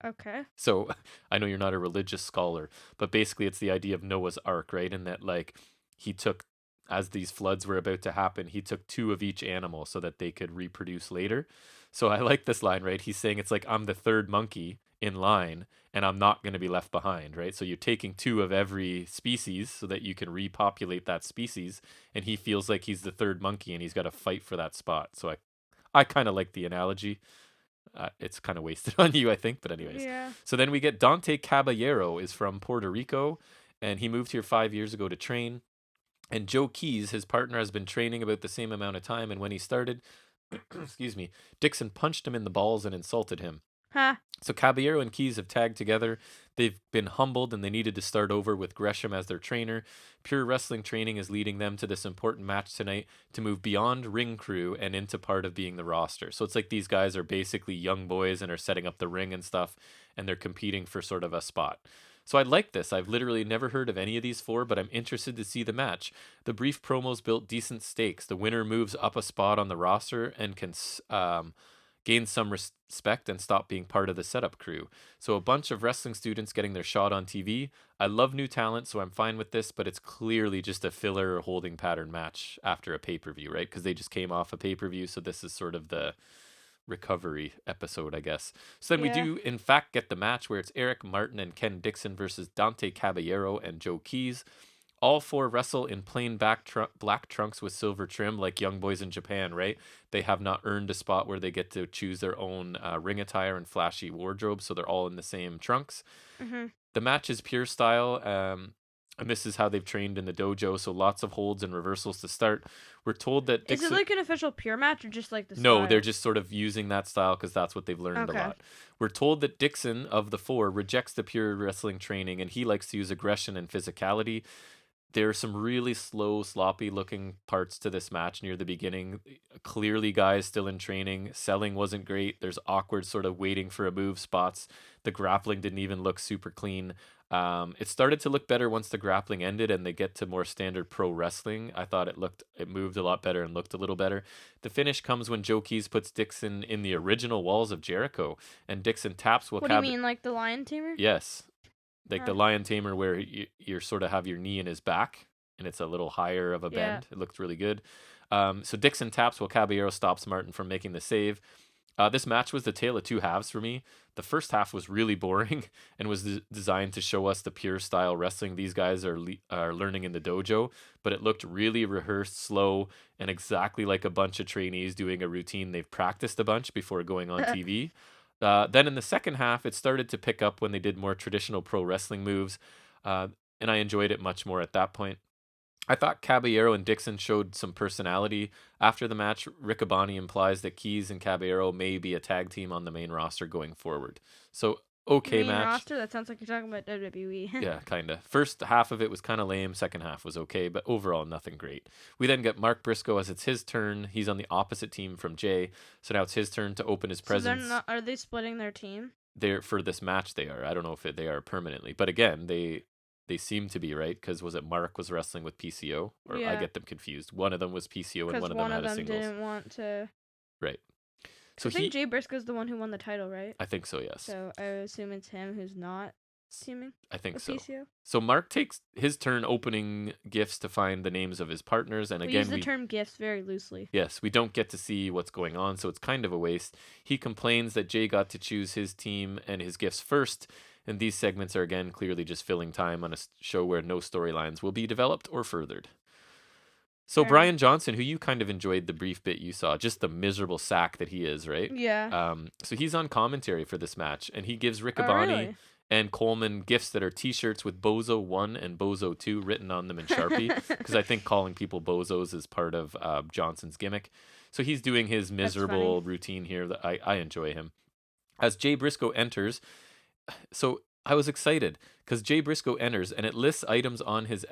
Okay. So I know you're not a religious scholar, but basically it's the idea of Noah's Ark, right? And that like he took, as these floods were about to happen, he took 2 of each animal so that they could reproduce later. So I like this line, right? He's saying it's like, I'm the third monkey in line and I'm not going to be left behind, right? So you're taking 2 of every species so that you can repopulate that species. And he feels like he's the third monkey and he's got to fight for that spot. So I kind of like the analogy. It's kind of wasted on you, I think, but anyways. Yeah. So then we get Dante Caballero is from Puerto Rico, and he moved here 5 years ago to train. And Joe Keys, his partner, has been training about the same amount of time, and when he started, excuse me, Dixon punched him in the balls and insulted him. Huh. So Caballero and Keys have tagged together. They've been humbled and they needed to start over with Gresham as their trainer. Pure Wrestling Training is leading them to this important match tonight to move beyond ring crew and into part of being the roster. So it's like these guys are basically young boys and are setting up the ring and stuff, and they're competing for sort of a spot. So I like this. I've literally never heard of any of these 4, but I'm interested to see the match. The brief promos built decent stakes. The winner moves up a spot on the roster and can gain some respect and stop being part of the setup crew. So a bunch of wrestling students getting their shot on TV. I love new talent, so I'm fine with this, but it's clearly just a filler or holding pattern match after a pay-per-view, right? Because they just came off a pay-per-view, so this is sort of the recovery episode, I guess. So then we do, in fact, get the match where it's Eric Martin and Ken Dixon versus Dante Caballero and Joe Keys. All four wrestle in plain black trunks with silver trim, like young boys in Japan, right? They have not earned a spot where they get to choose their own ring attire and flashy wardrobe, so they're all in the same trunks. Mm-hmm. The match is pure style, and this is how they've trained in the dojo, so lots of holds and reversals to start. We're told that Dixon... Is it like an official pure match or just like the style? No, they're just sort of using that style because that's what they've learned a lot. We're told that Dixon, of the four, rejects the pure wrestling training, and he likes to use aggression and physicality. There are some really slow, sloppy-looking parts to this match near the beginning. Clearly, guys still in training. Selling wasn't great. There's awkward sort of waiting for a move spots. The grappling didn't even look super clean. It started to look better once the grappling ended and they get to more standard pro wrestling. I thought it moved a lot better and looked a little better. The finish comes when Joe Keys puts Dixon in the original walls of Jericho, and Dixon taps What do you mean, like the Lion Tamer? Yes. Like the Lion Tamer where you sort of have your knee in his back and it's a little higher of a bend. It looked really good. So Dixon taps while Caballero stops Martin from making the save. This match was the tale of two halves for me. The first half was really boring and was designed to show us the pure style wrestling these guys are learning in the dojo, but it looked really rehearsed, slow, and exactly like a bunch of trainees doing a routine they've practiced a bunch before going on TV. Then in the second half, it started to pick up when they did more traditional pro wrestling moves, and I enjoyed it much more at that point. I thought Caballero and Dixon showed some personality. After the match, Riccaboni implies that Keys and Caballero may be a tag team on the main roster going forward. So, okay match. Roster? That sounds like you're talking about WWE. Yeah, kind of. First half of it was kind of lame. Second half was okay, but overall nothing great. We then get Mark Briscoe as it's his turn. He's on the opposite team from Jay, so now it's his turn to open his presence. So are they splitting their team? For this match they are. I don't know if they are permanently, but again, they seem to be, right? Because was it Mark was wrestling with PCO? Or I get them confused. One of them was PCO and one of them had a singles. Didn't want to... Right. So I think Jay Briscoe's the one who won the title, right? I think so, yes. So I assume it's him who's not teaming. I think so. PCO. So Mark takes his turn opening gifts to find the names of his partners, and we again use the term gifts very loosely. Yes, we don't get to see what's going on, so it's kind of a waste. He complains that Jay got to choose his team and his gifts first, and these segments are again clearly just filling time on a show where no storylines will be developed or furthered. So Brian Johnson, who you kind of enjoyed the brief bit you saw, just the miserable sack that he is, right? Yeah. So he's on commentary for this match, and he gives Riccaboni and Coleman gifts that are T-shirts with Bozo 1 and Bozo 2 written on them in Sharpie, because I think calling people bozos is part of Johnson's gimmick. So he's doing his miserable routine here. That I enjoy him. As Jay Briscoe enters, so I was excited because Jay Briscoe enters and it lists items on his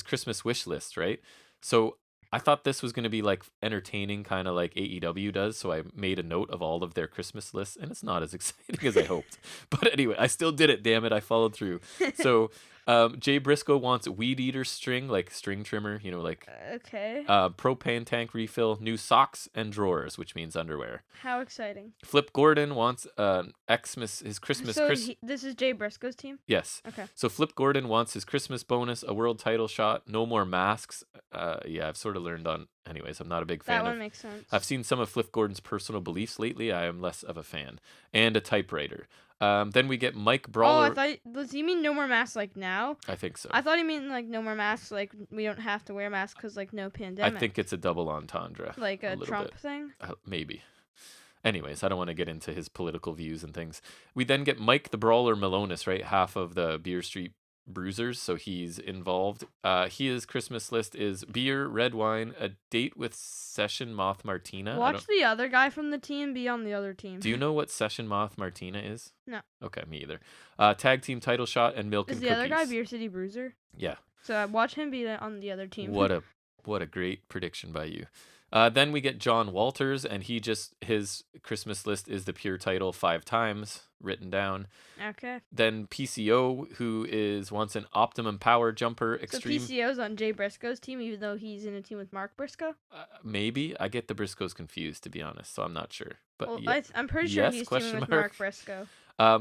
Christmas wish list, right? So I thought this was going to be like entertaining, kind of like AEW does. So I made a note of all of their Christmas lists, and it's not as exciting as I hoped. But anyway, I still did it. Damn it, I followed through. So Jay Briscoe wants weed eater string, like string trimmer, like propane tank refill, new socks and drawers, which means underwear. How exciting! Flip Gordon wants his Christmas. So this is Jay Briscoe's team. Yes. Okay. So Flip Gordon wants his Christmas bonus, a world title shot, no more masks. Yeah, I've sort of learned on. Anyways, I'm not a big fan. That one makes sense. I've seen some of Flip Gordon's personal beliefs lately. I am less of a fan. And a typewriter. Then we get Mike Brawler. Oh, does he mean no more masks like now? I think so. I thought he meant like no more masks, like we don't have to wear masks because like no pandemic. I think it's a double entendre. Like a Trump thing? Maybe. Anyways, I don't want to get into his political views and things. We then get Mike the Brawler Malonis, right? Half of the Beer Street Bruisers, so he's involved. His Christmas list is beer, red wine, a date with Session Moth Martina. Watch the other guy from the team be on the other team. Do you know what Session Moth Martina is? No. Okay, me either. Tag team title shot and milk and cookies. Is the other guy Beer City Bruiser? Yeah. So watch him be on the other team. What a What a great prediction by you. Then we get John Walters, and his Christmas list is the pure title 5 times written down. Okay. Then PCO, who wants an Optimum Power Jumper Extreme. So PCO's on Jay Briscoe's team, even though he's in a team with Mark Briscoe? Maybe. I get the Briscoes confused, to be honest, so I'm not sure. But well, I'm pretty sure he's teaming with Mark Briscoe.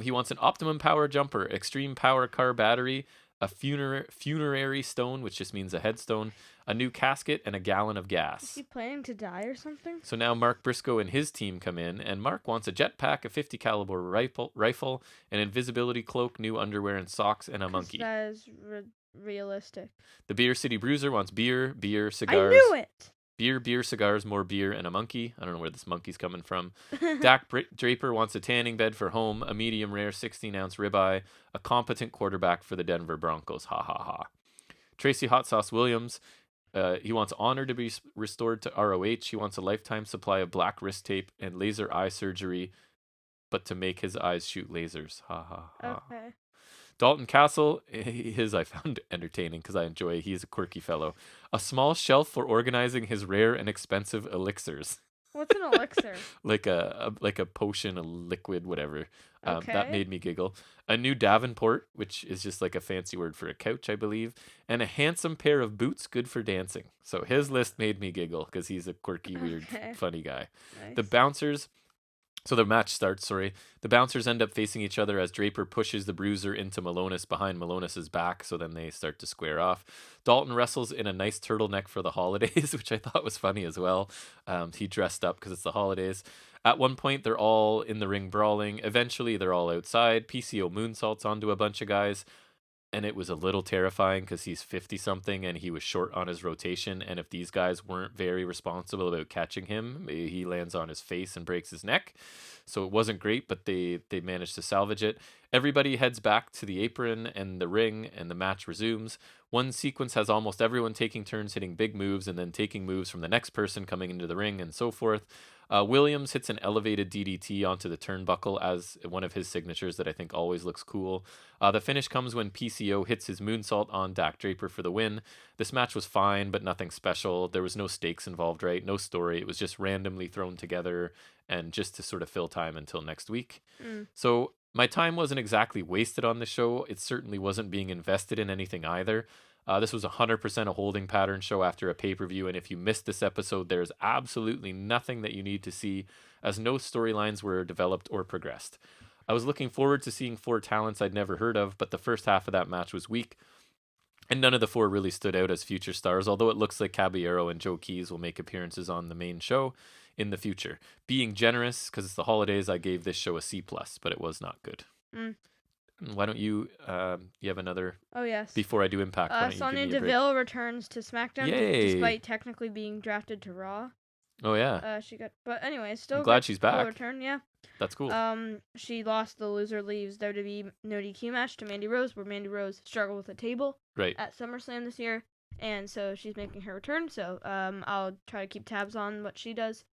He wants an Optimum Power Jumper, Extreme Power Car Battery, a funerary stone, which just means a headstone, a new casket, and a gallon of gas. Is he planning to die or something? So now Mark Briscoe and his team come in, and Mark wants a jetpack, a 50 caliber rifle, an invisibility cloak, new underwear and socks, and a monkey. That is realistic. The Beer City Bruiser wants beer, cigars. I knew it! Beer, cigars, more beer, and a monkey. I don't know where this monkey's coming from. Dak Draper wants a tanning bed for home, a medium rare 16-ounce ribeye, a competent quarterback for the Denver Broncos. Ha ha ha. Tracy Hot Sauce Williams, he wants honor to be restored to ROH. He wants a lifetime supply of black wrist tape and laser eye surgery, but to make his eyes shoot lasers. Ha ha ha. Okay. Dalton Castle, his I found entertaining because I enjoy. He's a quirky fellow. A small shelf for organizing his rare and expensive elixirs. What's an elixir? like a potion, a liquid, whatever. Okay. That made me giggle. A new Davenport, which is just like a fancy word for a couch, I believe. And a handsome pair of boots good for dancing. So his list made me giggle because he's a quirky, weird, funny guy. Nice. The bouncers... So the match starts, The bouncers end up facing each other as Draper pushes the Bruiser into Malonis behind Malonis's back, so then they start to square off. Dalton wrestles in a nice turtleneck for the holidays, which I thought was funny as well. He dressed up because it's the holidays. At one point, they're all in the ring brawling. Eventually, they're all outside. PCO moonsaults onto a bunch of guys. And it was a little terrifying because he's 50-something and he was short on his rotation. And if these guys weren't very responsible about catching him, he lands on his face and breaks his neck. So it wasn't great, but they managed to salvage it. Everybody heads back to the apron and the ring, and the match resumes. One sequence has almost everyone taking turns hitting big moves and then taking moves from the next person coming into the ring and so forth. Williams hits an elevated DDT onto the turnbuckle as one of his signatures that I think always looks cool. The finish comes when PCO hits his moonsault on Dak Draper for the win. This match was fine, but nothing special. There was no stakes involved, right? No story. It was just randomly thrown together and just to sort of fill time until next week. So my time wasn't exactly wasted on the show. It certainly wasn't being invested in anything either. This was 100% a holding pattern show after a pay-per-view, and if you missed this episode, there's absolutely nothing that you need to see, as no storylines were developed or progressed. I was looking forward to seeing 4 talents I'd never heard of, but the first half of that match was weak, and none of the 4 really stood out as future stars, although it looks like Caballero and Joe Keys will make appearances on the main show in the future. Being generous, because it's the holidays, I gave this show a C+, but it was not good. Why don't you have another? Oh, yes. Before I do Impact, Sonya Deville returns to SmackDown. Yay! Despite technically being drafted to Raw. Oh, yeah. But anyway, still I'm glad she's back. Return, yeah. That's cool. She lost the Loser Leaves WWE No DQ match to Mandy Rose, where Mandy Rose struggled with a table at SummerSlam this year. And so she's making her return, so I'll try to keep tabs on what she does.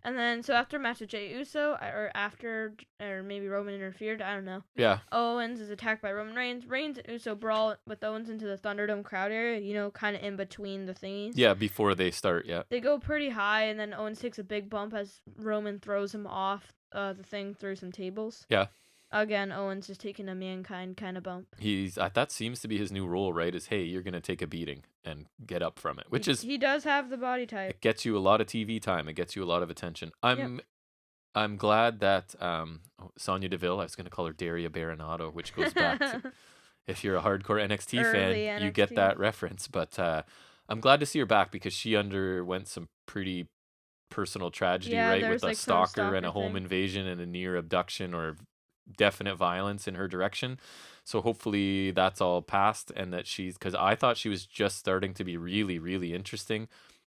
And then, so after a match with Jey Uso, or maybe Roman interfered, I don't know. Yeah. Owens is attacked by Roman Reigns. Reigns and Uso brawl with Owens into the Thunderdome crowd area, kind of in between the thingies. Yeah, before they start, yeah. They go pretty high, and then Owens takes a big bump as Roman throws him off the thing through some tables. Yeah. Again, Owens just taking a Mankind kind of bump. That seems to be his new role, right? Is, hey, you're going to take a beating and get up from it, which he does have the body type. It gets you a lot of TV time. It gets you a lot of attention. I'm glad that Sonya Deville, I was going to call her Daria Baronato, which goes back to, if you're a hardcore NXT fan, NXT. You get that reference. But I'm glad to see her back because she underwent some pretty personal tragedy, right? With a stalker and a home invasion and a near abduction or definite violence in her direction. So hopefully that's all past, and that because I thought she was just starting to be really, really interesting.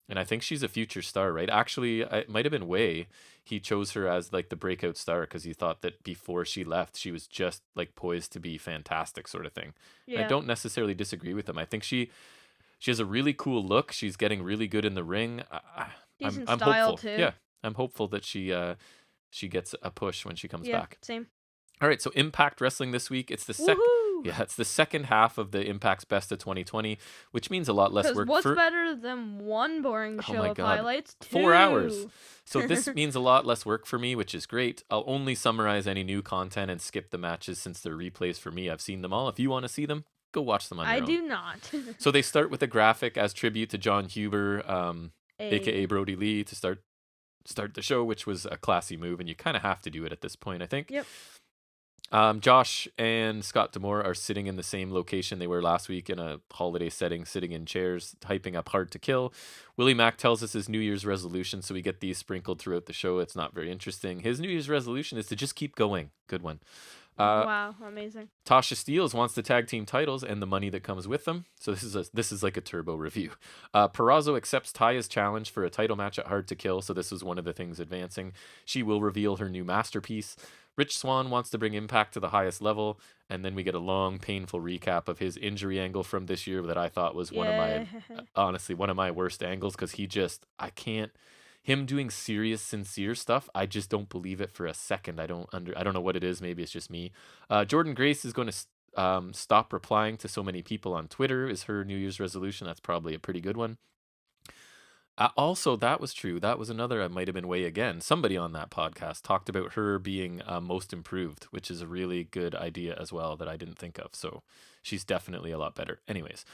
And I think she's a future star, right? Actually, it might have been Way. He chose her as like the breakout star because he thought that before she left, she was just like poised to be fantastic sort of thing. Yeah. I don't necessarily disagree with him. I think she has a really cool look. She's getting really good in the ring. Decent I'm style hopeful. too. Yeah, I'm hopeful that she gets a push when she comes back. Same. All right, so Impact Wrestling this week. It's the Yeah, it's the second half of the Impact's Best of 2020, which means a lot less work. What's better than one boring show of highlights? 4 hours. So this means a lot less work for me, which is great. I'll only summarize any new content and skip the matches since they're replays for me. I've seen them all. If you want to see them, go watch them on your own. I do not. So they start with a graphic as tribute to Jon Huber, aka Brodie Lee, to start the show, which was a classy move, and you kind of have to do it at this point, I think. Yep. Josh and Scott D'Amore are sitting in the same location they were last week in a holiday setting, sitting in chairs, hyping up Hard to Kill. Willie Mack tells us his New Year's resolution, so we get these sprinkled throughout the show. It's not very interesting. His New Year's resolution is to just keep going. Good one. Wow, amazing. Tasha Steelz wants the tag team titles and the money that comes with them. So this is like a turbo review. Purrazzo accepts Taya's challenge for a title match at Hard to Kill, so this was one of the things advancing. She will reveal her new masterpiece. Rich Swann wants to bring Impact to the highest level, and then we get a long, painful recap of his injury angle from this year that I thought was one of my worst angles, because him doing serious, sincere stuff, I just don't believe it for a second. I don't know what it is. Maybe it's just me. Jordan Grace is going to stop replying to so many people on Twitter is her New Year's resolution. That's probably a pretty good one. Also, that was true. That was another, I might have been way again. Somebody on that podcast talked about her being most improved, which is a really good idea as well that I didn't think of. So she's definitely a lot better. Anyways,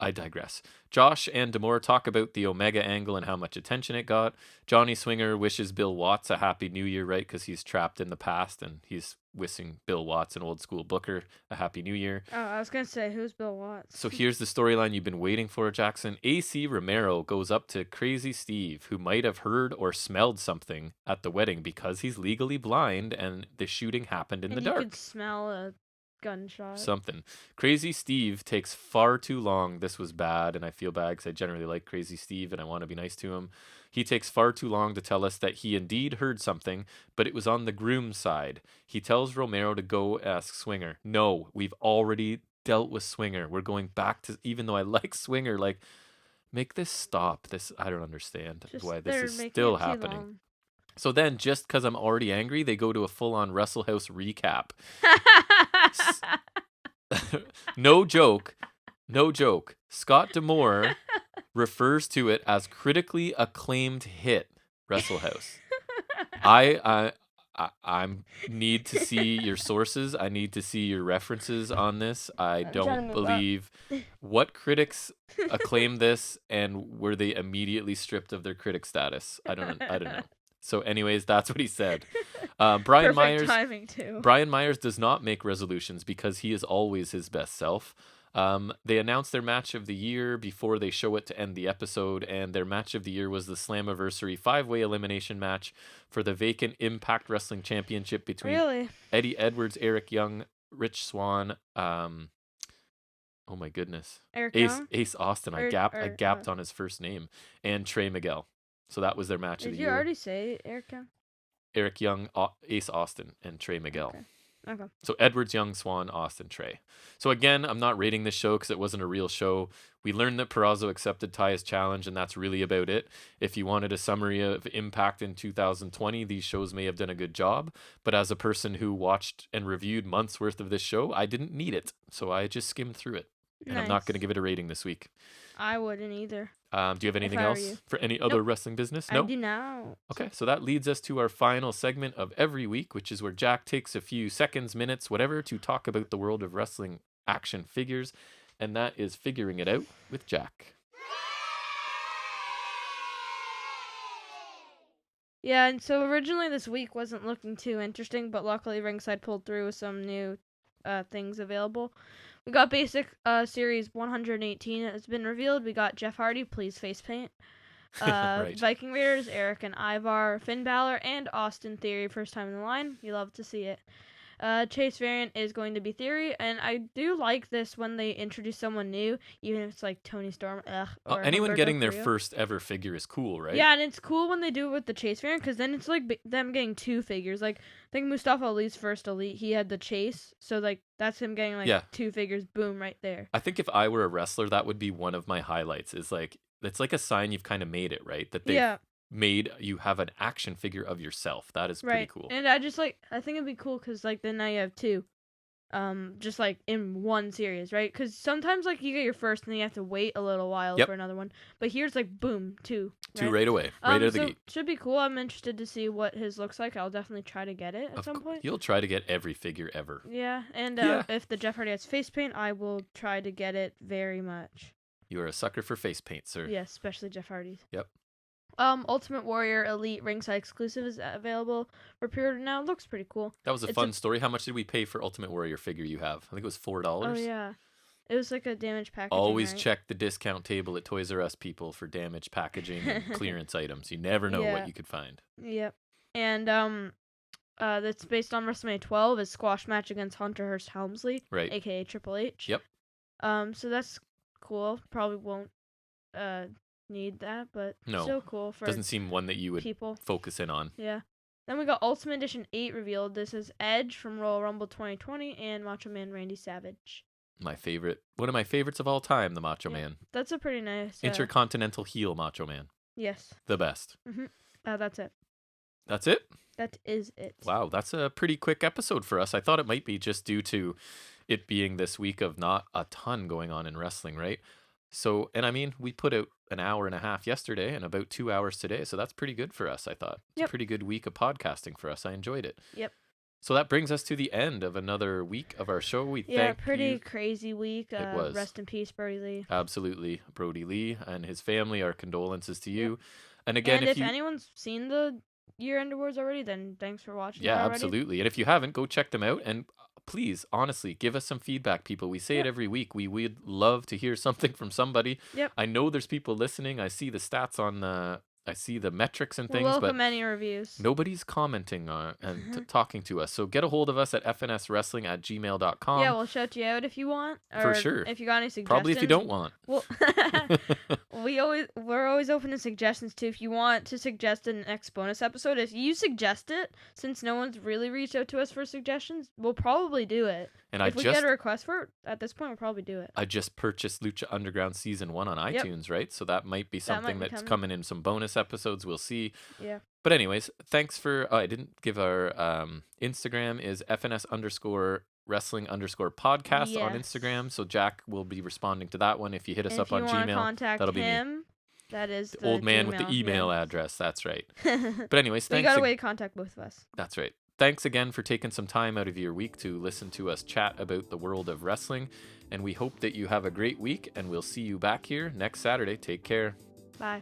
I digress. Josh and D'Amore talk about the Omega angle and how much attention it got. Johnny Swinger wishes Bill Watts a happy new year, right? Because he's trapped in the past, and he's wishing Bill Watts, an old school booker, a happy new year. Oh, I was going to say, who's Bill Watts? So here's the storyline you've been waiting for, Jackson. AC Romero goes up to Crazy Steve, who might have heard or smelled something at the wedding because he's legally blind and the shooting happened in the dark. You could smell a gunshot. Something. Crazy Steve takes far too long. This was bad, and I feel bad because I generally like Crazy Steve and I want to be nice to him. He takes far too long to tell us that he indeed heard something, but it was on the groom's side. He tells Romero to go ask Swinger. No, we've already dealt with Swinger. We're going back to, even though I like Swinger, like, make this stop. This, I don't understand why this is still happening. So then, just because I'm already angry, they go to a full-on Wrestle House recap. No joke. Scott D'Amore refers to it as critically acclaimed hit, Wrestle House. I need to see your sources. I need to see your references on this. I don't believe what critics acclaimed this, and were they immediately stripped of their critic status? I don't know. So anyways, that's what he said. Brian Myers does not make resolutions because he is always his best self. They announced their match of the year before they show it to end the episode, and their match of the year was the Slammiversary 5-way elimination match for the vacant Impact Wrestling Championship between Eddie Edwards, Eric Young, Rich Swann, oh my goodness, Ace Austin. I gapped on his first name, and Trey Miguel. So that was their match of the year. Did you already say Eric Young? Eric Young, Ace Austin, and Trey Miguel. Okay. So Edwards, Young, Swann, Austin, Trey. So again, I'm not rating this show because it wasn't a real show. We learned that Purrazzo accepted Taya's challenge, and that's really about it. If you wanted a summary of Impact in 2020, these shows may have done a good job. But as a person who watched and reviewed months worth of this show, I didn't need it. So I just skimmed through it. And I'm not going to give it a rating this week. I wouldn't either. Do you have anything else for any other wrestling business? No? I do now. Okay, so that leads us to our final segment of every week, which is where Jack takes a few seconds, minutes, whatever, to talk about the world of wrestling action figures, and that is Figuring It Out with Jack. Yeah, and so originally this week wasn't looking too interesting, but luckily Ringside pulled through with some new things available. We got Basic Series 118. It's been revealed. We got Jeff Hardy, please face paint. Right. Viking Raiders, Eric and Ivar, Finn Balor, and Austin Theory, first time in the line. You love to see it. Chase Variant is going to be Theory, and I do like this when they introduce someone new, even if it's like Tony Storm. Or anyone Humberto getting their Carrillo. first ever figure is cool, right? Yeah, and it's cool when they do it with the Chase Variant, because then it's like them getting two figures. Like, I think Mustafa Ali's first Elite, he had the Chase, so like that's him getting like two figures, boom, right there. I think if I were a wrestler, that would be one of my highlights. Is like, it's like a sign you've kind of made it, right? That they made you have an action figure of yourself. That is pretty cool. And I think it'd be cool because like then now you have two. just like in one series, right? Because sometimes like you get your first and then you have to wait a little while for another one. But here's like boom, two. Two right away, right out of the gate. Should be cool. I'm interested to see what his looks like. I'll definitely try to get it at some point. You'll try to get every figure ever. Yeah, and if the Jeff Hardy has face paint, I will try to get it very much. You are a sucker for face paint, sir. Yes, especially Jeff Hardy's. Yep. Ultimate Warrior Elite Ringside Exclusive is available for pre-order now. It looks pretty cool. That was a fun story. How much did we pay for Ultimate Warrior figure you have? I think it was $4. Oh, yeah. It was like a damaged packaging. Always check the discount table at Toys R Us, people, for damaged packaging and clearance items. You never know what you could find. Yep. And that's based on WrestleMania 12, is squash match against Hunter Hearst Helmsley, right? AKA Triple H. Yep. So that's cool. Probably won't need that, but no, still cool. For doesn't seem one that you would focus in on. Yeah. Then we got Ultimate Edition 8 revealed. This is Edge from Royal Rumble 2020 and Macho Man Randy Savage. My favorite. One of my favorites of all time, the Macho Man. That's a pretty nice... Intercontinental heel Macho Man. Yes. The best. Mm-hmm. That's it. That's it? That is it. Wow, that's a pretty quick episode for us. I thought it might be just due to it being this week of not a ton going on in wrestling, right? So, and I mean, we put out an hour and a half yesterday and about 2 hours today. So that's pretty good for us, I thought. It's a pretty good week of podcasting for us. I enjoyed it. Yep. So that brings us to the end of another week of our show. We thank pretty crazy week. It was. Rest in peace, Brodie Lee. Absolutely. Brodie Lee and his family, our condolences to you. And again, if anyone's seen the year-end awards already, then thanks for watching. Yeah, absolutely. And if you haven't, go check them out. And please, honestly, give us some feedback, people. We say it every week. We would love to hear something from somebody. Yep. I know there's people listening. I see the stats on I see the metrics and things, welcome but any reviews. Nobody's commenting and talking to us. So get a hold of us at fnswrestling@gmail.com. Yeah, we'll shout you out if you want. For sure. If you got any suggestions. Probably if you don't want. Well, we're always open to suggestions too. If you want to suggest an next bonus episode, if you suggest it, since no one's really reached out to us for suggestions, we'll probably do it. And if we get a request for it, at this point, we'll probably do it. I just purchased Lucha Underground Season 1 on iTunes, right? So that might be something that's coming in some bonus episodes. We'll see. Yeah. But anyways, thanks for... I didn't give our Instagram is FNS_wrestling_podcast on Instagram. So Jack will be responding to that one. If you hit us up on Gmail, that'll be me. That is the old man with the email address. That's right. But anyways, thanks. You got a way to contact both of us. That's right. Thanks again for taking some time out of your week to listen to us chat about the world of wrestling. And we hope that you have a great week, and we'll see you back here next Saturday. Take care. Bye.